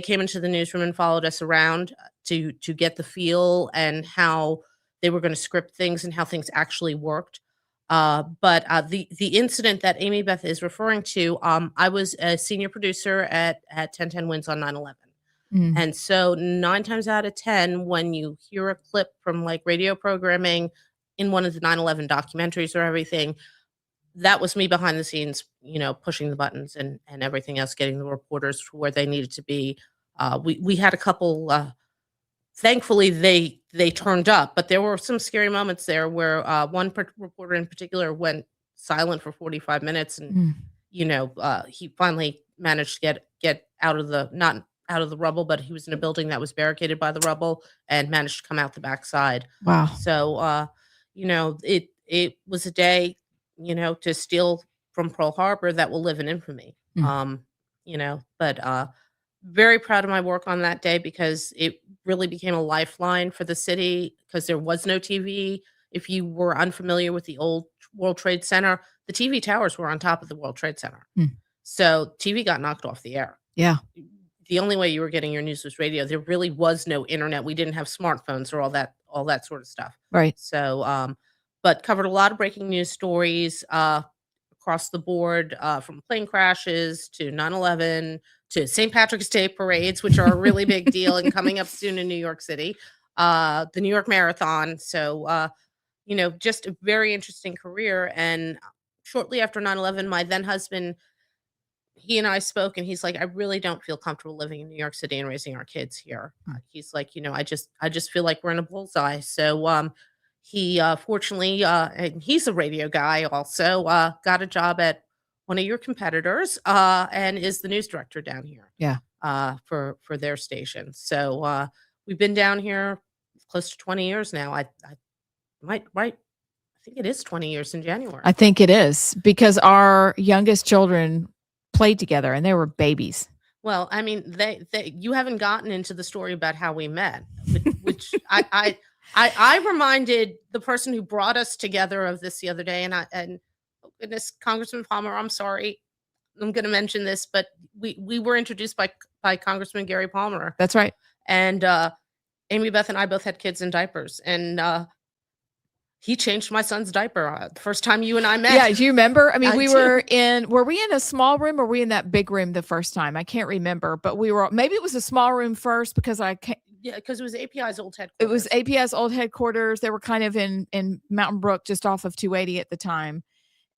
came into the newsroom and followed us around to get the feel and how they were going to script things and how things actually worked. But the incident that Amy Beth is referring to, I was a senior producer at 1010 Wins on 9/11. And so 9 times out of 10, when you hear a clip from like radio programming in one of the 9/11 documentaries or everything, that was me behind the scenes, pushing the buttons and everything else, getting the reporters to where they needed to be. We had a couple, thankfully they turned up, but there were some scary moments there where one reporter in particular went silent for 45 minutes. And, he finally managed to get out of not out of the rubble, but he was in a building that was barricaded by the rubble and managed to come out the backside. Wow. So, it was a day, to steal from Pearl Harbor that will live in infamy. But very proud of my work on that day, because it really became a lifeline for the city, because there was no TV. If you were unfamiliar with the old World Trade Center, the TV towers were on top of the World Trade Center. So TV got knocked off the air. Yeah. The only way you were getting your news was radio. There really was no internet. We didn't have smartphones or all that sort of stuff. Right. So, but covered a lot of breaking news stories across the board, from plane crashes to 9/11 to St. Patrick's Day parades, which are a really big deal and coming up soon in New York City, the New York Marathon. So, just a very interesting career. And shortly after 9/11, my then husband, he and I spoke, and he's like, I really don't feel comfortable living in New York City and raising our kids here. He's like, I just feel like we're in a bullseye. So, he fortunately, and he's a radio guy also, got a job at one of your competitors, and is the news director down here. Yeah. For their station. So, we've been down here close to 20 years now. I might right. I think it is 20 years in January. I think it is, because our youngest children played together and they were babies. Well, I mean, you haven't gotten into the story about how we met, which I reminded the person who brought us together of this the other day, and oh goodness, Congressman Palmer, I'm sorry, I'm going to mention this, but we were introduced by Congressman Gary Palmer. That's right. And Amy Beth and I both had kids in diapers, and he changed my son's diaper the first time you and I met. Yeah, do you remember? I mean, I we do. were we in a small room, or were we in that big room the first time? I can't remember, but maybe it was a small room first, because Yeah, because it was API's old headquarters. it was APS old headquarters. They were kind of in Mountain Brook, just off of 280 at the time.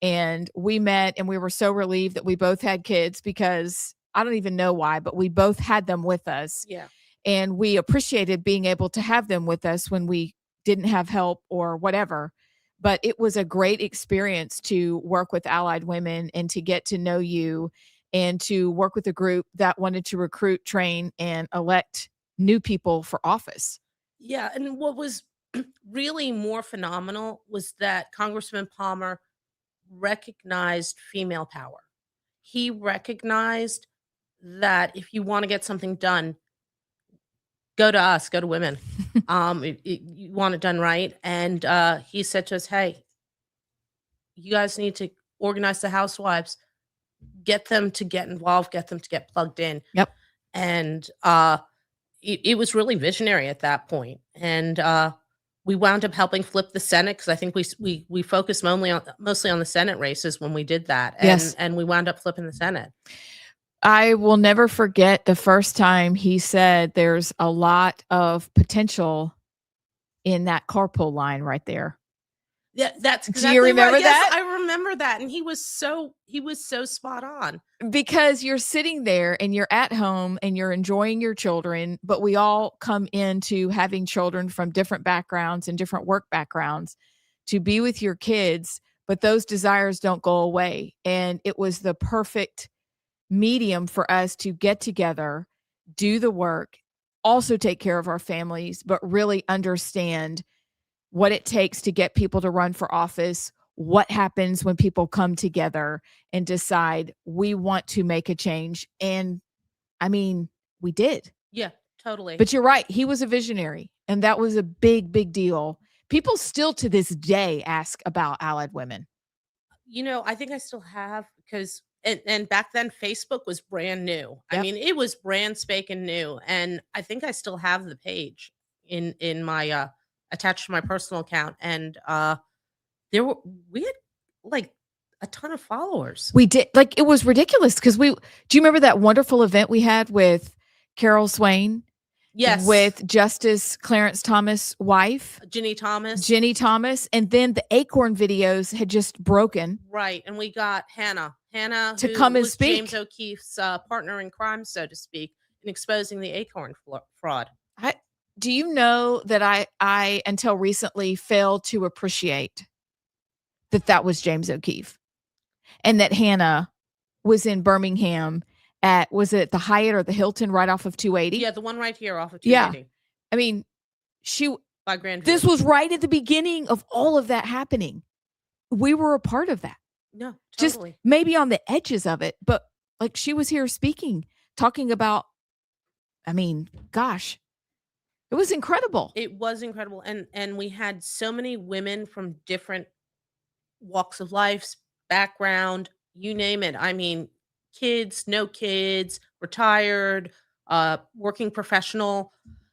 And we met, and we were so relieved that we both had kids, because I don't even know why, but we both had them with us. Yeah. And we appreciated being able to have them with us when we didn't have help or whatever. But it was a great experience to work with Allied Women and to get to know you, and to work with a group that wanted to recruit, train, and elect new people for office. Yeah, and what was really more phenomenal was that Congressman Palmer recognized female power. He recognized that if you want to get something done, go to us, go to women. You want it done right. And he said to us, hey, you guys need to organize the housewives, get them to get involved, get them to get plugged in. Yep. And it was really visionary at that point. And we wound up helping flip the Senate, because I think we focused mostly on the Senate races when we did that. And, Yes. and we wound up flipping the Senate. I will never forget the first time he said there's a lot of potential in that carpool line right there. Yeah, that's Do you exactly right. remember Yes, that? I remember that. And he was so spot on. Because you're sitting there and you're at home and you're enjoying your children, but we all come into having children from different backgrounds and different work backgrounds to be with your kids, but those desires don't go away. And it was the perfect medium for us to get together, do the work, also take care of our families, but really understand what it takes to get people to run for office, what happens when people come together and decide we want to make a change. And I mean, we did. Yeah, totally. But you're right. He was a visionary, and that was a big, big deal. People still to this day ask about Allied Women. I think I still have, because and back then Facebook was brand new. I Yep. mean, it was brand spanking new. And I think I still have the page in my attached to my personal account. And we had like a ton of followers. We did. Like, it was ridiculous, because do you remember that wonderful event we had with Carol Swain? Yes. With Justice Clarence Thomas' wife, Ginny Thomas. And then the Acorn videos had just broken. Right. And we got Hannah To who come and was speak. James O'Keefe's partner in crime, so to speak, in exposing the Acorn fraud. Do you know that I until recently failed to appreciate that was James O'Keefe, and that Hannah was in Birmingham was it the Hyatt or the Hilton right off of 280? Yeah, the one right here off of Yeah. 280. I mean, By Grandview. this was right at the beginning of all of that happening. We were a part of that. No, Just totally. maybe on the edges of it, but like, she was here speaking, talking about, I mean, gosh, it was incredible. It was incredible. And we had so many women from different walks of life, background, you name it. I mean, kids, no kids, retired, working professional.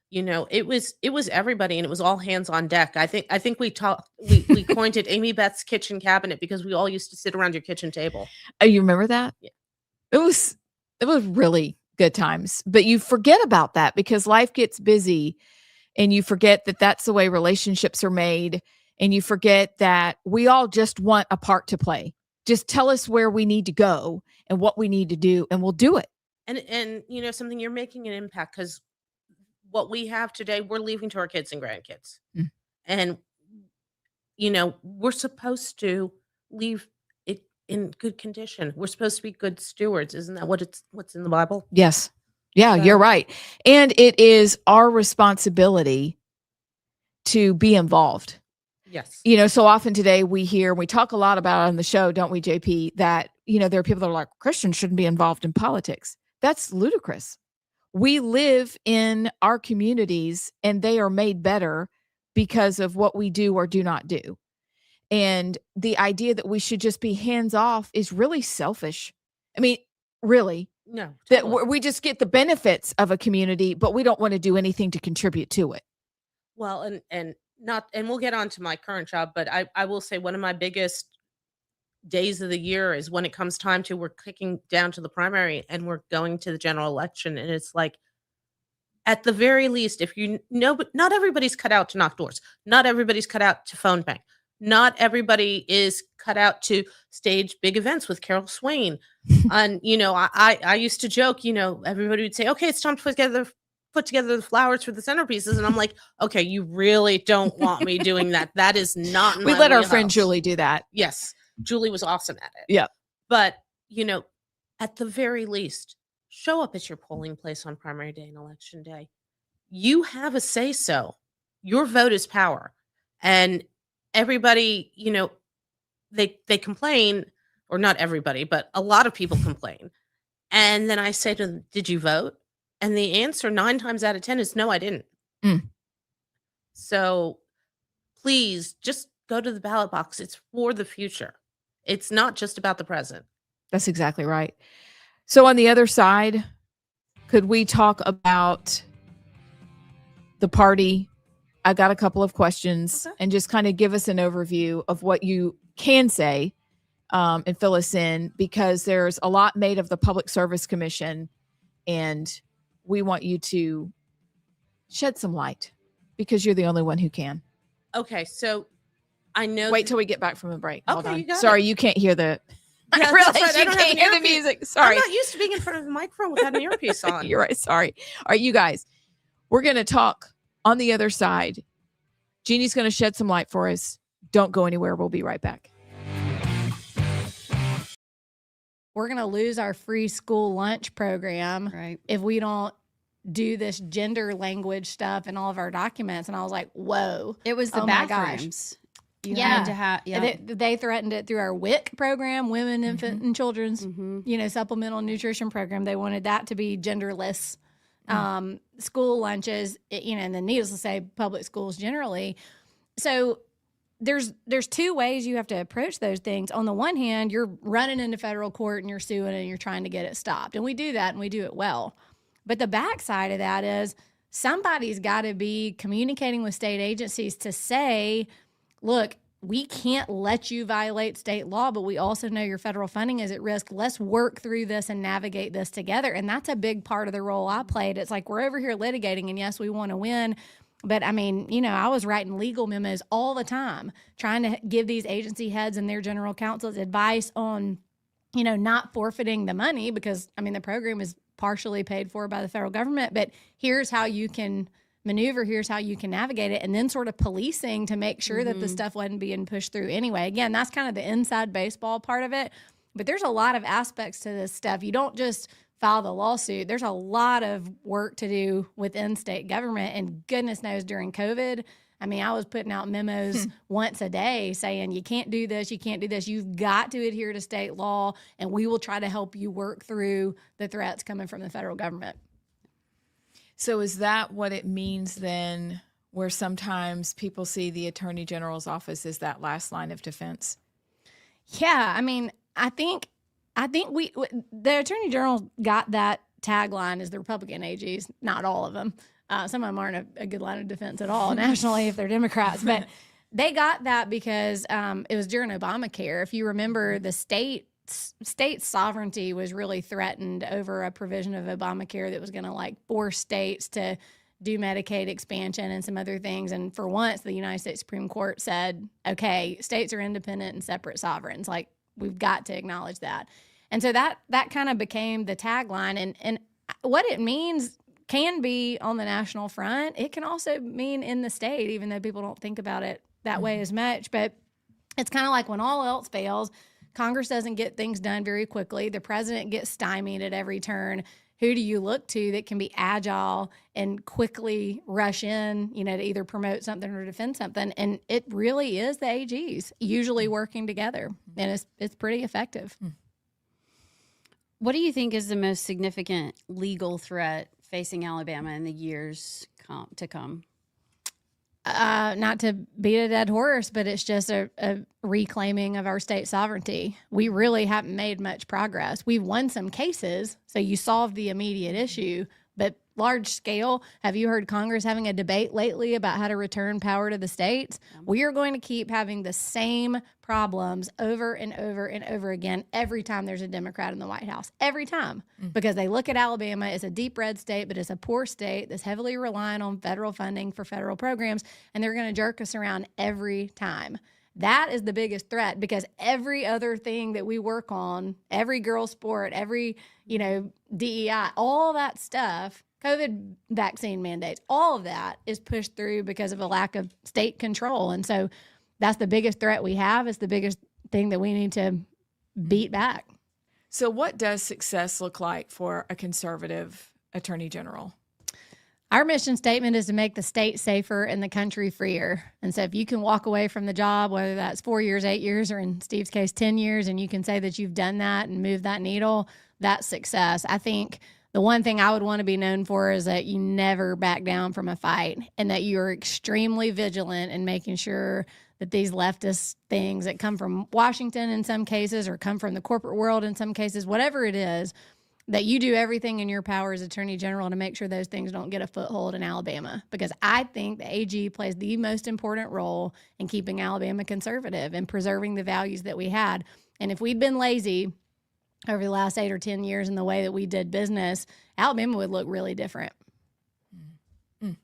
It was everybody, and it was all hands on deck. I think we we coined it Amy Beth's kitchen cabinet because we all used to sit around your kitchen table. Oh, you remember that? Yeah. It was really good times, but you forget about that because life gets busy and you forget that that's the way relationships are made. And you forget that we all just want a part to play. Just tell us where we need to go and what we need to do, and we'll do it. And you know something, you're making an impact because what we have today, we're leaving to our kids and grandkids. Mm. And, you know, we're supposed to leave it in good condition. We're supposed to be good stewards. Isn't that what's in the Bible? Yes. Yeah, So- you're right. And it is our responsibility to be involved. Yes. You know, so often today we talk a lot about on the show, don't we, JP, that, you know, there are people that are like, Christians shouldn't be involved in politics. That's ludicrous. We live in our communities and they are made better because of what we do or do not do. And the idea that we should just be hands off is really selfish. I mean, really, No. that Totally. we just get the benefits of a community, but we don't want to do anything to contribute to it. Well, and we'll get on to my current job, but I will say one of my biggest days of the year is when it comes time to, we're kicking down to the primary and we're going to the general election. And it's like, at the very least, if you know, but not everybody's cut out to knock doors. Not everybody's cut out to phone bank. Not everybody is cut out to stage big events with Carol Swain. And, you know, I used to joke, you know, everybody would say, okay, it's time to put together the flowers for the centerpieces. And I'm like, okay, you really don't want me doing that. That is not We my let our friend wheelhouse. Julie do that. Yes. Julie was awesome at it. Yeah. But, you know, at the very least, show up at your polling place on primary day and election day. You have a say so. Your vote is power. And everybody, you know, they complain, or not everybody, but a lot of people complain. And then I say to them, did you vote? And the answer 9 times out of 10 is no, I didn't. Mm. So please just go to the ballot box. It's for the future. It's not just about the present. That's exactly right. So on the other side, could we talk about the party? I got a couple of questions and just kind of give us an overview of what you can say and fill us in, because there's a lot made of the Public Service Commission and we want you to shed some light because you're the only one who can. Okay, so I know. Wait till we get back from the break. Hold Okay, on. you got Sorry, it. you can't hear the. Yeah, I that's realize right, I you don't have can't an hear the earpiece. music. Sorry. I'm not used to being in front of the microphone without an earpiece on. You're right. Sorry. All right, you guys, we're going to talk on the other side. Jeannie's going to shed some light for us. Don't go anywhere. We'll be right back. We're going to lose our free school lunch program if we don't do this gender language stuff in all of our documents. And I was like, whoa. It was the oh my gosh. bathrooms. You Yeah. had to have, yeah. They threatened it through our WIC program, Women, Infant, and Children's, you know, supplemental nutrition program. They wanted that to be genderless. School lunches, you know, and then needless to say, public schools generally. So there's 2 ways you have to approach those things. On the one hand, you're running into federal court and you're suing and you're trying to get it stopped. And we do that and we do it well. But the backside of that is somebody's got to be communicating with state agencies to say, look, we can't let you violate state law, but we also know your federal funding is at risk. Let's work through this and navigate this together. And that's a big part of the role I played. It's like, we're over here litigating, and yes, we want to win. But I mean, you know, I was writing legal memos all the time, trying to give these agency heads and their general counsels advice on, you know, not forfeiting the money, because I mean, the program is partially paid for by the federal government, but here's how you can maneuver, here's how you can navigate it, and then sort of policing to make sure that the stuff wasn't being pushed through anyway. Again, that's kind of the inside baseball part of it, but there's a lot of aspects to this stuff. You don't just file the lawsuit. There's a lot of work to do within state government, and goodness knows during COVID, I mean, I was putting out memos once a day saying, you can't do this, you can't do this. You've got to adhere to state law, and we will try to help you work through the threats coming from the federal government. So is that what it means then, where sometimes people see the Attorney General's office as that last line of defense? Yeah, I mean, I think the Attorney General got that tagline as the Republican AGs, not all of them. Some of them aren't a good line of defense at all nationally if they're Democrats, but they got that because it was during Obamacare. If you remember, the state sovereignty was really threatened over a provision of Obamacare that was going to like force states to do Medicaid expansion and some other things. And for once, the United States Supreme Court said, okay, states are independent and separate sovereigns. Like, we've got to acknowledge that. And so that kind of became the tagline. And what it means can be on the national front. It can also mean in the state, even though people don't think about it that way as much. But it's kind of like when all else fails, Congress doesn't get things done very quickly. The president gets stymied at every turn. Who do you look to that can be it's and quickly rush in, to either promote something or defend something? And it really is the AGs usually working together, and it's pretty effective. What do you think is the most significant legal threat facing Alabama in the years to come? Not to beat a dead horse, but it's just a reclaiming of our state sovereignty. We really haven't made much progress. We've won some cases, so you solve the immediate issue, but large scale, have you heard Congress having a debate lately about how to return power to the states? We are going to keep having the same problems over and over and over again every time there's a Democrat in the White House. Every time. Because they look at Alabama as a deep red state, but it's a poor state that's heavily reliant on federal funding for federal programs, and they're going to jerk us around every time. That is the biggest threat, because every other thing that we work on, every girl sport, every, DEI, all that stuff, COVID vaccine mandates, all of that is pushed through because of a lack of state control. And so that's the biggest threat we have. It's the biggest thing that we need to beat back. So what does success look like for a conservative attorney general? Our mission statement is to make the state safer and the country freer. And so if you can walk away from the job, whether that's 4 years, 8 years, or in Steve's case, 10 years, and you can say that you've done that and moved that needle, that's success. I think the one thing I would want to be known for is that you never back down from a fight, and that you're extremely vigilant in making sure that these leftist things that come from Washington in some cases, or come from the corporate world in some cases, whatever it is, that you do everything in your power as Attorney General to make sure those things don't get a foothold in Alabama. Because I think the AG plays the most important role in keeping Alabama conservative and preserving the values that we had. And if we'd been lazy over the last 8 or 10 years in the way that we did business, Alabama would look really different. Kind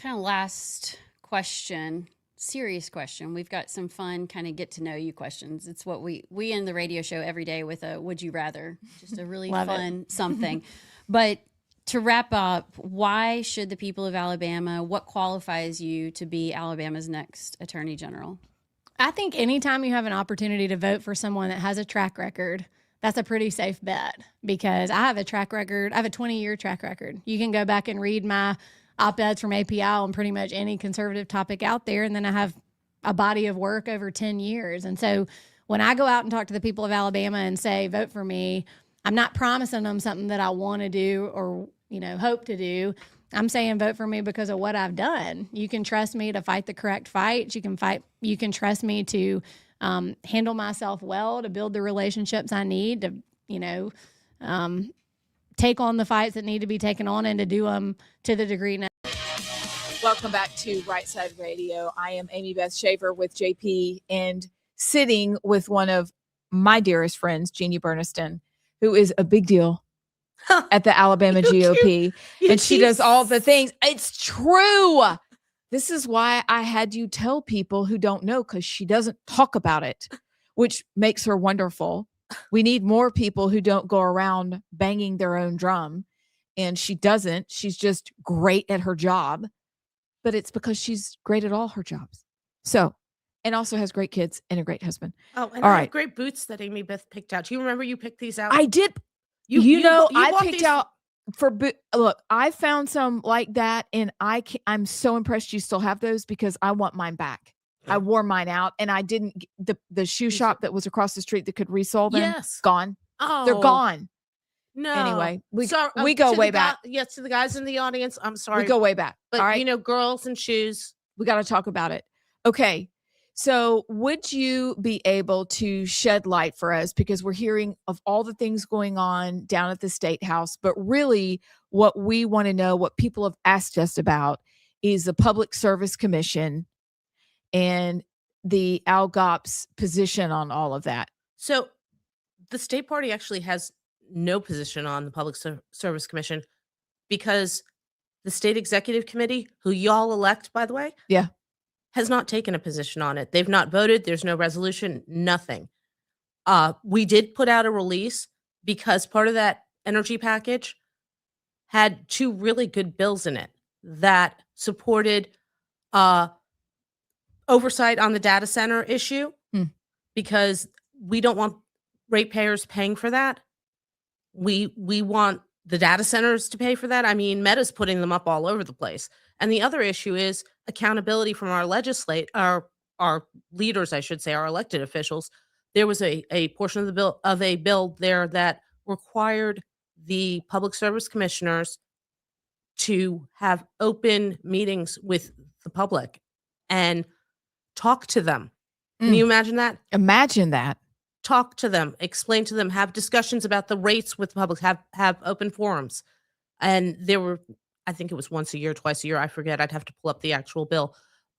of last question, serious question. We've got some fun kind of get to know you questions. It's what we end the radio show every day with a would you rather, just a really fun something. But to wrap up, why should the people of Alabama, what qualifies you to be Alabama's next Attorney General? I think anytime you have an opportunity to vote for someone that has a track record, that's a pretty safe bet, because I have a track record. I have a 20-year track record. You can go back and read my op-eds from API on pretty much any conservative topic out there. And then I have a body of work over 10 years. And so when I go out and talk to the people of Alabama and say, vote for me, I'm not promising them something that I want to do or, hope to do. I'm saying vote for me because of what I've done. You can trust me to fight the correct fights. You can trust me to handle myself well, to build the relationships I need to, take on the fights that need to be taken on, and to do them to the degree necessary. Welcome back to Rightside Radio. I am Amy Beth Shaver with JP, and sitting with one of my dearest friends, Jeannie Berniston, who is a big deal at the Alabama GOP. And she does all the things. It's true. This is why I had you tell people who don't know, because she doesn't talk about it, which makes her wonderful. We need more people who don't go around banging their own drum. And she doesn't. She's just great at her job. But it's because she's great at all her jobs. So, and also has great kids and a great husband. Oh, and all I right. have great boots that Amy Beth picked out. Do you remember you picked these out? I did. You I bought picked these- out for look, I found some like that, and I'm so impressed you still have those, because I want mine back. I wore mine out, and I didn't the shoe shop that was across the street that could resell them. Yes. Gone. Oh, They're gone. No. Anyway, we to go the way back. Yes, to the guys in the audience, I'm sorry. We go way back. But all right. girls and shoes. We got to talk about it. Okay. So would you be able to shed light for us? Because we're hearing of all the things going on down at the State House, but really what we want to know, what people have asked us about, is the Public Service Commission and the ALGOP's position on all of that? So the state party actually has no position on the Public Service Commission because the state executive committee, who y'all elect, by the way, Yeah. has not taken a position on it. They've not voted. There's no resolution, nothing. We did put out a release because part of that energy package had 2 really good bills in it that supported oversight on the data center issue because we don't want ratepayers paying for that. We want the data centers to pay for that. I mean, Meta's putting them up all over the place. And the other issue is accountability from our our leaders, I should say, our elected officials. There was a portion of a bill there that required the public service commissioners to have open meetings with the public and talk to them. Can you imagine that? Imagine that. Talk to them, explain to them, have discussions about the rates with the public, have open forums. And there were, I think it was once a year, twice a year, I forget. I'd have to pull up the actual bill.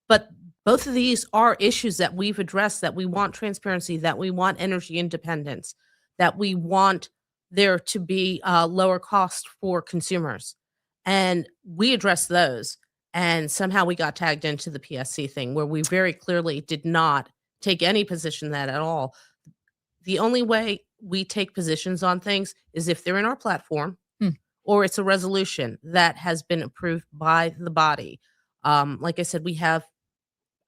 But both of these are issues that we've addressed, that we want transparency, that we want energy independence, that we want there to be lower cost for consumers. And we addressed those. And somehow we got tagged into the PSC thing where we very clearly did not take any position that at all. The only way we take positions on things is if they're in our platform or it's a resolution that has been approved by the body. Like I said, we have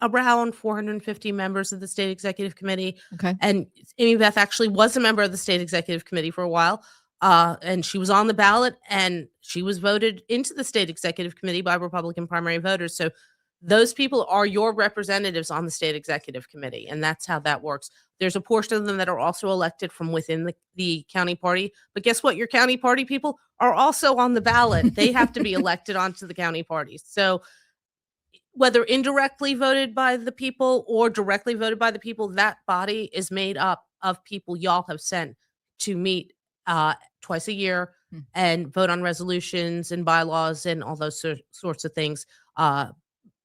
around 450 members of the state executive committee. Okay. And Amy Beth actually was a member of the state executive committee for a while. And she was on the ballot and she was voted into the state executive committee by Republican primary voters. So those people are your representatives on the state executive committee. And that's how that works. There's a portion of them that are also elected from within the county party. But guess what? Your county party people are also on the ballot. They have to be elected onto the county party. So whether indirectly voted by the people or directly voted by the people, that body is made up of people y'all have sent to meet twice a year and vote on resolutions and bylaws and all those sorts of things,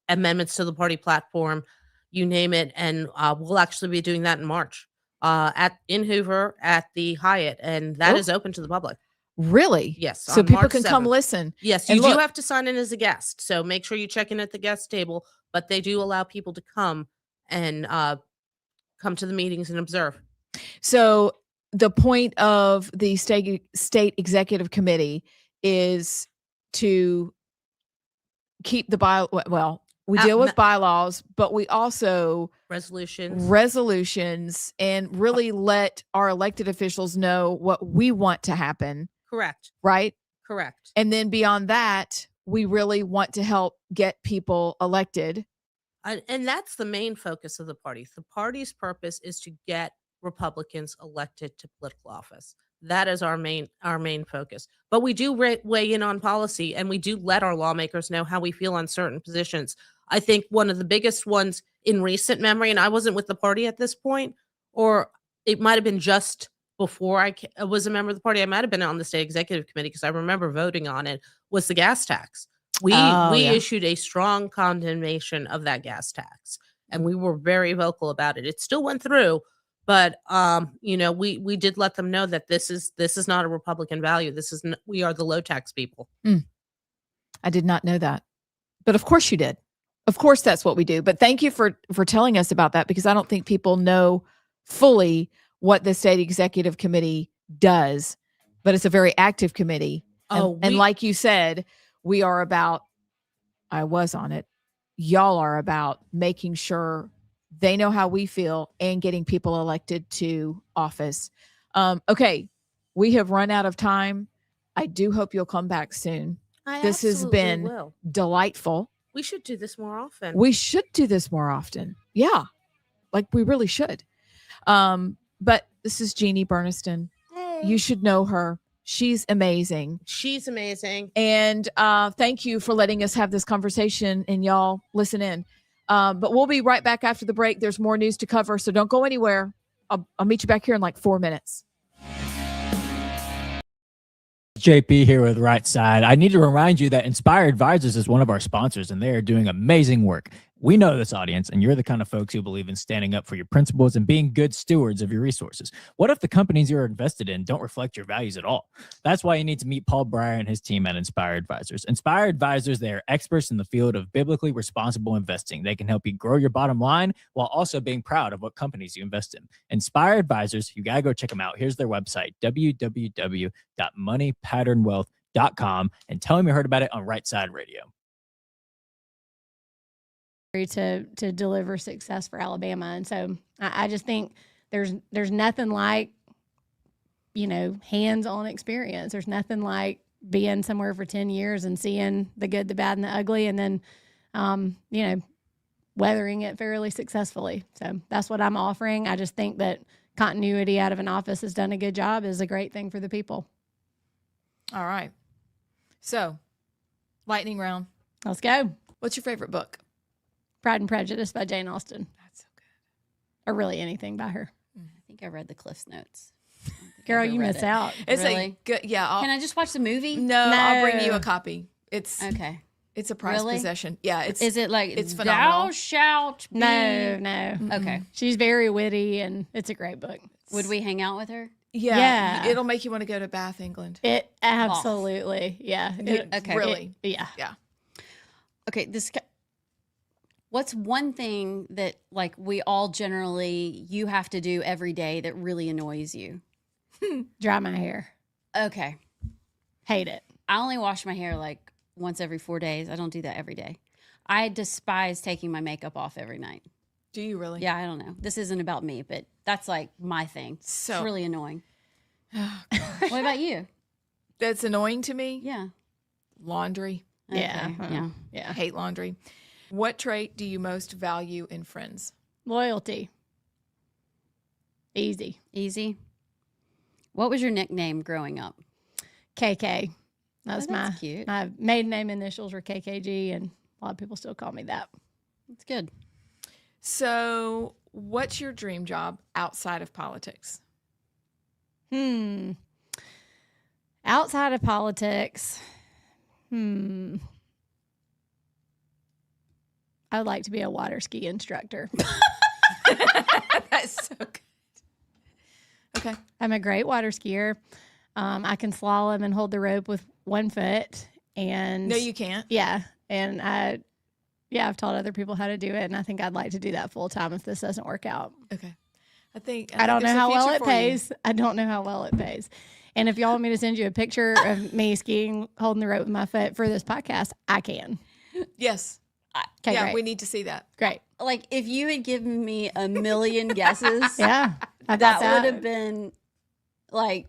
amendments to the party platform, you name it. And we'll actually be doing that in March in Hoover at the Hyatt. And that is open to the public. Really? Yes. So on people March can come 7th. listen. Yes, And you do look- have to sign in as a guest. So make sure you check in at the guest table, but they do allow people to come and come to the meetings and observe. So the point of the state executive committee is to keep the we deal with bylaws, but we also resolutions and really let our elected officials know what we want to happen. Correct. Right? Correct. And then beyond that, we really want to help get people elected. And that's the main focus of the party. The party's purpose is to get Republicans elected to political office. That is our main focus. But we do weigh in on policy, and we do let our lawmakers know how we feel on certain positions. I think one of the biggest ones in recent memory, and I wasn't with the party at this point, or it might have been just before I was a member of the party. I might have been on the state executive committee because I remember voting on it, was the gas tax. We issued a strong condemnation of that gas tax, and we were very vocal about it. It still went through, but we did let them know that this is not a Republican value. We are the low tax people. I did not know that, but of course you did. Of course, that's what we do. But thank you for telling us about that, because I don't think people know fully what the state executive committee does. But it's a very active committee. And like you said, we are about, I was on it, y'all are about making sure they know how we feel and getting people elected to office. Okay, we have run out of time. I do hope you'll come back soon. This has been delightful. We should do this more often. We should do this more often. Yeah, like we really should. But this is Jeannie Berniston. Hey. You should know her. She's amazing. She's amazing. And thank you for letting us have this conversation and y'all listen in. But we'll be right back after the break. There's more news to cover, so don't go anywhere. I'll meet you back here in like 4 minutes. JP here with Rightside. I need to remind you that Inspire Advisors is one of our sponsors, and they are doing amazing work. We know this audience, and you're the kind of folks who believe in standing up for your principles and being good stewards of your resources. What if the companies you're invested in don't reflect your values at all? That's why you need to meet Paul Breyer and his team at Inspire Advisors. Inspire Advisors, they are experts in the field of biblically responsible investing. They can help you grow your bottom line while also being proud of what companies you invest in. Inspire Advisors, you got to go check them out. Here's their website, www.moneypatternwealth.com, and tell them you heard about it on Rightside Radio. To deliver success for Alabama. And so I just think there's nothing like, hands-on experience. There's nothing like being somewhere for 10 years and seeing the good, the bad, and the ugly, and then, weathering it fairly successfully. So that's what I'm offering. I just think that continuity out of an office has done a good job is a great thing for the people. All right. So, lightning round. Let's go. What's your favorite book? Pride and Prejudice by Jane Austen. That's so good. Or really anything by her. I think I read the Cliff's Notes. Girl, you miss out. It's Really? a good, yeah. Can I just watch the movie? No, I'll bring you a copy. It's Okay. It's a prized Really? possession. Yeah, Is it like it's phenomenal. thou shalt be? No. Okay. She's very witty, and it's a great book. Would we hang out with her? Yeah, it'll make you want to go to Bath, England. It absolutely, yeah. Okay. Really? Yeah. Okay, what's one thing that like we all generally you have to do every day that really annoys you? Dry my hair. Okay. Hate it. I only wash my hair like once every 4 days. I don't do that every day. I despise taking my makeup off every night. Do you really? Yeah, I don't know. This isn't about me, but that's like my thing. So it's really annoying. Oh, what about you? That's annoying to me? Yeah. Laundry. Okay. Yeah. I hate laundry. What trait do you most value in friends? Loyalty. Easy. What was your nickname growing up? KK. That's that's cute. My maiden name initials were KKG, and a lot of people still call me that. That's good. So, what's your dream job outside of politics? Outside of politics, I would like to be a water ski instructor. That's so good. Okay. I'm a great water skier. I can slalom and hold the rope with 1 foot. And No, you can't. Yeah. And I've taught other people how to do it. And I think I'd like to do that full time if this doesn't work out. Okay. I think I don't know there's a how well future it for you. pays. I don't know how well it pays. And if y'all want me to send you a picture of me skiing, holding the rope with my foot for this podcast, I can. Yes. Okay, Yeah, great. we need to see that. Great. Like if you had given me a million guesses, Yeah. I that thought would have been like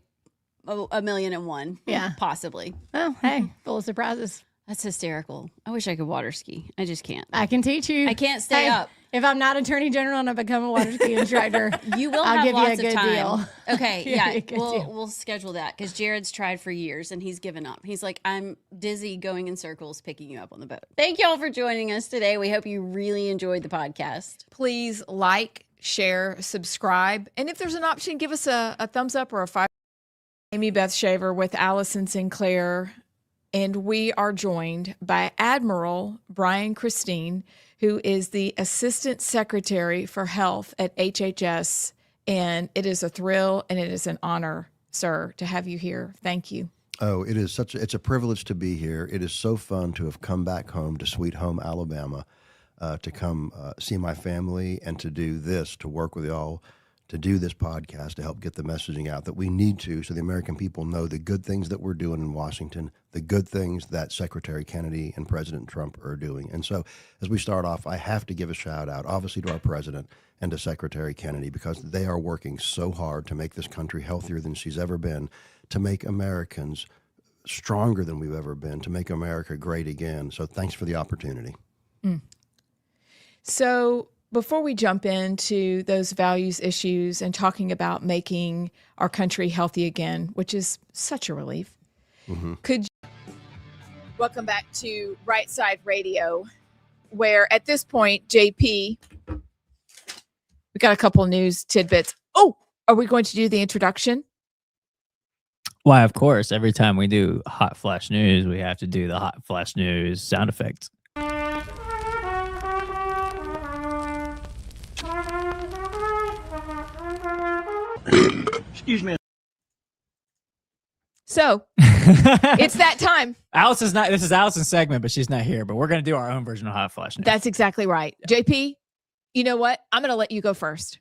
a million and one. Yeah. Possibly. Oh, hey, full of surprises. That's hysterical. I wish I could water ski. I just can't. I can teach you. I can't stay Hey, up. If I'm not attorney general and I become a water ski instructor, You will I'll have give you a lots good of time. deal. Okay, Give you yeah, a good deal. we'll schedule that because Jared's tried for years and he's given up. He's like, I'm dizzy going in circles picking you up on the boat. Thank y'all for joining us today. We hope you really enjoyed the podcast. Please like, share, subscribe. And if there's an option, give us a thumbs up or a 5. Amy Beth Shaver with Allison Sinclair. And we are joined by Admiral Brian Christine, who is the Assistant Secretary for Health at HHS. And it is a thrill and it is an honor, sir, to have you here. Thank you. Oh, it's a privilege to be here. It is so fun to have come back home to Sweet Home, Alabama, to come see my family and to do this, to work with y'all, to do this podcast, to help get the messaging out that we need to so the American people know the good things that we're doing in Washington, the good things that Secretary Kennedy and President Trump are doing. And so as we start off, I have to give a shout out, obviously, to our president and to Secretary Kennedy, because they are working so hard to make this country healthier than she's ever been, to make Americans stronger than we've ever been, to make America great again. So thanks for the opportunity. So before we jump into those values issues and talking about making our country healthy again, which is such a relief, could you welcome back to Rightside Radio, where at this point, JP, we got a couple news tidbits. Oh, are we going to do the introduction? Why, of course, every time we do Hot Flash News, we have to do the Hot Flash News sound effect. Excuse me. So it's that time. Alice is not. This is Allison's segment, but she's not here. But we're gonna do our own version of Hot Flash now. That's exactly right. JP, you know what? I'm going to let you go first.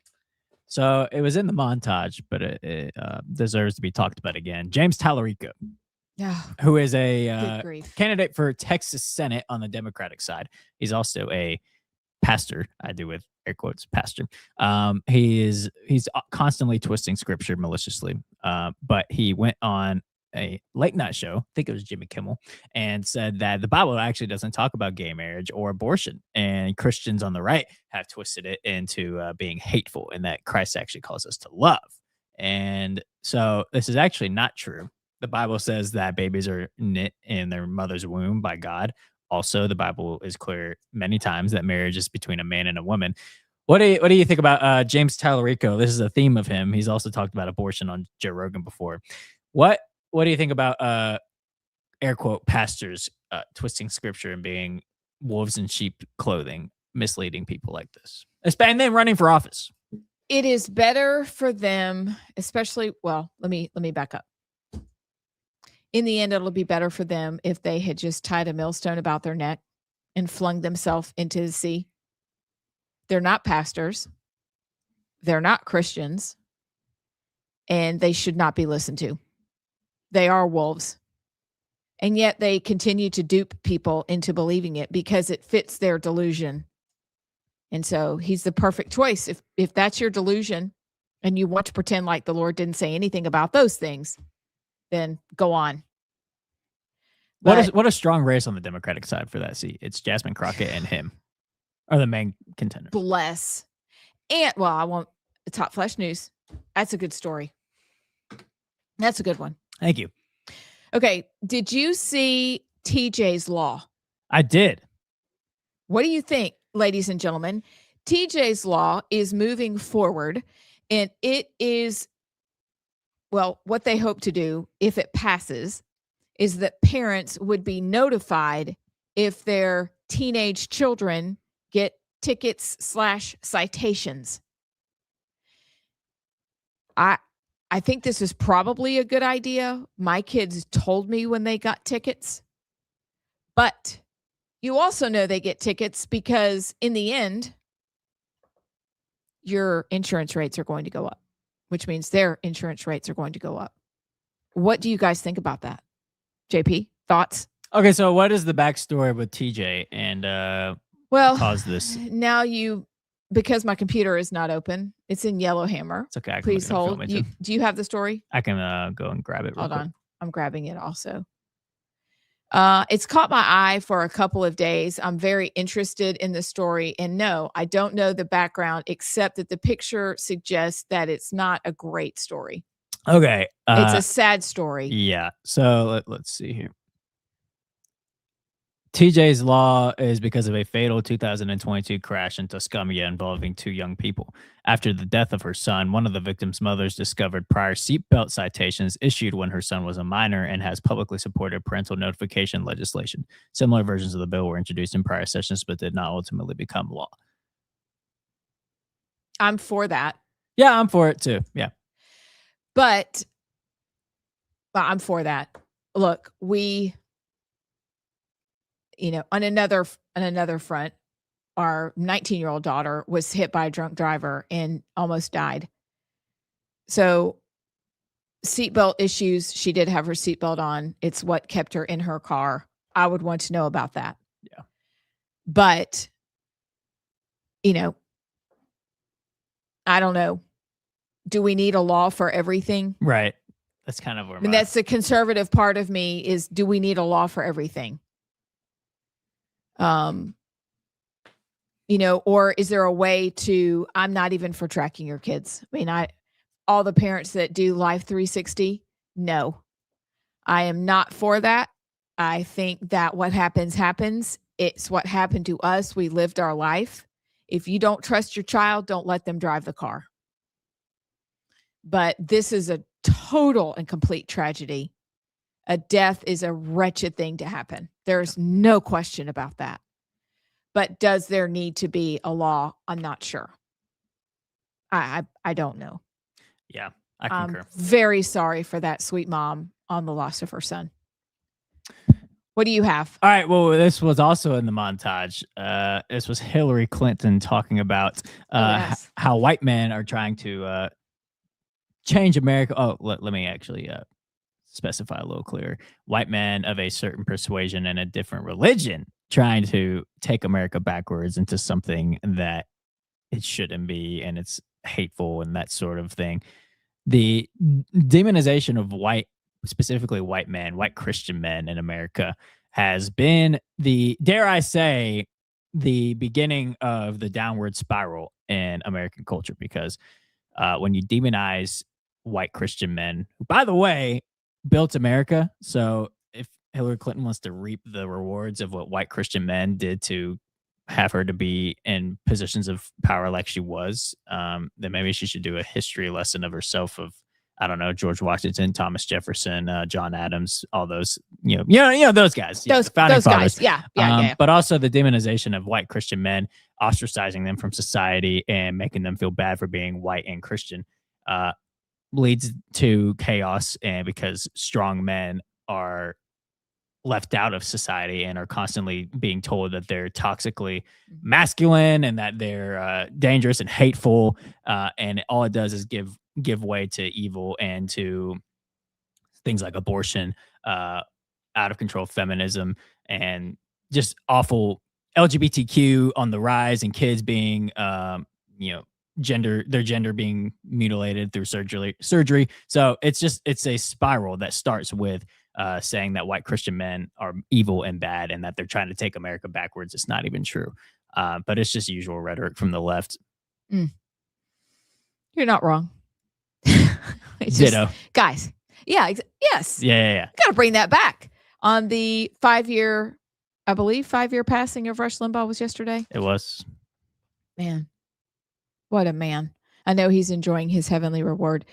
So it was in the montage, but it deserves to be talked about again. James Tallarico, who is a candidate for Texas Senate on the Democratic side. He's also a pastor. I do with air quotes, pastor. He's constantly twisting scripture maliciously. But he went on a late night show, I think it was Jimmy Kimmel, and said that the Bible actually doesn't talk about gay marriage or abortion, and Christians on the right have twisted it into being hateful, and that Christ actually calls us to love. And so this is actually not true. The Bible says that babies are knit in their mother's womb by God. Also, the Bible is clear many times that marriage is between a man and a woman. What do you think about James Tallarico? This is a theme of him. He's also talked about abortion on Joe Rogan before. What do you think about air quote pastors twisting scripture and being wolves in sheep clothing, misleading people like this, and then running for office? It is better for them, especially. Well, let me back up. In the end, it'll be better for them if they had just tied a millstone about their neck and flung themselves into the sea. They're not pastors. They're not Christians. And they should not be listened to. They are wolves. And yet they continue to dupe people into believing it because it fits their delusion. And so he's the perfect choice. If that's your delusion and you want to pretend like the Lord didn't say anything about those things, then go on. What a strong race on the Democratic side for that seat. It's Jasmine Crockett and him are the main contenders. Bless. And I want the Top Flash News. That's a good story. That's a good one. Thank you. Okay. Did you see TJ's Law? I did. What do you think, ladies and gentlemen? TJ's Law is moving forward, and it is, what they hope to do, if it passes, is that parents would be notified if their teenage children get tickets/citations. I think this is probably a good idea. My kids told me when they got tickets. But you also know they get tickets because in the end, your insurance rates are going to go up, which means their insurance rates are going to go up. What do you guys think about that? JP, thoughts? Okay, so what is the backstory with TJ and caused this? Now because my computer is not open, it's in Yellowhammer. It's okay. Please hold. Do you have the story? I can go and grab it. Hold on. I'm grabbing it also. It's caught my eye for a couple of days. I'm very interested in the story. And no, I don't know the background, except that the picture suggests that it's not a great story. Okay. It's a sad story. Yeah. So let's see here. TJ's Law is because of a fatal 2022 crash in Tuscumbia involving 2 young people. After the death of her son, one of the victim's mothers discovered prior seatbelt citations issued when her son was a minor and has publicly supported parental notification legislation. Similar versions of the bill were introduced in prior sessions but did not ultimately become law. I'm for that. Yeah, I'm for it too. Yeah. But I'm for that. Look, on another front, our 19-year-old daughter was hit by a drunk driver and almost died. So seatbelt issues, she did have her seatbelt on. It's what kept her in her car. I would want to know about that. Yeah. But, I don't know. Do we need a law for everything? Right. That's kind of where that's the conservative part of me is, do we need a law for everything? Or is there a way to, I'm not even for tracking your kids. I mean, all the parents that do Life 360, no, I am not for that. I think that what happens. It's what happened to us. We lived our life. If you don't trust your child, don't let them drive the car. But this is a total and complete tragedy. A death is a wretched thing to happen. There's no question about that. But does there need to be a law? I'm not sure. I don't know. Yeah. I concur. Very sorry for that sweet mom on the loss of her son. What do you have? All right. Well, this was also in the montage. This was Hillary Clinton talking about how white men are trying to change America. Oh, let me actually specify a little clearer. White men of a certain persuasion and a different religion trying to take America backwards into something that it shouldn't be, and it's hateful and that sort of thing. The demonization of specifically white men, white Christian men in America has been dare I say, the beginning of the downward spiral in American culture, because when you demonize white Christian men, who, by the way, built America. So if Hillary Clinton wants to reap the rewards of what white Christian men did to have her to be in positions of power like she was, then maybe she should do a history lesson of herself of, I don't know, George Washington, Thomas Jefferson, John Adams, all those, those guys. Those founding guys. fathers. Yeah. But also the demonization of white Christian men, ostracizing them from society and making them feel bad for being white and Christian, leads to chaos. And because strong men are left out of society and are constantly being told that they're toxically masculine and that they're dangerous and hateful, and all it does is give way to evil and to things like abortion, out of control feminism, and just awful LGBTQ on the rise, and kids being their gender being mutilated through surgery. So it's a spiral that starts with saying that white Christian men are evil and bad and that they're trying to take America backwards. It's not even true. But it's just usual rhetoric from the left. You're not wrong. Ditto. Guys. Yeah. Yes. Yeah. Got to bring that back. On the 5-year passing of Rush Limbaugh was yesterday. It was. Man. What a man. I know he's enjoying his heavenly reward.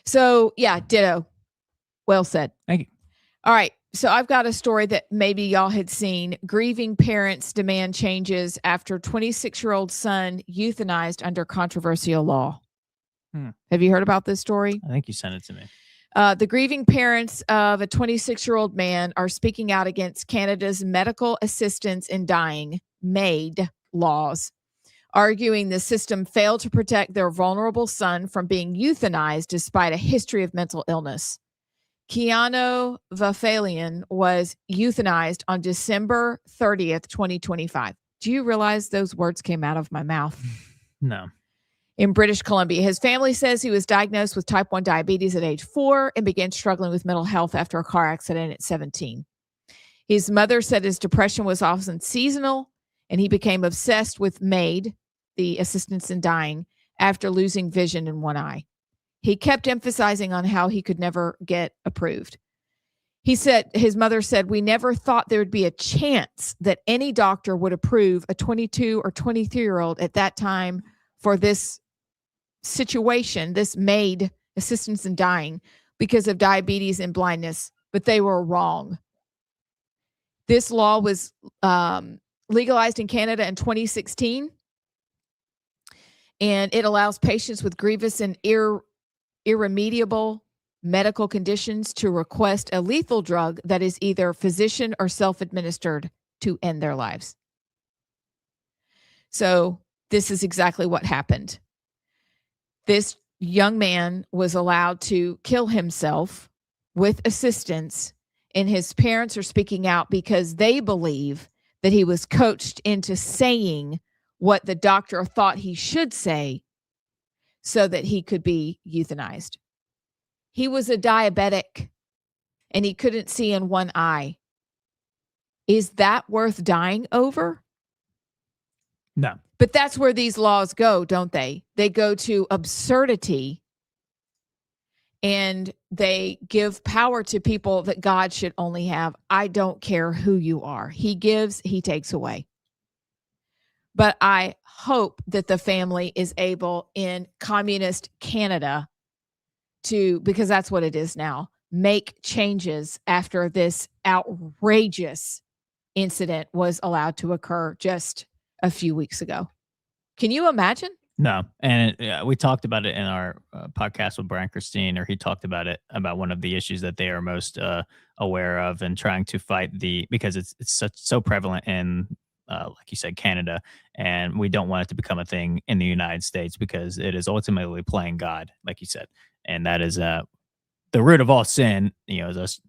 So yeah, ditto. Well said. Thank you. All right. So I've got a story that maybe y'all had seen. Grieving parents demand changes after 26-year-old son euthanized under controversial law. Have you heard about this story? I think you sent it to me. The grieving parents of a 26-year-old man are speaking out against Canada's medical assistance in dying, MAID laws, arguing the system failed to protect their vulnerable son from being euthanized despite a history of mental illness. Keanu Vafalian was euthanized on December 30th, 2025. Do you realize those words came out of my mouth? No. In British Columbia. His family says he was diagnosed with type 1 diabetes at age 4 and began struggling with mental health after a car accident at 17. His mother said his depression was often seasonal, and he became obsessed with MAID, the assistance in dying, after losing vision in one eye. He kept emphasizing on how he could never get approved. His mother said, "We never thought there would be a chance that any doctor would approve a 22 or 23-year-old at that time for this situation, this MAID, assistance in dying, because of diabetes and blindness, but they were wrong." This law was legalized in Canada in 2016, and it allows patients with grievous and irremediable medical conditions to request a lethal drug that is either physician or self-administered to end their lives. So this is exactly what happened. This young man was allowed to kill himself with assistance, and his parents are speaking out because they believe that he was coached into saying what the doctor thought he should say so that he could be euthanized. He was a diabetic and he couldn't see in one eye. Is that worth dying over? No. But that's where these laws go, don't they? They go to absurdity, and they give power to people that God should only have. I don't care who you are. He gives, he takes away. But I hope that the family is able in communist Canada to, because that's what it is now, make changes after this outrageous incident was allowed to occur just a few weeks ago. Can you imagine? No, and we talked about it in our podcast with Brian Christine, or he talked about it about one of the issues that they are most aware of and trying to fight because it's so prevalent in like you said, Canada, and we don't want it to become a thing in the United States because it is ultimately playing God, like you said, and that is the root of all sin. Is us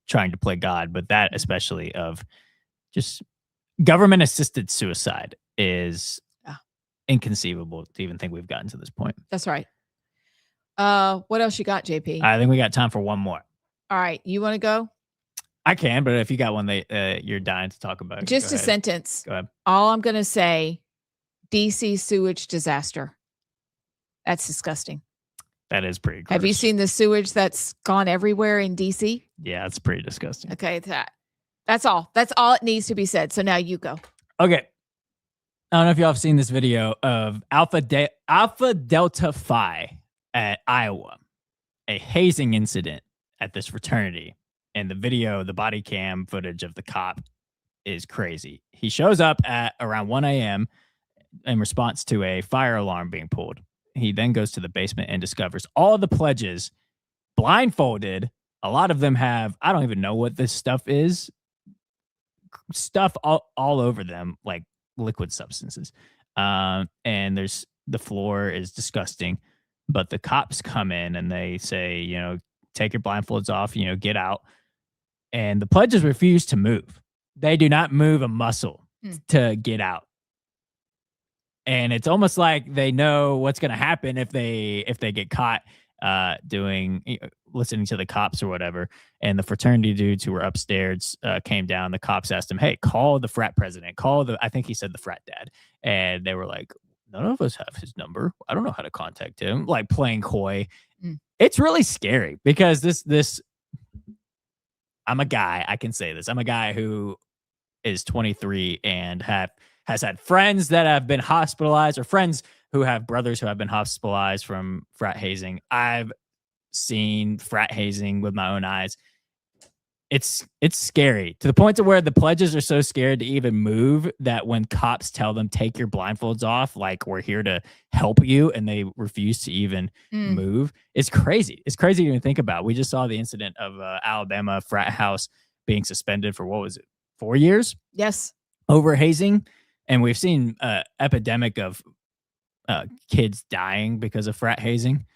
trying to play God, but that especially of just government assisted suicide is inconceivable to even think we've gotten to this point. That's right. What else you got, JP? I think we got time for one more. All right. You want to go? I can, but if you got one that you're dying to talk about. Just a sentence. Go ahead. All I'm going to say, DC sewage disaster. That's disgusting. That is pretty gross. Have you seen the sewage that's gone everywhere in DC? Yeah, it's pretty disgusting. Okay, that's all. That's all it needs to be said. So now you go. Okay. I don't know if y'all have seen this video of Alpha Delta Phi at Iowa, a hazing incident at this fraternity. And the video, the body cam footage of the cop is crazy. He shows up at around 1 a.m. in response to a fire alarm being pulled. He then goes to the basement and discovers all the pledges blindfolded. A lot of them have, I don't even know what this stuff is, stuff all over them, like liquid substances. And the floor is disgusting, but the cops come in and they say, take your blindfolds off, get out. And the pledges refuse to move. They do not move a muscle to get out. And it's almost like they know what's going to happen if they get caught listening to the cops or whatever. And the fraternity dudes who were upstairs came down. The cops asked him, hey, call the frat president, I think he said the frat dad. And they were like, none of us have his number. I don't know how to contact him, like playing coy. It's really scary because this I'm a guy, I can say this. I'm a guy who is 23 and has had friends that have been hospitalized, or friends who have brothers who have been hospitalized from frat hazing. I've seen frat hazing with my own eyes. It's scary to the point to where the pledges are so scared to even move that when cops tell them, take your blindfolds off, like we're here to help you, and they refuse to even move. It's crazy. It's crazy to even think about. We just saw the incident of Alabama frat house being suspended for, what was it, 4 years? Yes. Over hazing. And we've seen epidemic of kids dying because of frat hazing.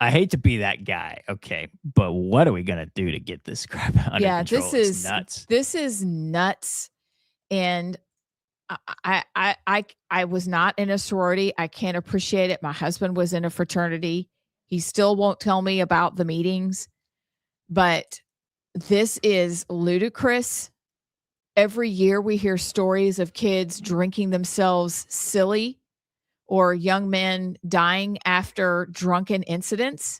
I hate to be that guy, okay, but what are we gonna do to get this crap under control? This is nuts. This is nuts, and I was not in a sorority. I can't appreciate it. My husband was in a fraternity. He still won't tell me about the meetings, but this is ludicrous. Every year we hear stories of kids drinking themselves silly, or young men dying after drunken incidents.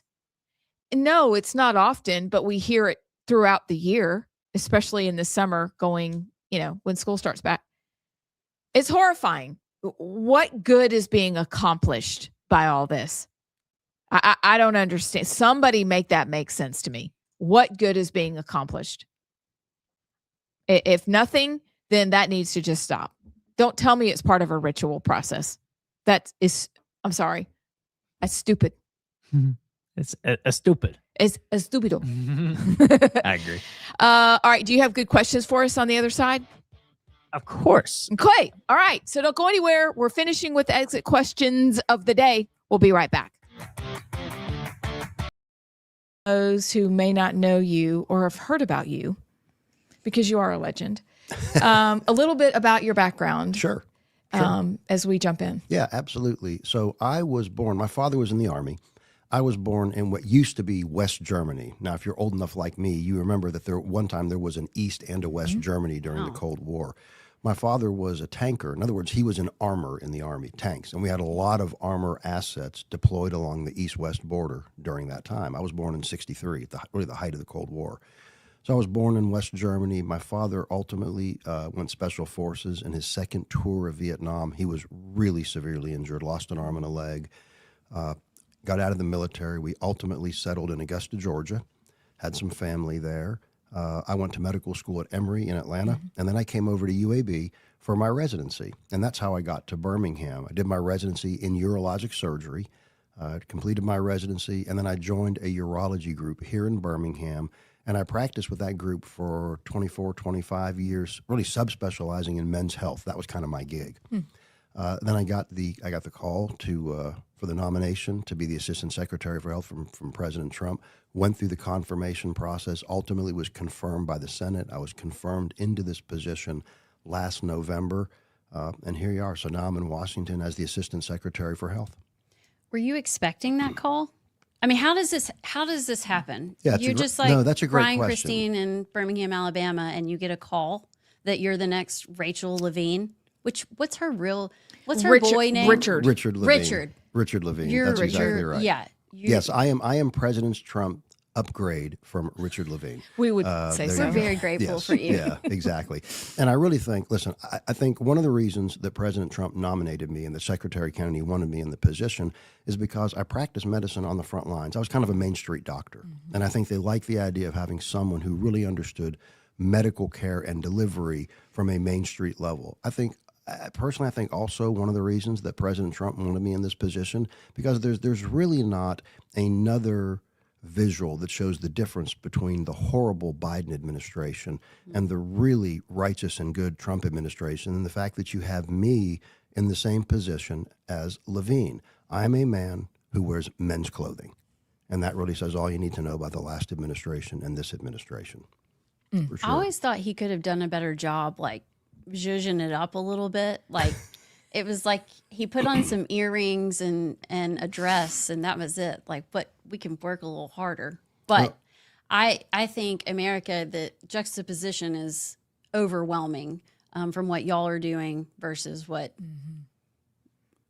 No, it's not often, but we hear it throughout the year, especially in the summer going, when school starts back. It's horrifying. What good is being accomplished by all this? I don't understand. Somebody make that make sense to me. What good is being accomplished? If nothing, then that needs to just stop. Don't tell me it's part of a ritual process. I'm sorry. That's stupid. It's a stupid. It's a stupido. I agree. All right. Do you have good questions for us on the other side? Of course. Okay. All right. So don't go anywhere. We're finishing with the exit questions of the day. We'll be right back. Those who may not know you or have heard about you, because you are a legend, a little bit about your background. Sure. As we jump in. Yeah, absolutely. So I was born, my father was in the Army. I was born in what used to be West Germany. Now, if you're old enough like me, you remember that one time there was an East and a West Germany during the Cold War. My father was a tanker. In other words, he was in armor in the Army, tanks. And we had a lot of armor assets deployed along the East-West border during that time. I was born in 1963, really the height of the Cold War. So I was born in West Germany. My father ultimately went Special Forces. In his second tour of Vietnam, he was really severely injured, lost an arm and a leg, got out of the military. We ultimately settled in Augusta, Georgia, had some family there. I went to medical school at Emory in Atlanta, and then I came over to UAB for my residency. And that's how I got to Birmingham. I did my residency in urologic surgery, completed my residency, and then I joined a urology group here in Birmingham. And I practiced with that group for 24, 25 years, really subspecializing in men's health. That was kind of my gig. Then I got the call for the nomination to be the Assistant Secretary for Health from President Trump. Went through the confirmation process. Ultimately, was confirmed by the Senate. I was confirmed into this position last November, and here you are. So now I'm in Washington as the Assistant Secretary for Health. Were you expecting that call? I mean, how does this happen? Yeah, you're just like no, that's a great Brian question. Christine in Birmingham, Alabama, and you get a call that you're the next Rachel Levine. What's her boy name? Richard. Richard Levine. Richard Levine. You're That's Richard. exactly right. Yeah. Yes, I am President Trump upgrade from Richard Levine. We would say there so. you We're go. very grateful Yes, for you. Yeah, exactly. And I really think, listen, I think one of the reasons that President Trump nominated me and that Secretary Kennedy wanted me in the position is because I practiced medicine on the front lines. I was kind of a Main Street doctor. And I think they liked the idea of having someone who really understood medical care and delivery from a Main Street level. Personally, I think also one of the reasons that President Trump wanted me in this position, because there's really not another visual that shows the difference between the horrible Biden administration and the really righteous and good Trump administration, and the fact that you have me in the same position as Levine. I'm a man who wears men's clothing, and that really says all you need to know about the last administration and this administration. For sure. I always thought he could have done a better job, like zhuzhing it up a little bit. Like it was like he put on some earrings and a dress, and that was it. Like, but we can work a little harder. But I think America, the juxtaposition is overwhelming from what y'all are doing versus what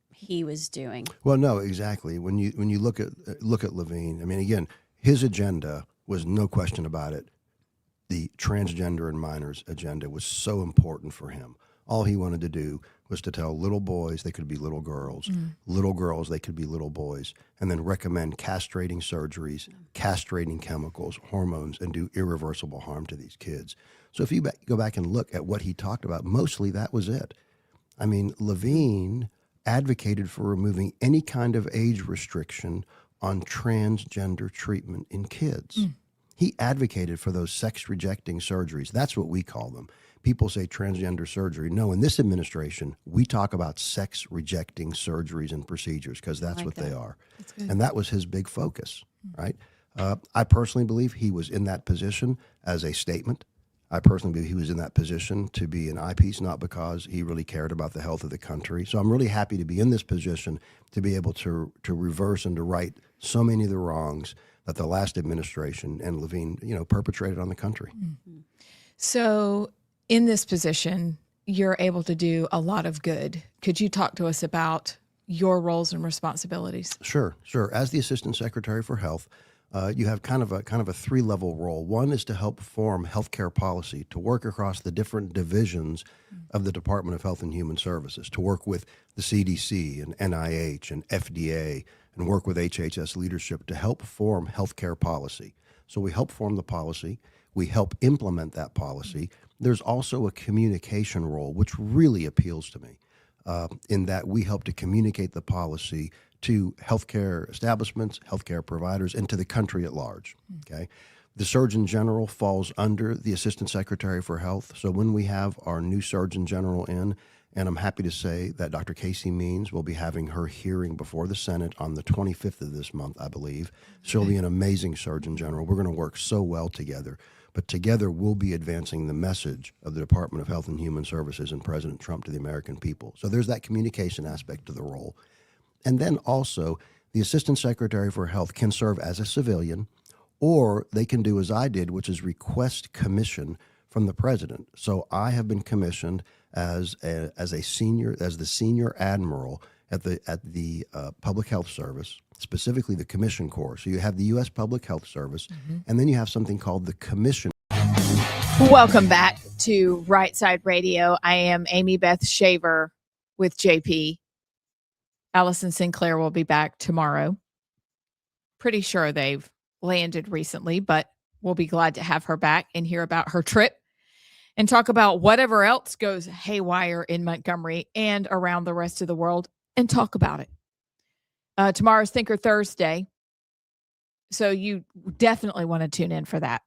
he was doing. Well, no, exactly. When you look at Levine, I mean, again, his agenda was no question about it. The transgender and minors agenda was so important for him. All he wanted to do was to tell little boys they could be little girls, little girls they could be little boys, and then recommend castrating surgeries, castrating chemicals, hormones, and do irreversible harm to these kids. So if you go back and look at what he talked about, mostly that was it. I mean, Levine advocated for removing any kind of age restriction on transgender treatment in kids. He advocated for those sex-rejecting surgeries. That's what we call them. People say transgender surgery. No, in this administration, we talk about sex-rejecting surgeries and procedures because that's what they are. And that was his big focus, right? I personally believe he was in that position as a statement. I personally believe he was in that position to be an eyepiece, not because he really cared about the health of the country. So I'm really happy to be in this position to be able to reverse and to right so many of the wrongs that the last administration and Levine, perpetrated on the country. So in this position, you're able to do a lot of good. Could you talk to us about your roles and responsibilities? Sure. As the Assistant Secretary for Health, you have kind of a three-level role. One is to help form healthcare policy, to work across the different divisions of the Department of Health and Human Services, to work with the CDC and NIH and FDA, and work with HHS leadership to help form healthcare policy. So we help form the policy. We help implement that policy. There's also a communication role, which really appeals to me, in that we help to communicate the policy to healthcare establishments, healthcare providers, and to the country at large. Okay, the Surgeon General falls under the Assistant Secretary for Health. So when we have our new Surgeon General in, and I'm happy to say that Dr. Casey Means will be having her hearing before the Senate on the 25th of this month, I believe. She'll be an amazing Surgeon General. We're going to work so well together. But together we'll be advancing the message of the Department of Health and Human Services and President Trump to the American people. So there's that communication aspect to the role. And then also, the Assistant Secretary for Health can serve as a civilian, or they can do as I did, which is request commission from the president. So I have been commissioned as the senior admiral at the Public Health Service, specifically the Commission Corps. So you have the U.S. Public Health Service, and then you have something called the Commission. Welcome back to Rightside Radio. I am Amy Beth Shaver with JP. Allison Sinclair will be back tomorrow. Pretty sure they've landed recently, but we'll be glad to have her back and hear about her trip and talk about whatever else goes haywire in Montgomery and around the rest of the world and talk about it. Tomorrow's Thinker Thursday. So you definitely want to tune in for that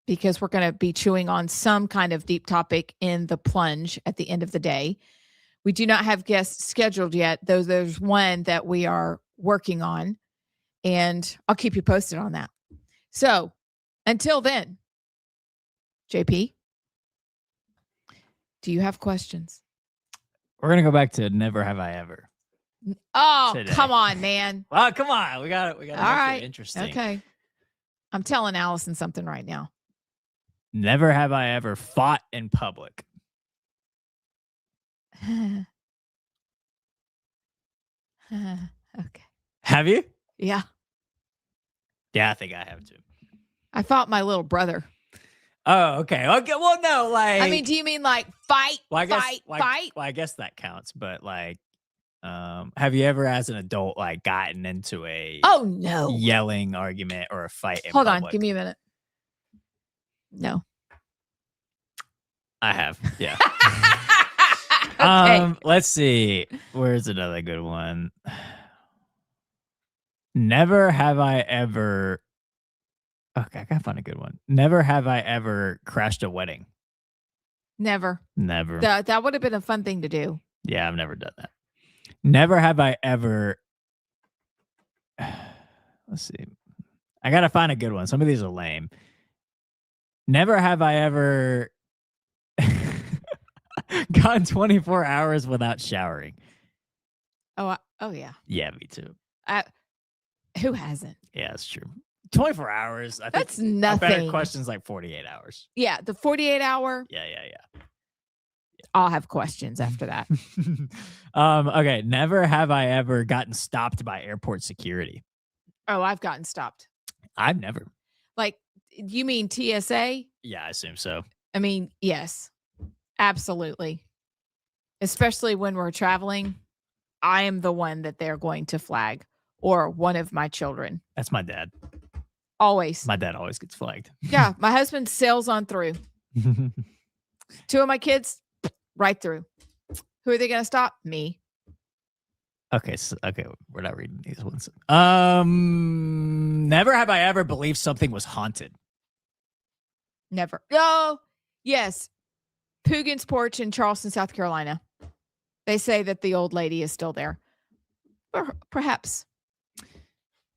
because we're going to be chewing on some kind of deep topic in the plunge at the end of the day. We do not have guests scheduled yet, though there's one that we are working on, and I'll keep you posted on that. So until then, JP, do you have questions? We're going to go back to Never Have I Ever. Oh, today. come on, man. Well, come on. We got it. All right. Interesting. Okay. I'm telling Allison something right now. Never have I ever fought in public. Okay. Have you? Yeah. Yeah, I think I have too. I fought my little brother. Oh, okay. Okay. Well, no, like. I mean, do you mean like fight, well, I guess, fight, like, fight? Well, I guess that counts. But like, have you ever, as an adult, like gotten into a no yelling argument or a fight in Hold public? on. Give me a minute. No. I have. Yeah. Okay. Let's see. Where's another good one? Never have I ever. Okay, I gotta find a good one. Never have I ever crashed a wedding. Never. Never. That would have been a fun thing to do. Yeah, I've never done that. Never have I ever. Let's see. I gotta find a good one. Some of these are lame. Never have I ever gone 24 hours without showering. Oh yeah. Yeah, me too. Who hasn't? Yeah, that's true. 24 hours. I think That's a better nothing. question's like 48 hours. Yeah, the 48 hour. Yeah. I'll have questions after that. Okay. Never have I ever gotten stopped by airport security. Oh, I've gotten stopped. I've never. Like, you mean TSA? Yeah, I assume so. I mean, yes, absolutely. Especially when we're traveling, I am the one that they're going to flag, or one of my children. That's my dad. Always. My dad always gets flagged. Yeah, my husband sails on through. 2 of my kids, right through. Who are they going to stop? Me. Okay, we're not reading these ones. Never have I ever believed something was haunted. Never. Oh, yes. Poogan's porch in Charleston, South Carolina. They say that the old lady is still there. Perhaps.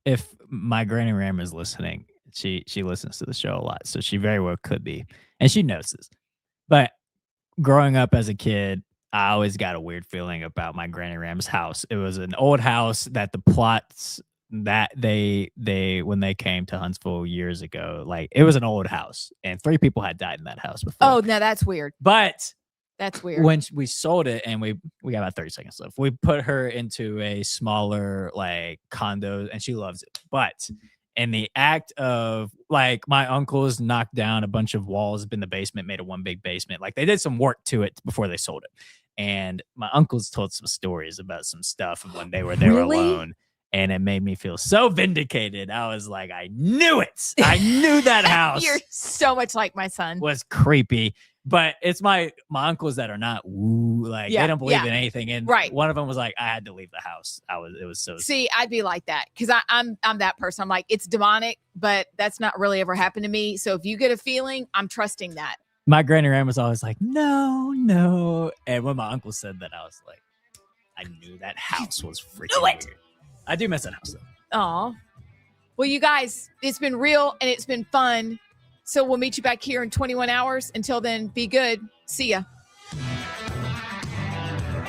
If my Granny Ram is listening, she listens to the show a lot, so she very well could be, and she knows this. But growing up as a kid, I always got a weird feeling about my Granny Ram's house. It was an old house that the plots that they when they came to Huntsville years ago, like it was an old house, and 3 people had died in that house before. Oh, no, that's weird. But that's weird. When we sold it, and we got about 30 seconds left, we put her into a smaller like condo, and she loves it. But in the act of like my uncles knocked down a bunch of walls in the basement, made it one big basement. Like they did some work to it before they sold it. And my uncles told some stories about some stuff when they were alone. And it made me feel so vindicated. I was like, I knew it. I knew that house. You're so much like my son. Was creepy. But it's my uncles that are not woo, like they don't believe in anything. And one of them was like, I had to leave the house. It was so See, I'd be like that because I'm that person. I'm like, it's demonic, but that's not really ever happened to me. So if you get a feeling, I'm trusting that. My Granny Ram was always like, no. And when my uncle said that, I was like, I knew that house was freaking weird. I do miss that house though. Aw. Well, you guys, it's been real and it's been fun. So we'll meet you back here in 21 hours. Until then, be good. See ya.